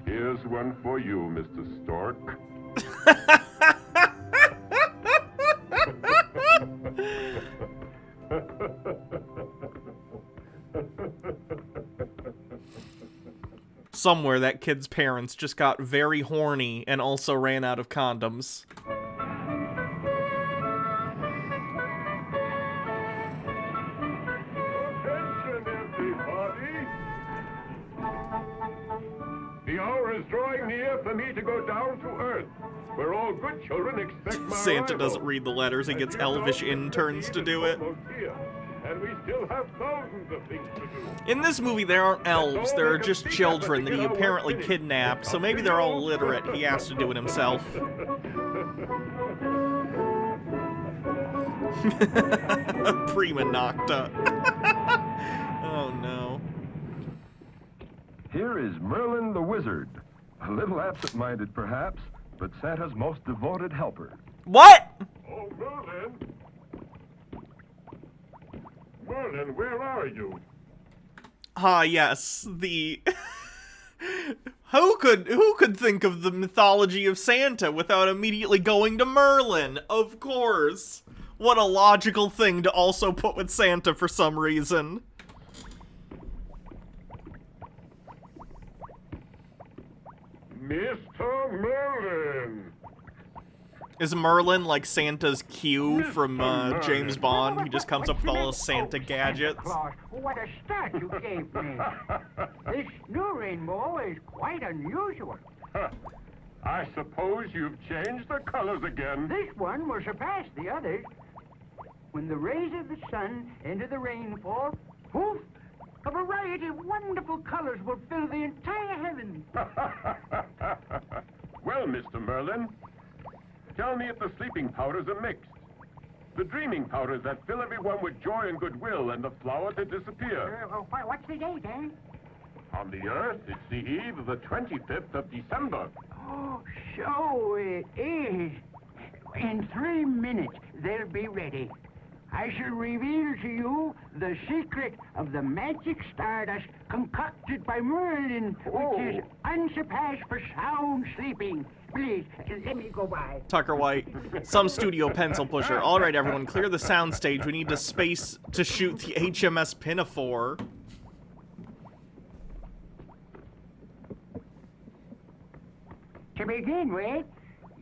Here's one for you, Mr. Stork. Somewhere that kid's parents just got very horny and also ran out of condoms. Attention, everybody! The hour is drawing near for me to go down to Earth, where all good children expect my Santa arrival. doesn't read the letters, he gets elvish interns to do it. And we still have thousands of things to do. In this movie, there aren't elves, there are just children that he apparently kidnapped, so maybe they're all illiterate. He has to do it himself. Prima nocta. Oh no. Here is Merlin the Wizard. A little absent-minded, perhaps, but Santa's most devoted helper. What? Oh, Merlin! Merlin, where are you? Ah, yes, the... Who could think of the mythology of Santa without immediately going to Merlin? Of course. What a logical thing to also put with Santa for some reason. Mr. Merlin! Is Merlin like Santa's Q from James Bond? He just comes up with all his Santa gadgets. Claus, what a start you gave me. This new rainbow is quite unusual. I suppose you've changed the colors again. This one will surpass the others. When the rays of the sun enter the rainfall, poof, a variety of wonderful colors will fill the entire heavens. Well, Mr. Merlin, tell me if the sleeping powders are mixed. The dreaming powders that fill everyone with joy and goodwill, and the flower to disappear. What's the date, eh? On the Earth, it's the eve of the 25th of December. Oh, so it is. In 3 minutes, they'll be ready. I shall reveal to you the secret of the magic stardust concocted by Merlin, which is unsurpassed for sound sleeping. Please, let me go by. Tucker White, some studio pencil pusher. All right, everyone, clear the soundstage. We need to space to shoot the HMS Pinafore. To begin with,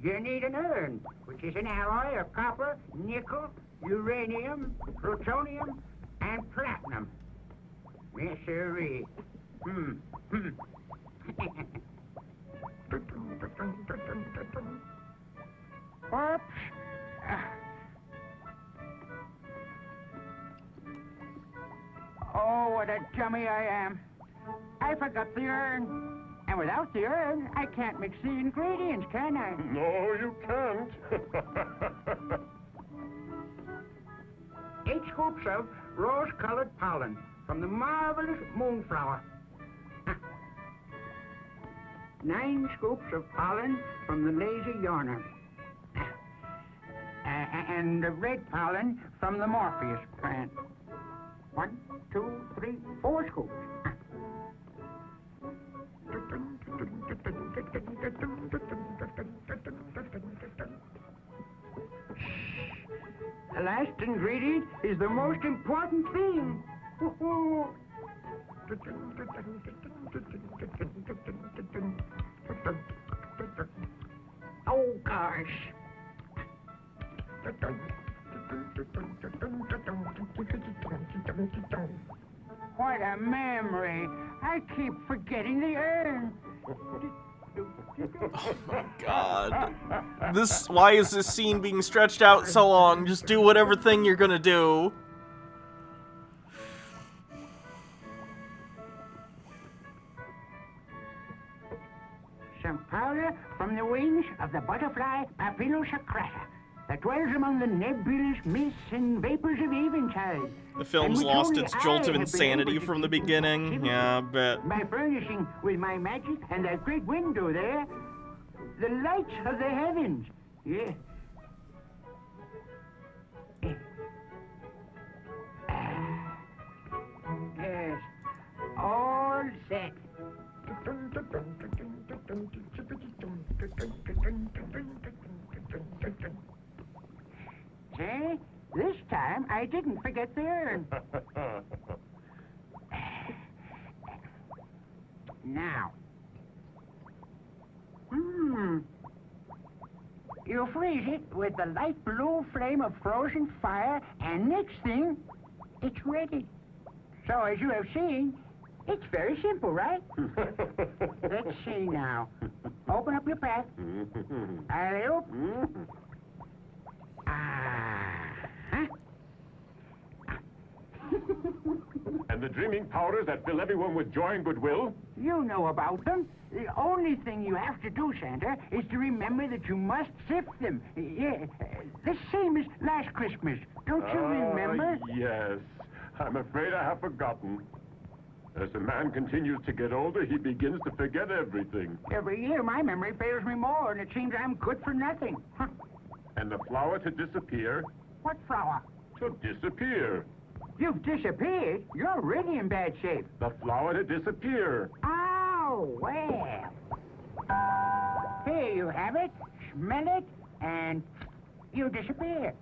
you need an urn, which is an alloy of copper, nickel, uranium, plutonium, and platinum. Yes, sirree. Oops. Oh, what a dummy I am. I forgot the urn. And without the urn, I can't mix the ingredients, can I? No, you can't. 8 scoops of rose-colored pollen from the marvelous moonflower. 9 scoops of pollen from the lazy yawner. And the red pollen from the Morpheus plant. 1, 2, 3, 4 scoops. The last ingredient is the most important thing. Oh, gosh. What a memory. I keep forgetting the urn. Oh my god. Why is this scene being stretched out so long? Just do whatever thing you're gonna do. Some powder from the wings of the butterfly Papilosacrata that dwells among the nebulous mists and vapors of eventide. The film's lost its jolt of insanity from the beginning. Yeah, I bet. By furnishing with my magic and that great window there, the lights of the heavens. Yeah. Yes. All set. See? This time I didn't forget the urn. Now. You freeze it with the light blue flame of frozen fire, and next thing, it's ready. So as you have seen, it's very simple, right? Let's see now. Open up your pack. Alley-oop. And the dreaming powders that fill everyone with joy and goodwill? You know about them. The only thing you have to do, Santa, is to remember that you must sift them. Yeah, the same as last Christmas. Don't you remember? Yes. I'm afraid I have forgotten. As a man continues to get older, he begins to forget everything. Every year, my memory fails me more, and it seems I'm good for nothing. Huh. And the flower to disappear? What flower? To disappear. You've disappeared? You're really in bad shape. The flower to disappear. Oh, Oh, well. Here you have it. Smell it, and you disappear.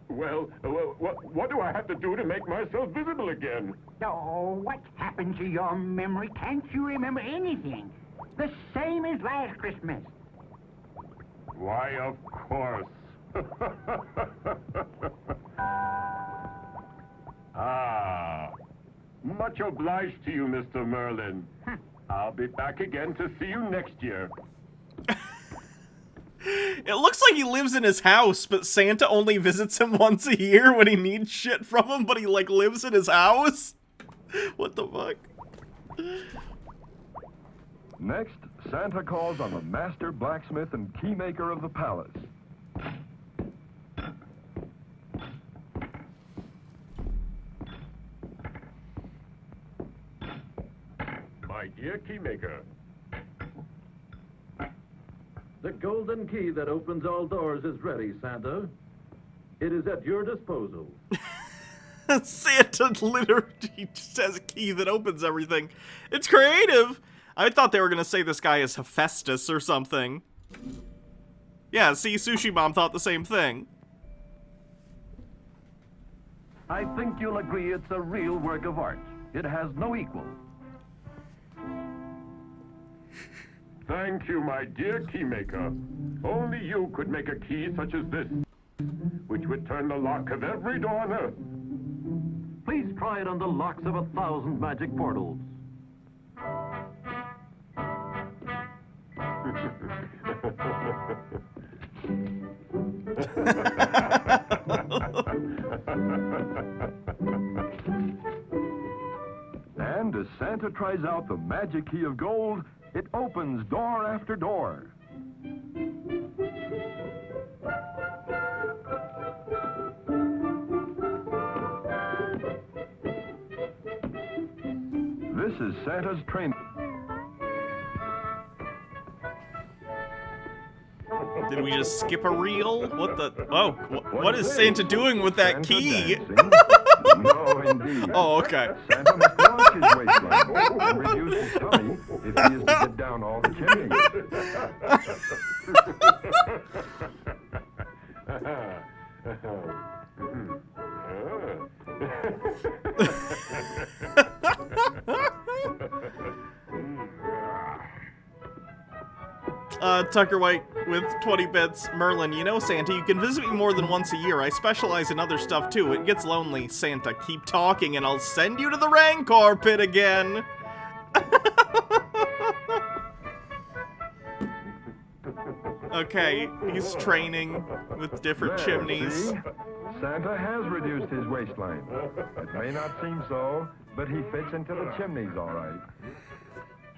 Well, what do I have to do to make myself visible again? Oh, what happened to your memory? Can't you remember anything? The same as last Christmas. Why, of course. Much obliged to you, Mr. Merlin. I'll be back again to see you next year. It looks like he lives in his house, but Santa only visits him once a year when he needs shit from him, but he, like, lives in his house? What the fuck? Next, Santa calls on the master blacksmith and keymaker of the palace. My dear keymaker, The golden key that opens all doors is ready, Santa. It is at your disposal. Santa literally just has a key that opens everything. It's creative. I thought they were going to say this guy is Hephaestus or something. Yeah, see, Sushi Bomb thought the same thing. I think you'll agree it's a real work of art. It has no equal. thank you, my dear keymaker. Only you could make a key such as this, which would turn the lock of every door on Earth. Please try it on the locks of 1,000 magic portals. And as Santa tries out the magic key of gold, it opens door after door. This is Santa's train. Did we just skip a reel? What the? Oh, what is Santa doing with that key? No, indeed. Oh, okay. Santa must watch his waistline and reduce his tummy if he is to get down all the chimneys. Tucker White with 20 bits. Merlin, you know, Santa, you can visit me more than once a year. I specialize in other stuff, too. It gets lonely. Santa, keep talking, and I'll send you to the Rancor pit again. Okay, he's training with different There, chimneys. see? Santa has reduced his waistline. It may not seem so, but he fits into the chimneys all right.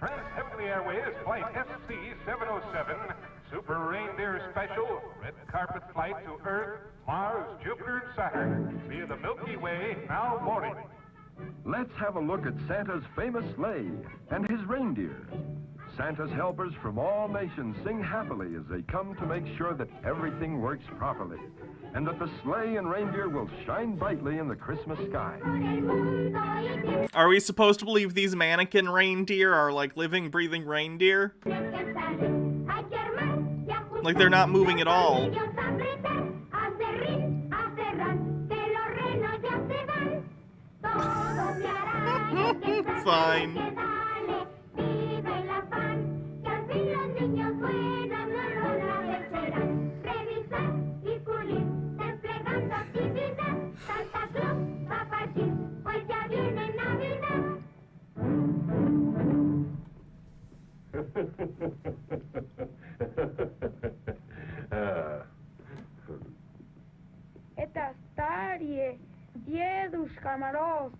Trans-Heavenly Airways Flight SC-707, Super Reindeer Special, red carpet flight to Earth, Mars, Jupiter, and Saturn, via the Milky Way, now boarding. Let's have a look at Santa's famous sleigh and his reindeer. Santa's helpers from all nations sing happily as they come to make sure that everything works properly, and that the sleigh and reindeer will shine brightly in the Christmas sky. Are we supposed to believe these mannequin reindeer are like living, breathing reindeer? Like they're not moving at all. Fine. Это старые дедушка Мороз.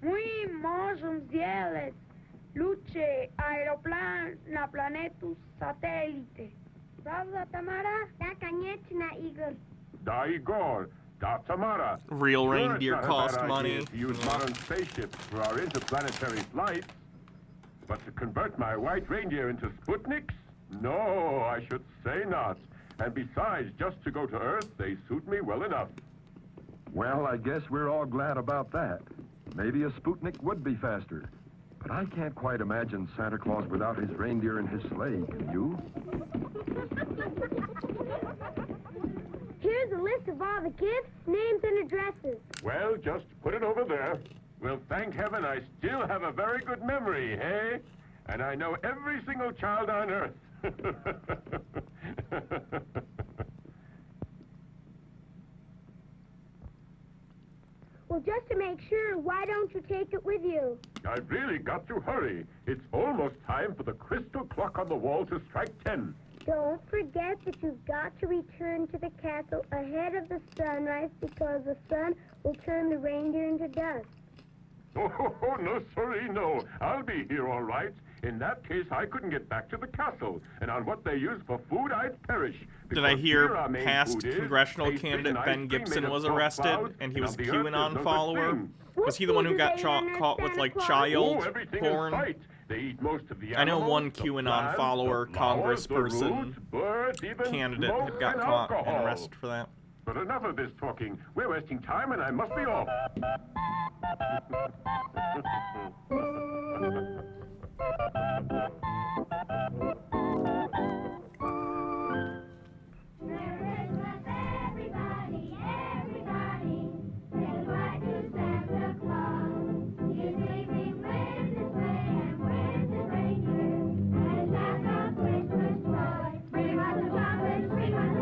Мы можем сделать лучший аэроплан на планету сателлите. Правда, Тамара? Да, конечно, Игорь. Da Igor, da Tamara. Real Sure, reindeer it's not a cost bad idea money. to use modern spaceships for our interplanetary flights. But to convert my white reindeer into Sputniks? No, I should say not. And besides, just to go to Earth, they suit me well enough. Well, I guess we're all glad about that. Maybe a Sputnik would be faster. But I can't quite imagine Santa Claus without his reindeer and his sleigh, can you? Here's a list of all the gifts, names, and addresses. Well, just put it over there. Well, thank heaven I still have a very good memory, hey? And I know every single child on Earth. Well, just to make sure, why don't you take it with you? I've really got to hurry. It's almost time for the crystal clock on the wall to strike 10. Don't forget that you've got to return to the castle ahead of the sunrise because the sun will turn the reindeer into dust. Oh, no, sorry, no. I'll be here all right. In that case, I couldn't get back to the castle. And on what they use for food, I'd perish. Did I hear Here our main past food is congressional pastry candidate and Ben ice cream Gibson made of was pork arrested flour, and he was a on the Earth, there's QAnon no follower? such thing. Was he the one who got caught with, like, child everything porn? is right. They eat most of the I know animals, one the QAnon plants, follower, the flowers, the congressperson, roots, birds, even candidate smoke had got and caught and alcohol. arrested for that. But enough of this talking. We're wasting time and I must be off.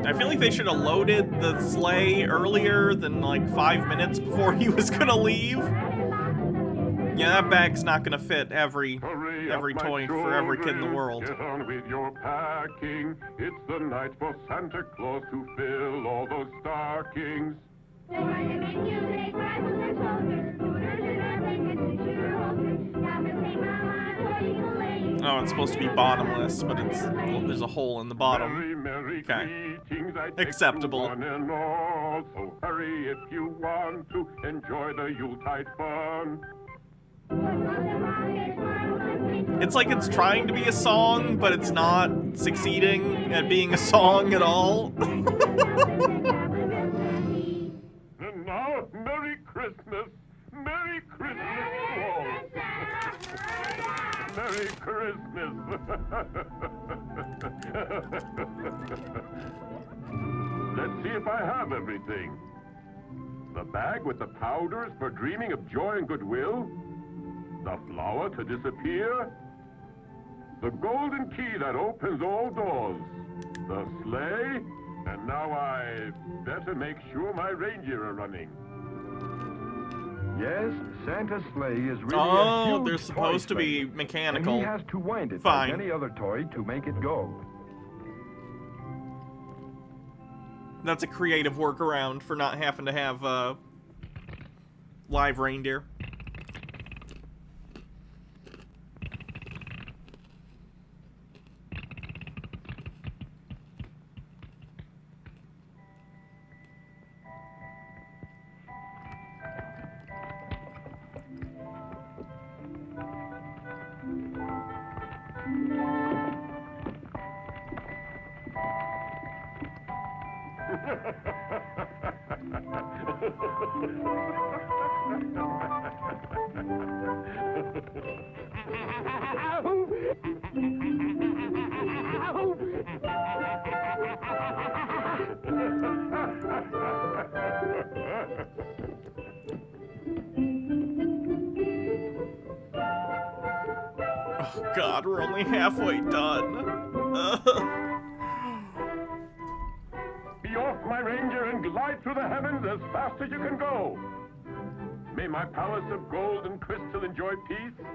I feel like they should have loaded the sleigh earlier than like 5 minutes before he was gonna leave. Yeah, that bag's not gonna fit every toy for every kid in the world. Get on with your packing. It's the night for Santa Claus to fill all those stockings. Oh, it's supposed to be bottomless, but there's a hole in the bottom. Okay. Acceptable. One and all, so hurry if you want to enjoy the Yuletide fun. It's like it's trying to be a song, but it's not succeeding at being a song at all. And now, Merry Christmas! Merry Christmas to all! Merry Christmas! Let's see if I have everything. The bag with the powders for dreaming of joy and goodwill. The flower to disappear. The golden key that opens all doors. The sleigh. And now I better make sure my reindeer are running. Yes, Santa's sleigh is really Oh, a huge they're supposed to be sleigh, mechanical. And he has to wind it Fine. like any other toy to make it go. That's a creative workaround for not having to have live reindeer. Oh God, we're only halfway done. Be off, my reindeer, and glide through the heavens as fast as you can go. May my palace of gold and crystal enjoy peace.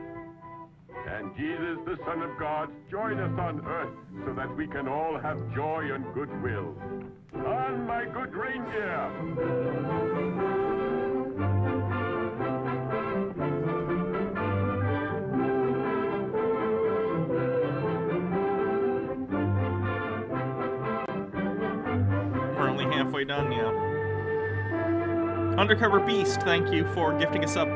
And Jesus, the Son of God, join us on earth so that we can all have joy and goodwill. On, my good reindeer! We're only halfway done now. Undercover Beast, thank you for gifting us up.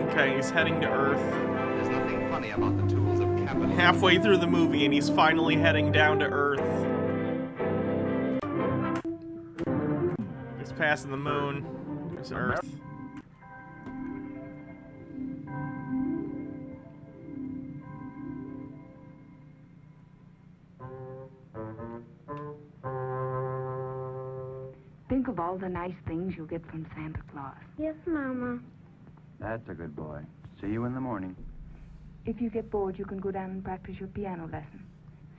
Okay, he's heading to Earth. There's nothing funny about the tools of capital. Halfway through the movie, and he's finally heading down to Earth. passing the moon. There's Earth. Think of all the nice things you'll get from Santa Claus. Yes, Mama. That's a good boy. See you in the morning. If you get bored, you can go down and practice your piano lesson.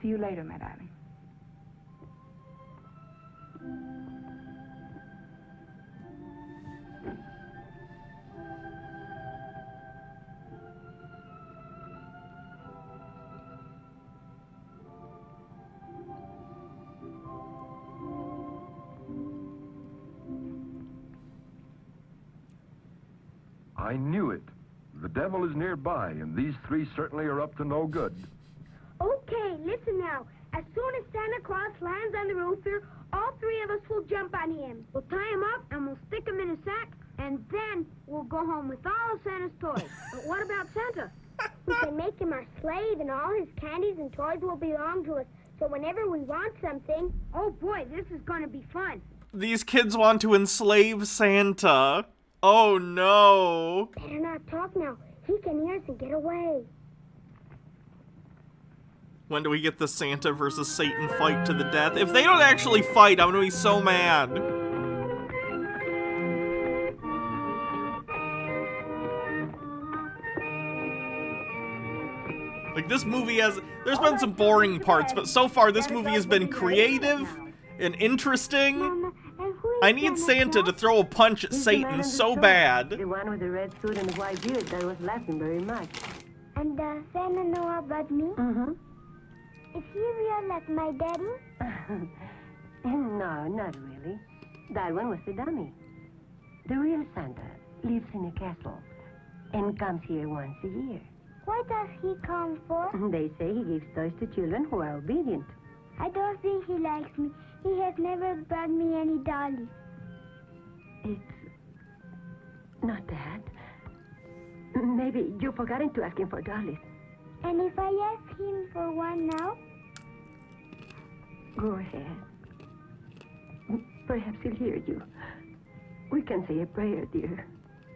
See you later, my darling. I knew it. The devil is nearby, and these three certainly are up to no good. Okay, listen now. As soon as Santa Claus lands on the roof here, all three of us will jump on him. We'll tie him up and we'll stick him in a sack, and then we'll go home with all of Santa's toys. But what about Santa? We can make him our slave, and all his candies and toys will belong to us. So whenever we want something... Oh boy, this is gonna be fun. These kids want to enslave Santa. Oh no. Better not talk now. He can hear us and get away. When do we get the Santa versus Satan fight to the death? If they don't actually fight, I'm gonna be so mad. Like, this movie has... There's been some boring parts, but so far this movie has been creative and interesting. I need Santa to throw a punch at Satan so bad. The one with the red suit and the white beard that was laughing very much. And Santa know about me? Mm-hmm. Is he real like my daddy? No, not really. That one was the dummy. The real Santa lives in a castle and comes here once a year. What does he come for? They say he gives toys to children who are obedient. I don't think he likes me. He has never brought me any dollies. It's not that. Maybe you've forgotten to ask him for dollies. And if I ask him for one now? Go ahead. Perhaps he'll hear you. We can say a prayer, dear.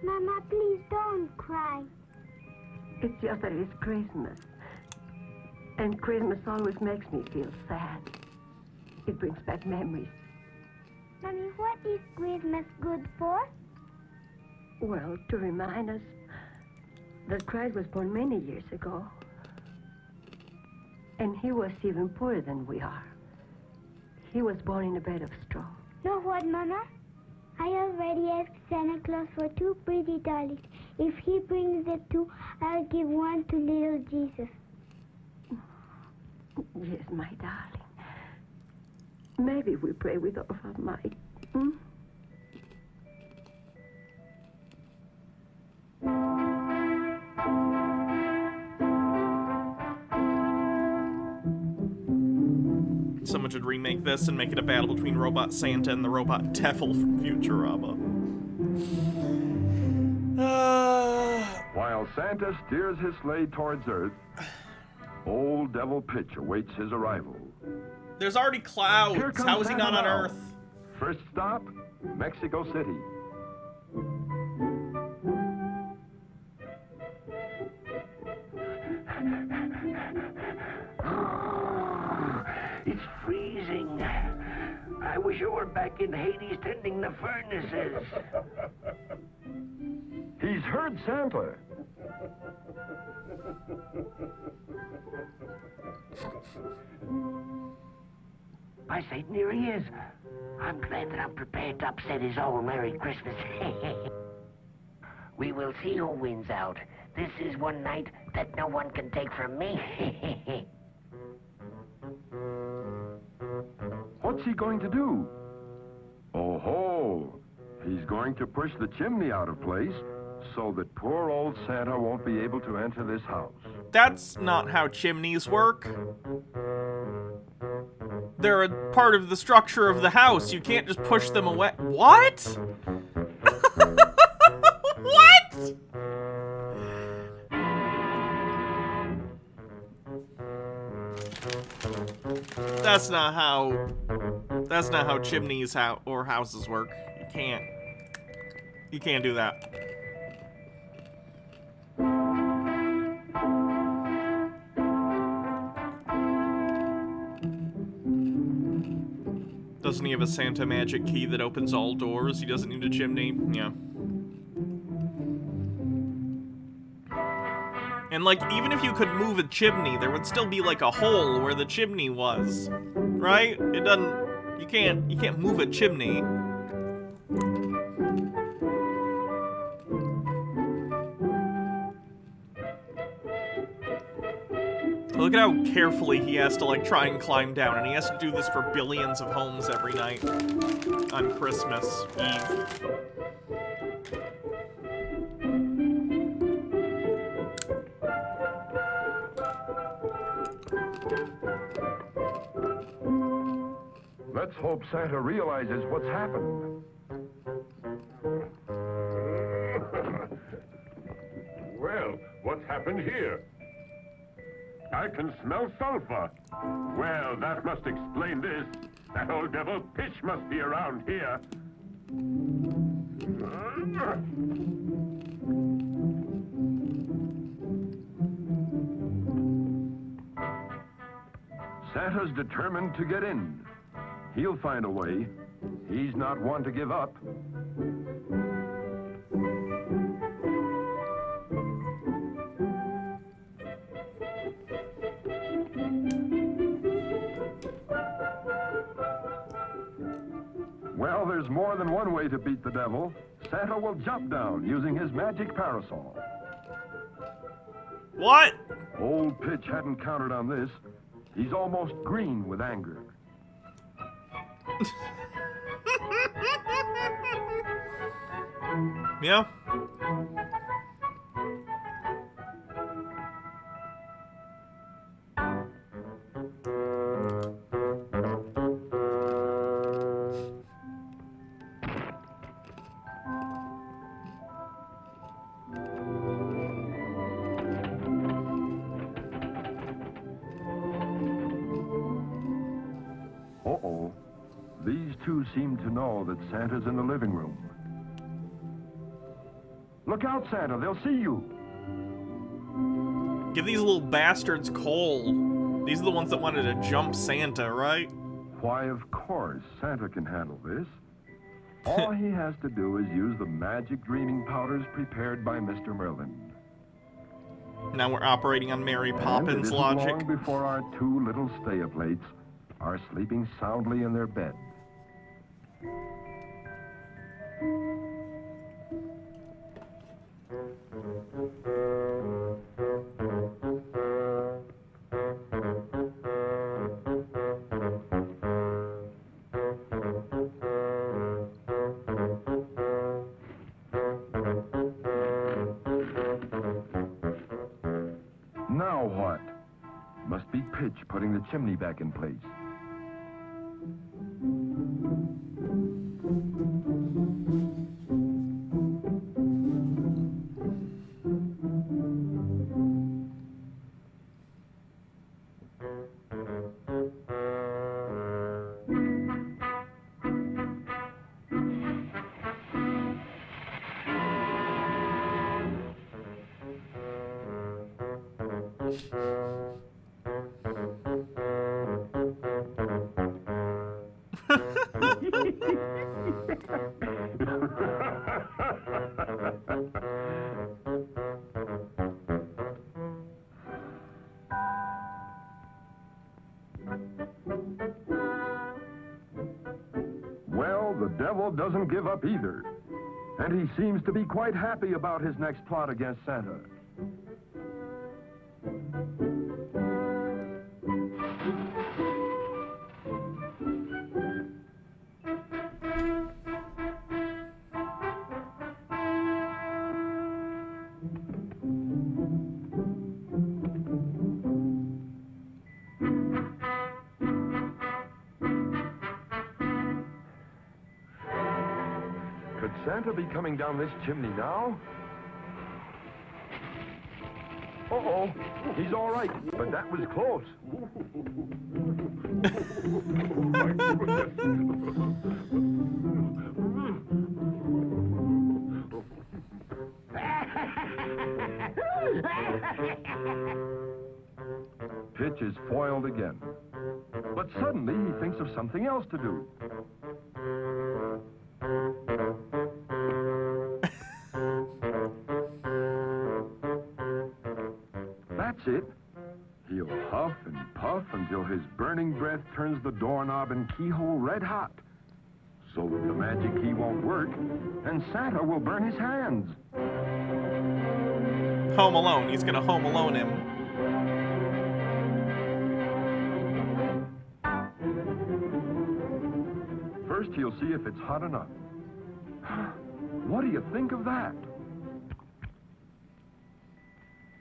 Mama, please don't cry. It's just that it's Christmas. And Christmas always makes me feel sad. It brings back memories. Mommy, what is Christmas good for? Well, to remind us that Christ was born many years ago. And he was even poorer than we are. He was born in a bed of straw. Know what, Mama? I already asked Santa Claus for 2 pretty dollies. If he brings the 2, I'll give one to little Jesus. Yes, my darling. Maybe we pray with all of our might. Hmm? Someone should remake this and make it a battle between Robot Santa and the Robot Devil from Futurama. While Santa steers his sleigh towards Earth, Old Devil Pitch awaits his arrival. There's already clouds. Here comes How is he Santa not on now. Earth? First stop, Mexico City. It's freezing. I wish I were back in Hades tending the furnaces. He's heard Santa. By Satan, here he is. I'm glad that I'm prepared to upset his old Merry Christmas. We will see who wins out. This is one night that no one can take from me. What's he going to do? Oh ho! He's going to push the chimney out of place so that poor old Santa won't be able to enter this house. That's not how chimneys work. They're a part of the structure of the house. You can't just push them away. What? What? That's not how chimneys or houses work. You can't do that. Doesn't he have a Santa magic key that opens all doors? He doesn't need a chimney? Yeah. And, like, even if you could move a chimney, there would still be, like, a hole where the chimney was. Right? It doesn't... You can't move a chimney. Look at how carefully he has to, like, try and climb down, and he has to do this for billions of homes every night on Christmas Eve. Let's hope Santa realizes what's happened. Well, what's happened here? I can smell sulfur. Well, that must explain this. That old devil Pitch must be around here. Santa's determined to get in. He'll find a way. He's not one to give up. Well, there's more than one way to beat the devil. Santa will jump down using his magic parasol. What? Old Pitch hadn't counted on this. He's almost green with anger. Yeah. Uh-oh. These two seem to know that Santa's in the living room. Look out, Santa. They'll see you. Give these little bastards coal. These are the ones that wanted to jump Santa, right? Why, of course, Santa can handle this. All he has to do is use the magic dreaming powders prepared by Mr. Merlin. Now we're operating on Mary Poppins logic. Long before our two little stay-up-lates are sleeping soundly in their bed. Now what? Must be Pitch putting the chimney back in place. Well, the devil doesn't give up either. And he seems to be quite happy about his next plot against Santa. Could Santa be coming down this chimney now? Uh-oh, he's all right, but that was close. again. But suddenly he thinks of something else to do. That's it. He'll huff and puff until his burning breath turns the doorknob and keyhole red hot. So that the magic key won't work, and Santa will burn his hands. Home Alone. He's gonna Home Alone him. First, he'll see if it's hot enough. What do you think of that?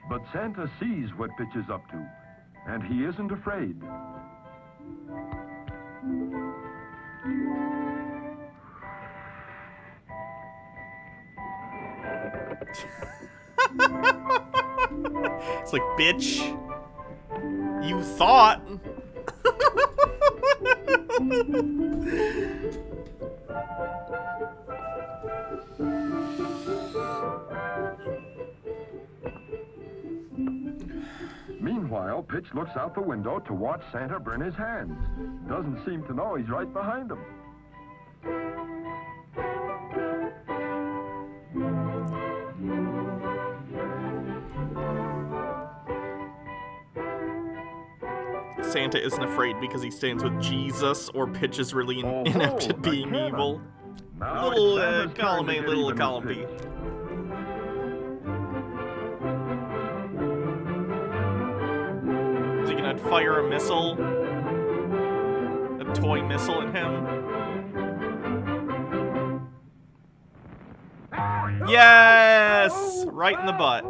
But Santa sees what Pitch is up to, and he isn't afraid. It's like, bitch, you thought. Meanwhile, Pitch looks out the window to watch Santa burn his hands. Doesn't seem to know he's right behind him. Santa isn't afraid because he stands with Jesus, or Pitch is really inept at being evil. Little column A, little column B. Is he gonna fire a missile? A toy missile at him? Yes! Right in the butt.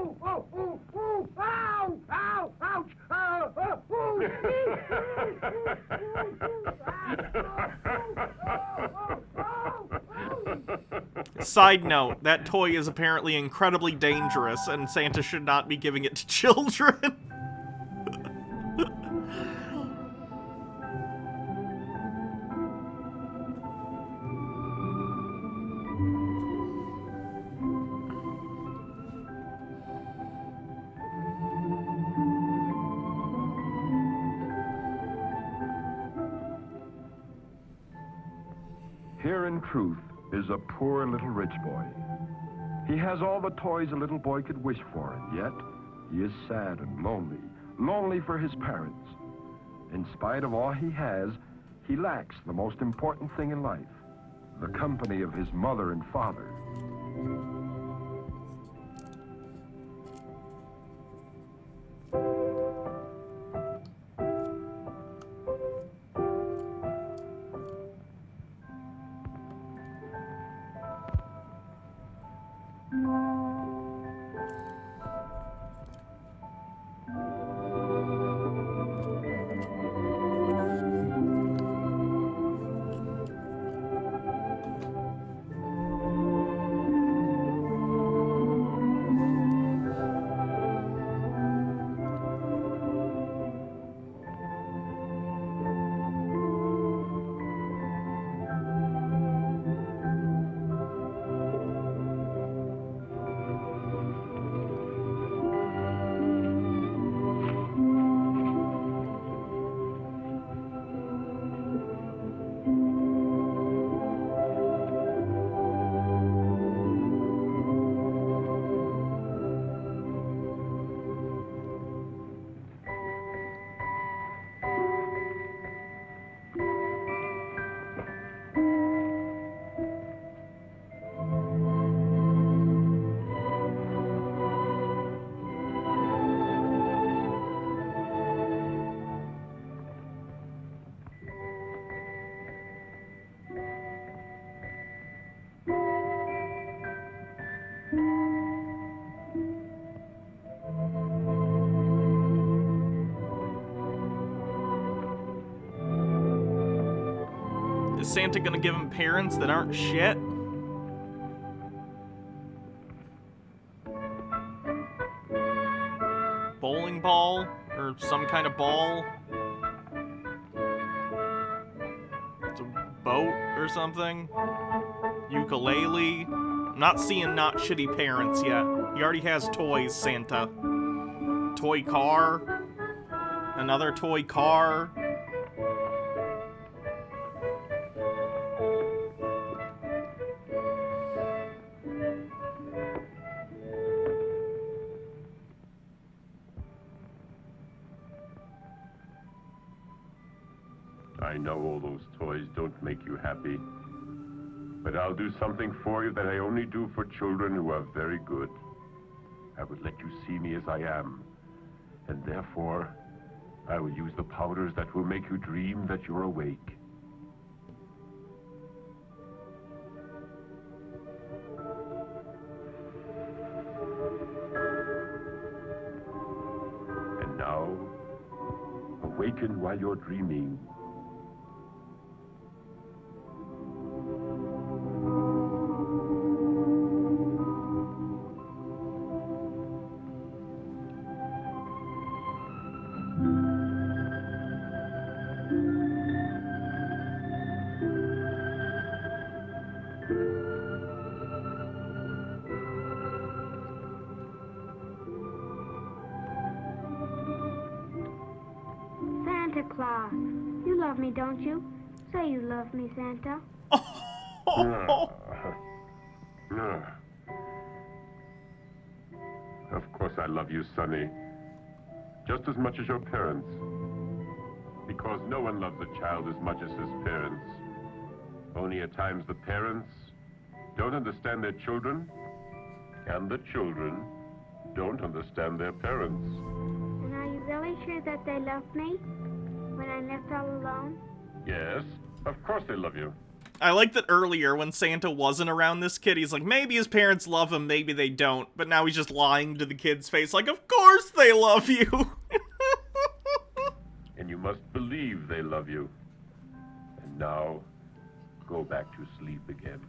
Side note, that toy is apparently incredibly dangerous, and Santa should not be giving it to children. Here in truth is a poor little rich boy. He has all the toys a little boy could wish for, and yet he is sad and lonely, lonely for his parents. In spite of all he has, he lacks the most important thing in life, the company of his mother and father. Is Santa gonna give him parents that aren't shit? Bowling ball? Or some kind of ball? It's a boat or something? Ukulele? I'm not seeing not shitty parents yet. He already has toys, Santa. Toy car? Another toy car. I know all those toys don't make you happy, but I'll do something for you that I only do for children who are very good. I would let you see me as I am, and therefore, I will use the powders that will make you dream that you're awake. And now, awaken while you're dreaming. Santa Claus, you love me, don't you? Say you love me, Santa. Of course I love you, Sonny. Just as much as your parents. Because no one loves a child as much as his parents. Only at times the parents don't understand their children, and the children don't understand their parents. And are you really sure that they love me when I'm left all alone? Yes, of course they love you. I like that earlier when Santa wasn't around this kid, he's like, maybe his parents love him, maybe they don't. But now he's just lying to the kid's face, like, of course they love you. And you must believe they love you. And now, go back to sleep again.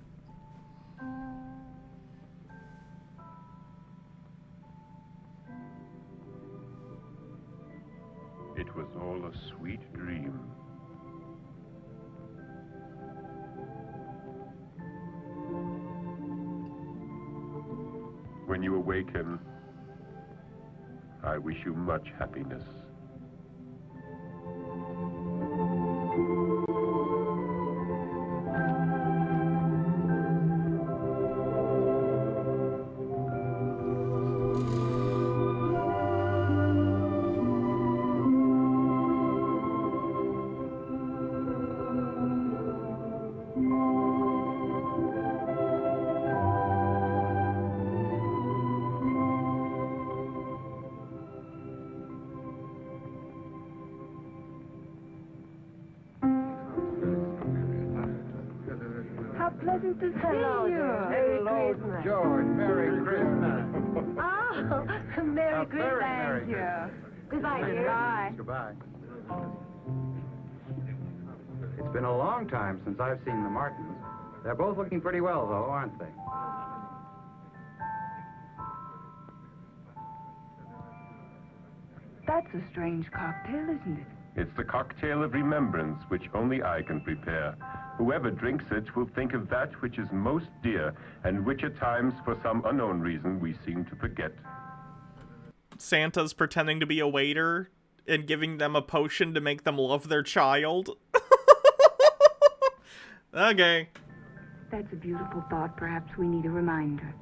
It was all a sweet dream. When you awaken, I wish you much happiness. How pleasant to see you. Hello, George. Merry Christmas. Oh, Merry Christmas. Thank you. Goodbye, dear. Bye. Goodbye. It's been a long time since I've seen the Martins. They're both looking pretty well, though, aren't they? That's a strange cocktail, isn't it? It's the cocktail of remembrance which only I can prepare. Whoever drinks it will think of that which is most dear, and which at times, for some unknown reason, we seem to forget. Santa's pretending to be a waiter and giving them a potion to make them love their child. Okay. That's a beautiful thought. Perhaps we need a reminder.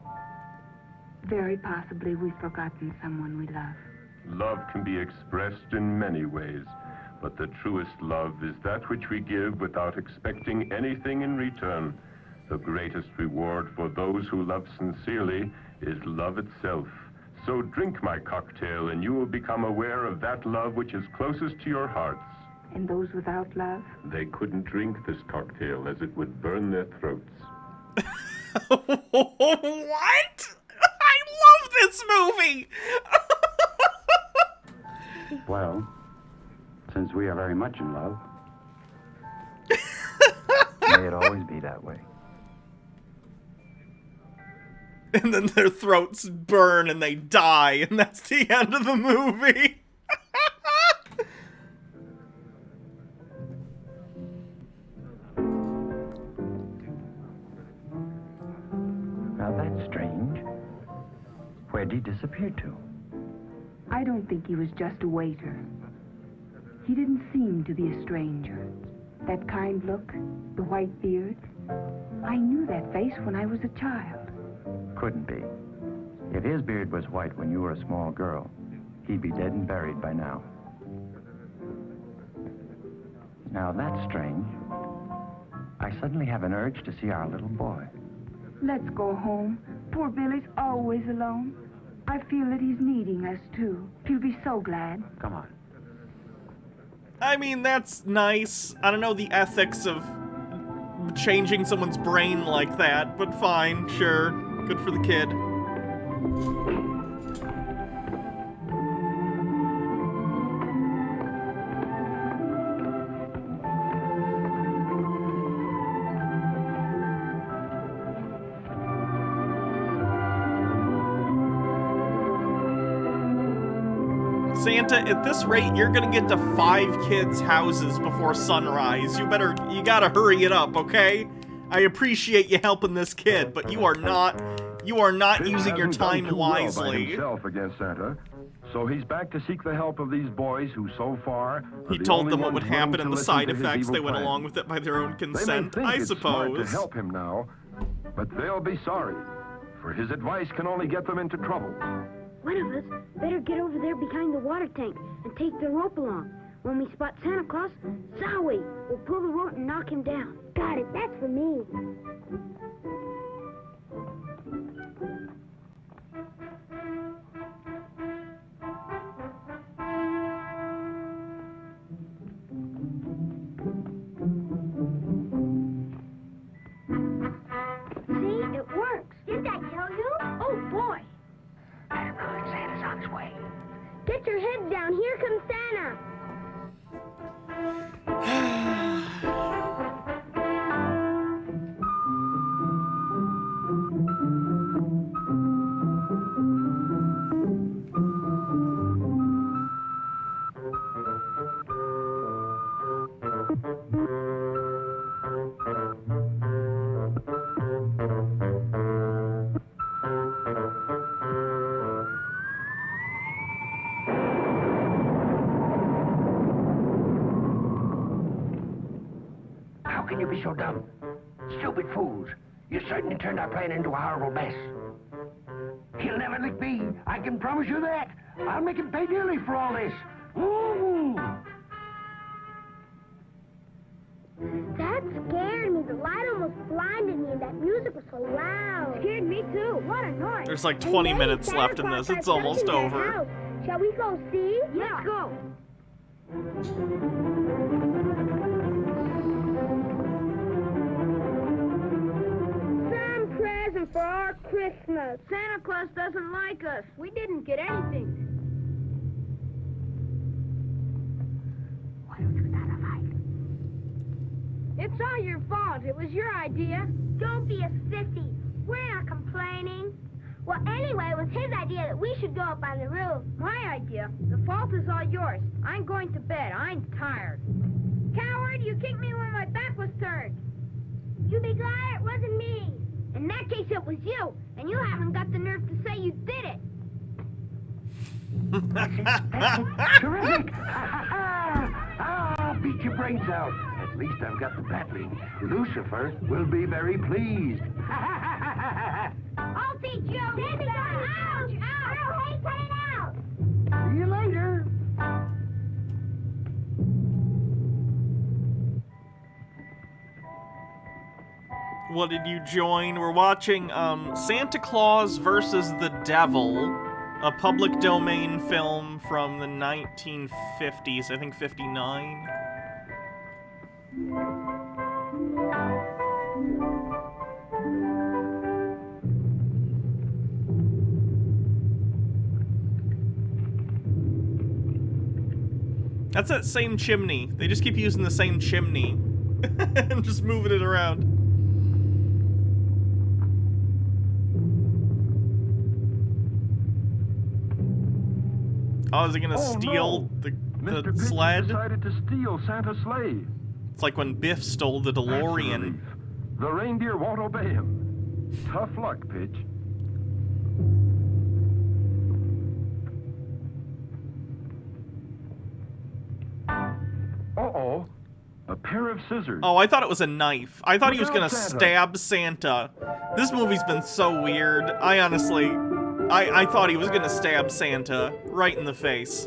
Very possibly we've forgotten someone we love. Love can be expressed in many ways, but the truest love is that which we give without expecting anything in return. The greatest reward for those who love sincerely is love itself. So drink my cocktail and you will become aware of that love which is closest to your hearts. And those without love? They couldn't drink this cocktail as it would burn their throats. What? I love this movie! Well, since we are very much in love, may it always be that way. And then their throats burn and they die, and that's the end of the movie. Now that's strange. Where'd he disappear to? I don't think he was just a waiter. He didn't seem to be a stranger. That kind look, the white beard. I knew that face when I was a child. Couldn't be. If his beard was white when you were a small girl, he'd be dead and buried by now. Now that's strange. I suddenly have an urge to see our little boy. Let's go home. Poor Billy's always alone. I feel that he's needing us, too. He'll be so glad. Come on. I mean, that's nice. I don't know the ethics of changing someone's brain like that, but fine, sure. Good for the kid. Santa, at this rate, you're gonna get to 5 kids' houses before sunrise. You gotta hurry it up, okay? I appreciate you helping this kid, but you are not using your time wisely. Well by himself against Santa, so he's back to seek the help of these boys who so far he told them what would happen and the side effects. They went along with it by their own consent, they may think I it's smart to suppose. help him now, but they'll be sorry, for his advice can only get them into trouble. One of us better get over there behind the water tank and take the rope along. When we spot Santa Claus, Zowie, we'll pull the rope and knock him down. Got it, that's for me. See, it works. Did that tell you? Oh, boy. Santa's on his way. Get your head down. Here comes Santa. How can you be so dumb? Stupid fools. You certainly turned our plan into a horrible mess. He'll never lick me. I can promise you that. I'll make him pay dearly for all this. Ooh. That scared me. The light almost blinded me, and that music was so loud. Scared me, too. What a noise. There's like 20 minutes left in this. It's almost over. Shall we go see? Yeah. Let's go. Some present for our Christmas. Santa Claus doesn't like us. We didn't get anything. Why don't you start a fight? It's all your fault. It was your idea. Don't be a sissy. We're not complaining. Well, anyway, it was his idea that we should go up on the roof. My idea. The fault is all yours. I'm going to bed. I'm tired. Coward, you kicked me when my back was turned. You be glad it wasn't me. In that case, it was you, and you haven't got the nerve to say you did it. Terrific! I'll beat your brains out. At least I've got the battling. Lucifer will be very pleased. I'll teach you. Ouch! Ouch! Hey, cut it out! See you later. What did you join? We're watching Santa Claus versus the Devil, a public domain film from the 1950s, I think 59. That's that same chimney. They just keep using the same chimney and just moving it around. Oh, is he gonna steal the Mr. Piggy sled? Decided to steal Santa's sleigh. It's like when Biff stole the DeLorean. The reindeer won't obey him. Tough luck, Pitch. A pair of scissors. Oh, I thought it was a knife. I thought he was Look gonna out, Santa. stab Santa. This movie's been so weird. I honestly, I thought he was gonna stab Santa right in the face.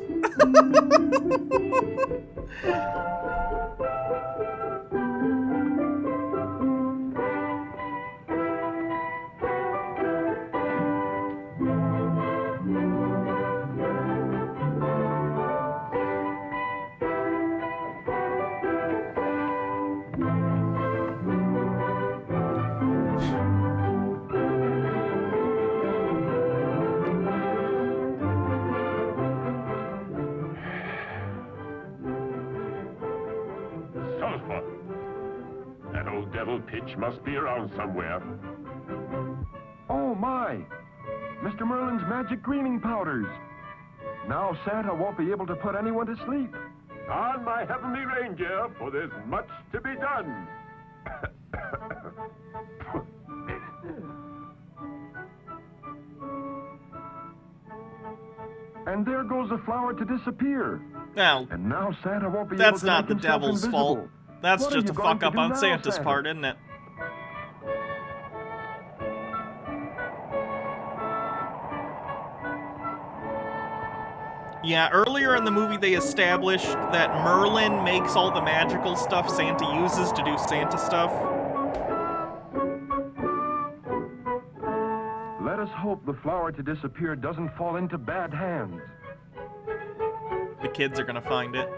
Sulfur. That old devil Pitch must be around somewhere. Oh, my. Mr. Merlin's magic greening powders. Now Santa won't be able to put anyone to sleep. On my heavenly reindeer, for there's much to be done. And there goes the flower to disappear. Now, And now Santa won't be able that's to not make the himself devil's invisible. fault. That's What are just you a going fuck to up do on now, Santa's Santa? part, isn't it? Yeah, earlier in the movie they established that Merlin makes all the magical stuff Santa uses to do Santa stuff. Let us hope the flower to disappear doesn't fall into bad hands. The kids are gonna find it.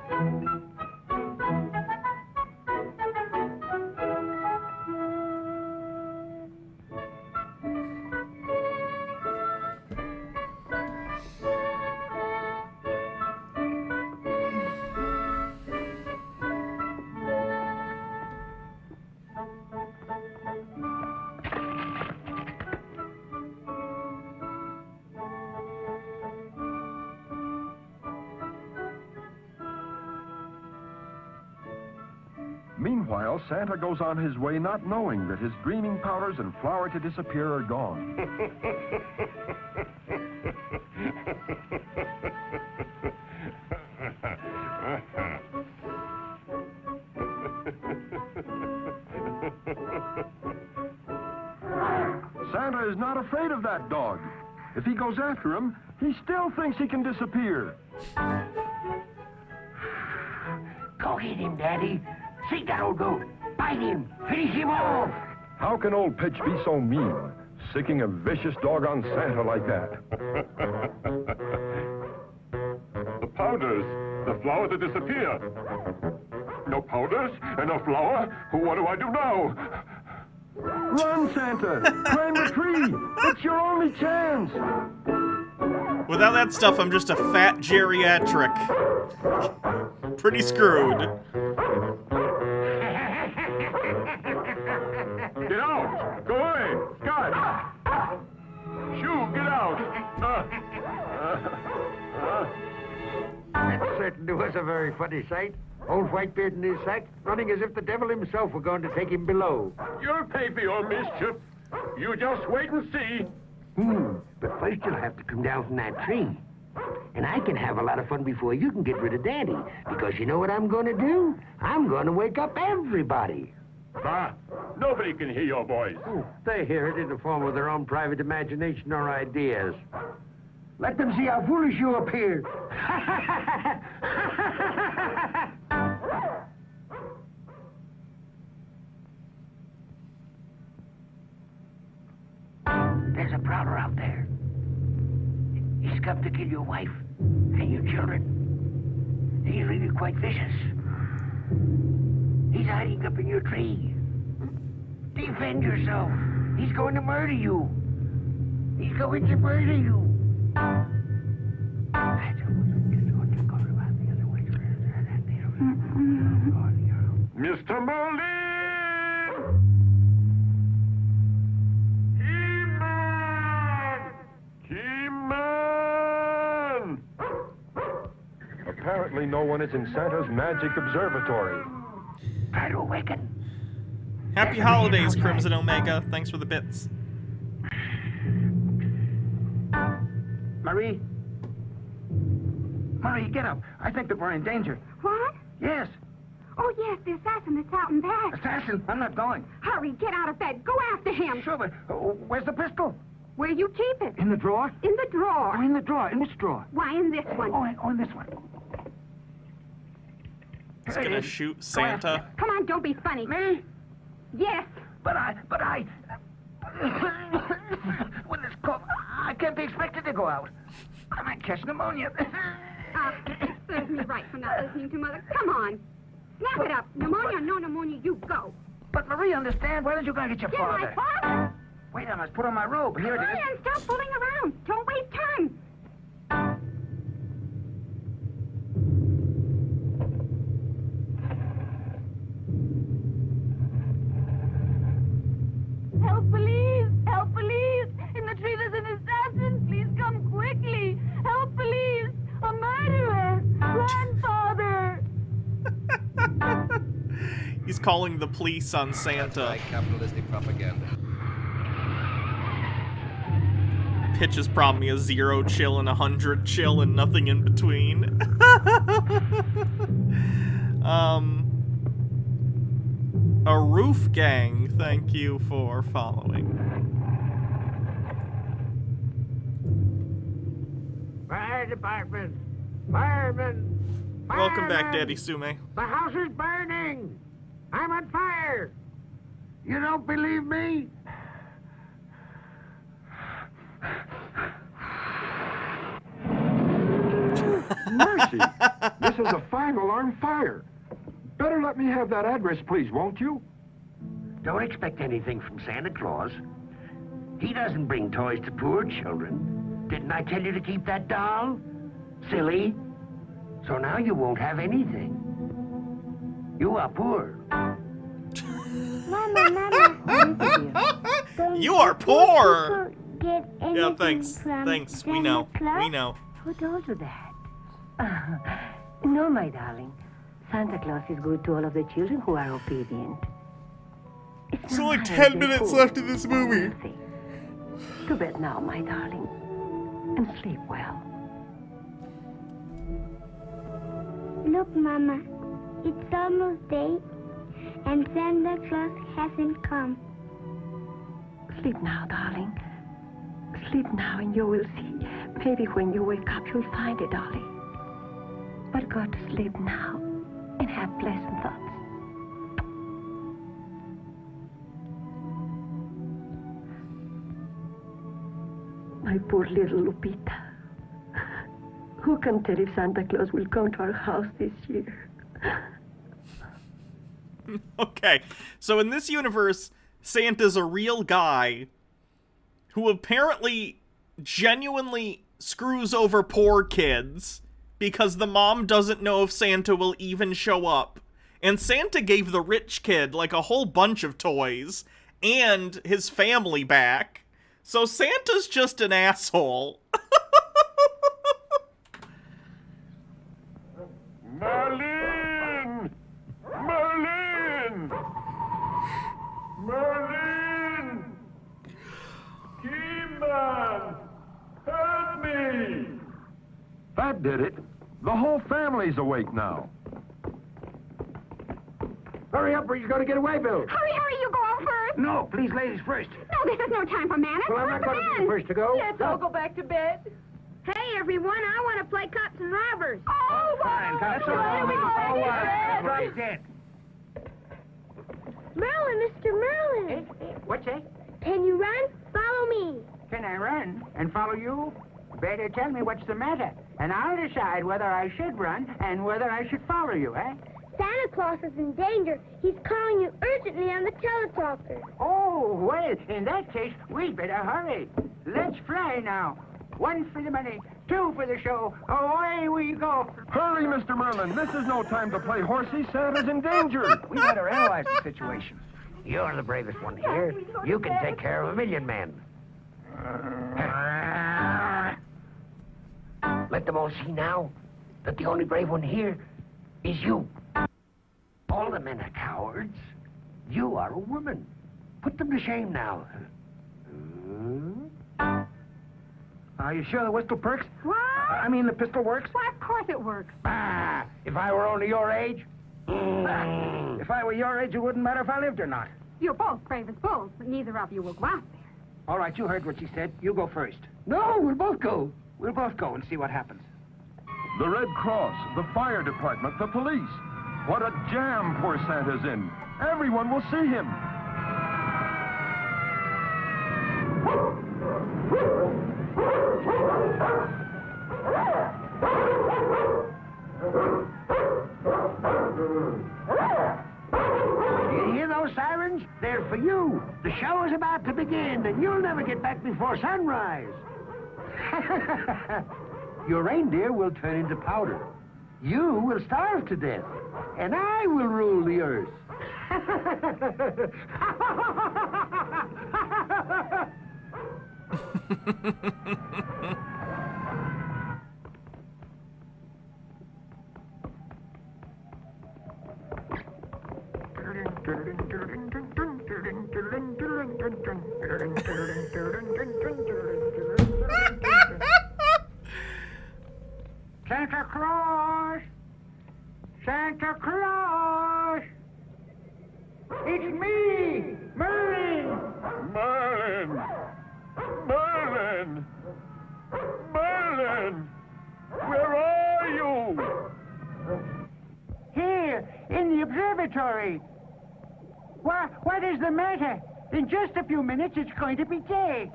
Meanwhile, Santa goes on his way not knowing that his greening powders and flower to disappear are gone. Santa is not afraid of that dog. If he goes after him, he still thinks he can disappear. Go get him, Daddy. See that old goat. Bite him. Finish him off. How can old Pitch be so mean, sicking a vicious dog on Santa like that? The powders. The flower to disappear. No powders and no flower. What do I do now? Run, Santa! Climb the tree! It's your only chance! Without that stuff, I'm just a fat geriatric. Pretty screwed. Get out! Go away! God! Shoo, get out! That certainly was a very funny sight. Old Whitebeard in his sack, running as if the devil himself were going to take him below. You'll pay for your mischief. You just wait and see. But first you'll have to come down from that tree. And I can have a lot of fun before you can get rid of Daddy. Because you know what I'm going to do? I'm going to wake up everybody. Bah! Nobody can hear your voice. They hear it in the form of their own private imagination or ideas. Let them see how foolish you appear. There's a prowler out there. He's come to kill your wife and your children. He's really quite vicious. He's hiding up in your tree. Defend yourself. He's going to murder you. He's going to murder you. Mr. Merlin! He-Man! Apparently no one is in Santa's magic observatory. Try to awaken. Happy holidays, Crimson Omega. Thanks for the bits. Marie? Marie, get up. I think that we're in danger. What? Yes. Oh, yes, the assassin that's out in back. Assassin, I'm not going. Hurry, get out of bed. Go after him. Sure, but where's the pistol? Where you keep it? In the drawer? In the drawer. Oh, in the drawer. In which drawer? Why, in this one. Oh, in this one. He's gonna shoot Santa. Come on, don't be funny. Me? Yes. But I... With this cough, I can't be expected to go out. I might catch pneumonia. Serves me right for not listening to Mother. Come on. Snap it up. Pneumonia or no pneumonia, you go. But Marie, understand, where did you go get your father? My father? Wait, I must put on my robe. Here it is. Ryan, stop fooling around. Don't waste time. Help, police! Help, police! In the tree there's an assassin! Please come quickly! Help, police! A murderer! Grandfather! He's calling the police on Santa. That's right, capitalistic propaganda. Pitch is probably a 0 chill and 100 chill and nothing in between. A roof gang, thank you for following. Fire department! Firemen! Welcome back, Daddy Sume. The house is burning! I'm on fire! You don't believe me? Mercy! This is a 5-alarm fire. Better let me have that address, please, won't you? Don't expect anything from Santa Claus. He doesn't bring toys to poor children. Didn't I tell you to keep that doll? Silly. So now you won't have anything. You are poor. Mama. You are poor! Get Yeah, thanks. Thanks. We know. We know. Who told you that? No, my darling. Santa Claus is good to all of the children who are obedient. It's only 10 minutes left in this movie. To bed now, my darling. And sleep well. Look, Mama. It's almost day, and Santa Claus hasn't come. Sleep now, darling. Sleep now and you will see. Maybe when you wake up you'll find it, darling. But go to sleep now and have pleasant thoughts. My poor little Lupita. Who can tell if Santa Claus will come to our house this year? Okay, so in this universe, Santa's a real guy who apparently genuinely screws over poor kids because the mom doesn't know if Santa will even show up. And Santa gave the rich kid like a whole bunch of toys and his family back. So Santa's just an asshole. Merlin! Merlin! Merlin! Keyman! Help me! That did it. The whole family's awake now. Hurry up or you're going to get away, Bill. Hurry, you go out first. No, please, ladies first. No, this is no time for manners. Well, I'm not going to be the first to go. Let's all go back to bed. Hey, everyone, I want to play cops and robbers. Oh, Fine, cops and robbers. Right dead. Merlin, Mr. Merlin. What's that? Can you run? Follow me. Can I run and follow you? Better tell me what's the matter, and I'll decide whether I should run and whether I should follow you, eh? Santa Claus is in danger. He's calling you urgently on the teletalker. Oh, well, in that case, we'd better hurry. Let's fly now. 1 for the money, 2 for the show. Away we go. Hurry, Mr. Merlin. This is no time to play horsey. Santa's in danger. We better analyze the situation. You're the bravest one here. You can take care of 1,000,000 men. Let them all see now that the only brave one here is you. All the men are cowards. You are a woman. Put them to shame now. Are you sure the whistle perks? What? I mean, the pistol works? Why, of course it works. Ah, if I were only your age, If I were your age, it wouldn't matter if I lived or not. You're both brave as bulls, but neither of you will go out there. All right, you heard what she said. You go first. No, we'll both go. We'll both go and see what happens. The Red Cross, the fire department, the police. What a jam poor Santa's in. Everyone will see him. You hear those sirens? They're for you. The show is about to begin, and you'll never get back before sunrise. Your reindeer will turn into powder. You will starve to death, and I will rule the earth. Santa Claus! Santa Claus! It's me, Merlin! Merlin! Merlin! Merlin! Where are you? Here, in the observatory. What is the matter? In just a few minutes, it's going to be day.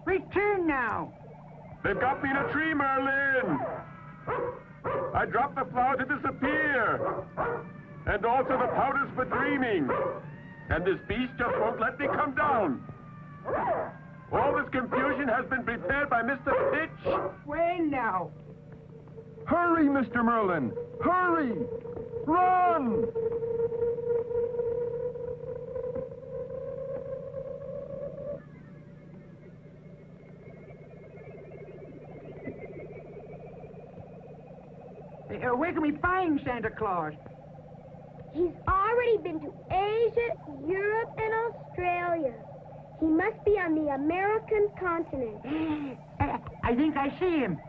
Return now. They've got me in a tree, Merlin! I dropped the flower to disappear. And also the powders for dreaming. And this beast just won't let me come down. All this confusion has been prepared by Mr. Pitch. Well, now. Hurry, Mr. Merlin! Hurry! Run! Where can we find Santa Claus? He's already been to Asia, Europe, and Australia. He must be on the American continent. I think I see him.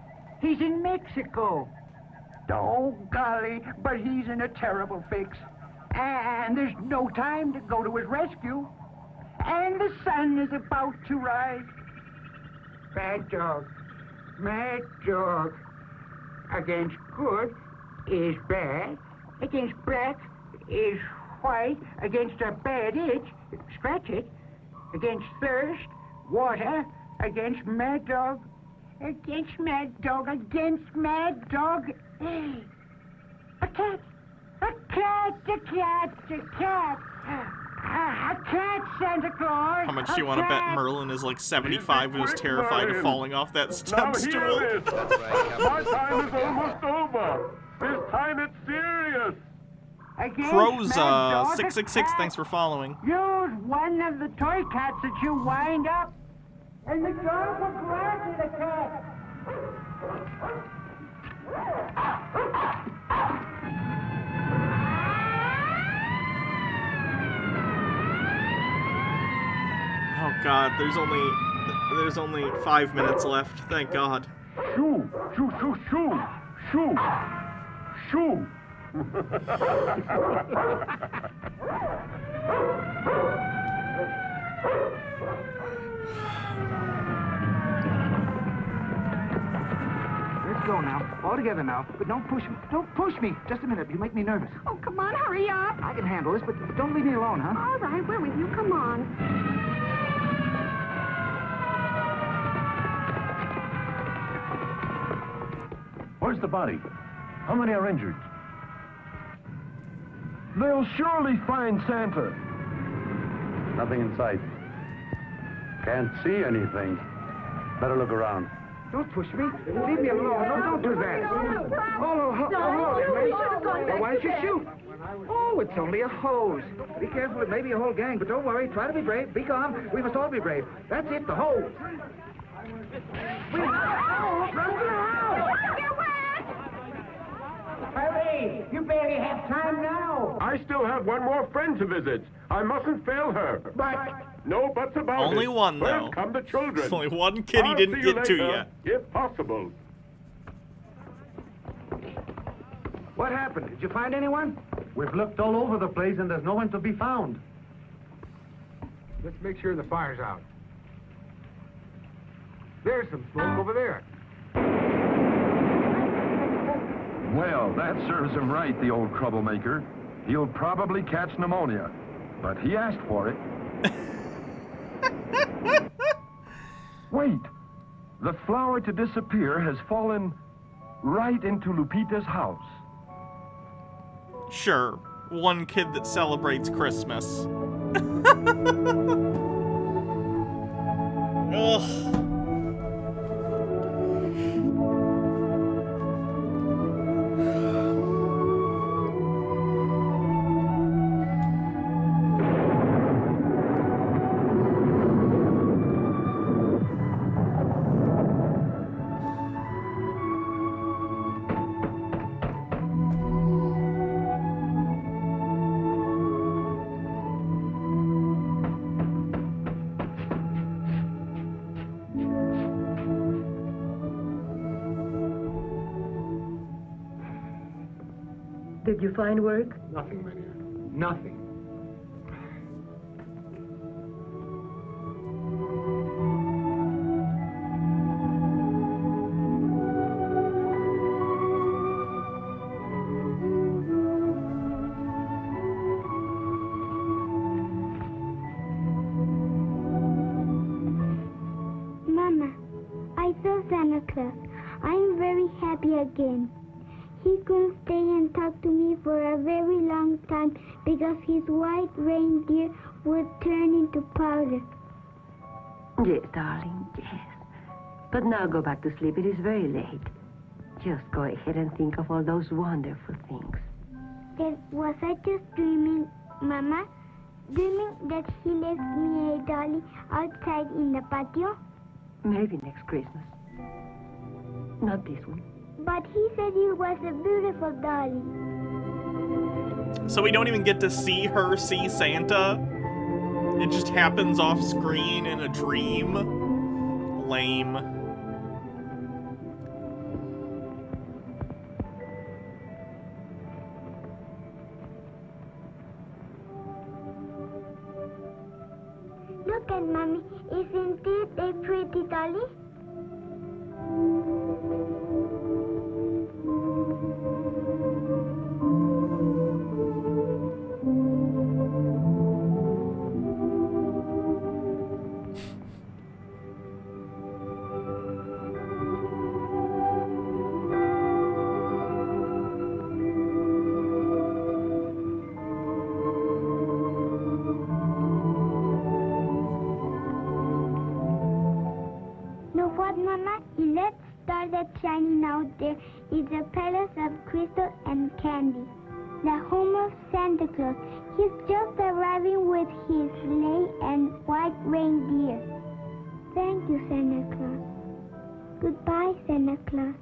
He's in Mexico. Oh, golly, but he's in a terrible fix. And there's no time to go to his rescue. And the sun is about to rise. Bad dog. Mad dog. Against good is bad. Against black is white. Against a bad itch, scratch it. Against thirst, water. Against mad dog. Against mad dog. Against mad dog. A cat. A cat. A cat. A cat. A cat, Santa Claus. How much do you want to bet Merlin is like 75 and is terrified of falling off that step stool? My time is almost over. This time it's serious. Crows, 666, thanks for following. Use one of the toy cats that you wind up. And the dog will go after the cat. Oh God, there's only 5 minutes left. Thank God. Shoo, shoo, shoo, shoo, shoo, shoo. Let's go now. All together now. But don't push me. Don't push me. Just a minute. You make me nervous. Oh, come on, hurry up. I can handle this, but don't leave me alone, huh? All right, we're with you. Come on. Where's the body? How many are injured? They'll surely find Santa. Nothing in sight. Can't see anything. Better look around. Don't push me. Leave me alone. No, don't do that. Oh, why don't you shoot? Oh, it's only a hose. Be careful. It may be a whole gang, but don't worry. Try to be brave. Be calm. We must all be brave. That's it, the hose. Hurry! You barely have time now. I still have one more friend to visit. I mustn't fail her. But no buts about it. Only one, though. First come the children. There's only one kid he didn't get to yet. If possible. What happened? Did you find anyone? We've looked all over the place and there's no one to be found. Let's make sure the fire's out. There's some smoke over there. Well, that serves him right, the old troublemaker. He'll probably catch pneumonia, but he asked for it. Wait, the flower to disappear has fallen right into Lupita's house. Sure, one kid that celebrates Christmas. Ugh. Did you find work? Nothing, my dear. Nothing. Mama, I saw Santa Claus. I'm very happy again. He couldn't stay and talk to me for a very long time because his white reindeer would turn into powder. Yes, darling, yes. But now go back to sleep. It is very late. Just go ahead and think of all those wonderful things. Then was I just dreaming, Mama? Dreaming that he left me a dolly outside in the patio? Maybe next Christmas. Not this one. But he said it was a beautiful dolly. So we don't even get to see her see Santa? It just happens off screen in a dream? Lame. Look at Mommy. Isn't it a pretty dolly? That's shining out there is a palace of crystal and candy. The home of Santa Claus. He's just arriving with his sleigh and white reindeer. Thank you, Santa Claus. Goodbye, Santa Claus.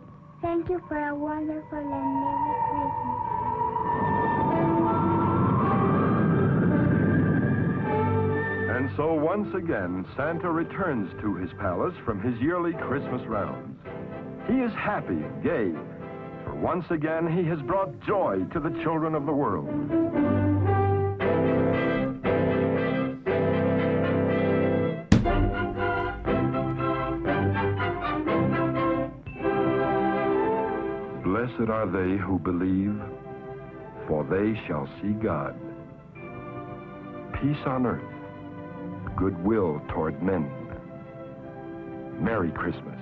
Thank you for a wonderful and merry Christmas. And so once again, Santa returns to his palace from his yearly Christmas rounds. He is happy and gay, for once again he has brought joy to the children of the world. Blessed are they who believe, for they shall see God. Peace on earth, goodwill toward men. Merry Christmas.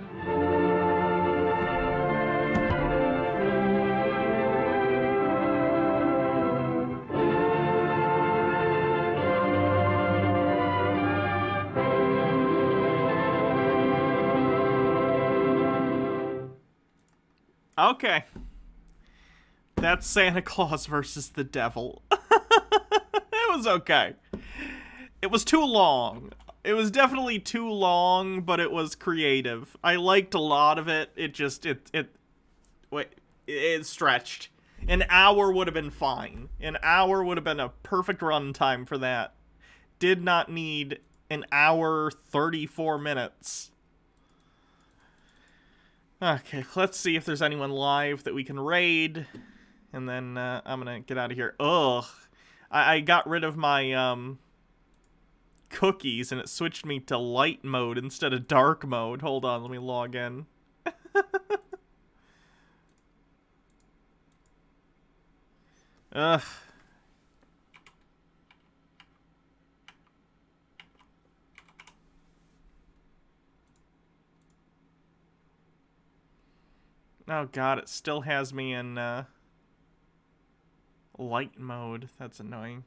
Okay. That's Santa Claus versus the devil. It was okay. It was too long. It was definitely too long, but it was creative. I liked a lot of it. It stretched. An hour would have been fine. An hour would have been a perfect runtime for that. Did not need an hour 34 minutes. Okay, let's see if there's anyone live that we can raid. And then I'm gonna get out of here. Ugh. I got rid of my cookies and it switched me to light mode instead of dark mode. Hold on, let me log in. Ugh. Oh god, it still has me in light mode. That's annoying.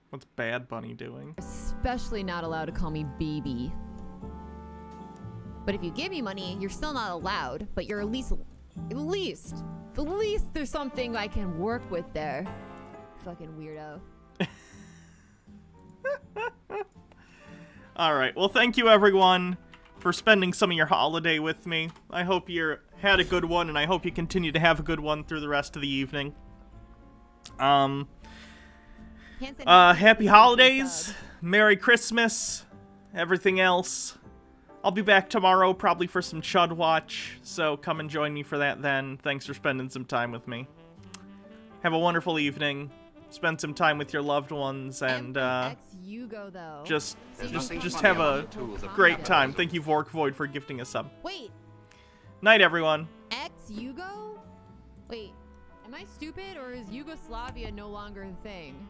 What's Bad Bunny doing? Especially not allowed to call me baby. But if you give me money, you're still not allowed. But you're at least there's something I can work with there. Fucking weirdo. Alright, well thank you everyone for spending some of your holiday with me. I hope you had a good one, and I hope you continue to have a good one through the rest of the evening. Happy holidays, Merry Christmas, everything else. I'll be back tomorrow, probably for some Chud Watch, so come and join me for that then. Thanks for spending some time with me. Have a wonderful evening. Spend some time with your loved ones, and just have a great time. Thank you, Vork Void, for gifting a sub. Wait. Night, everyone. Ex-Yugo? Wait, am I stupid, or is Yugoslavia no longer a thing?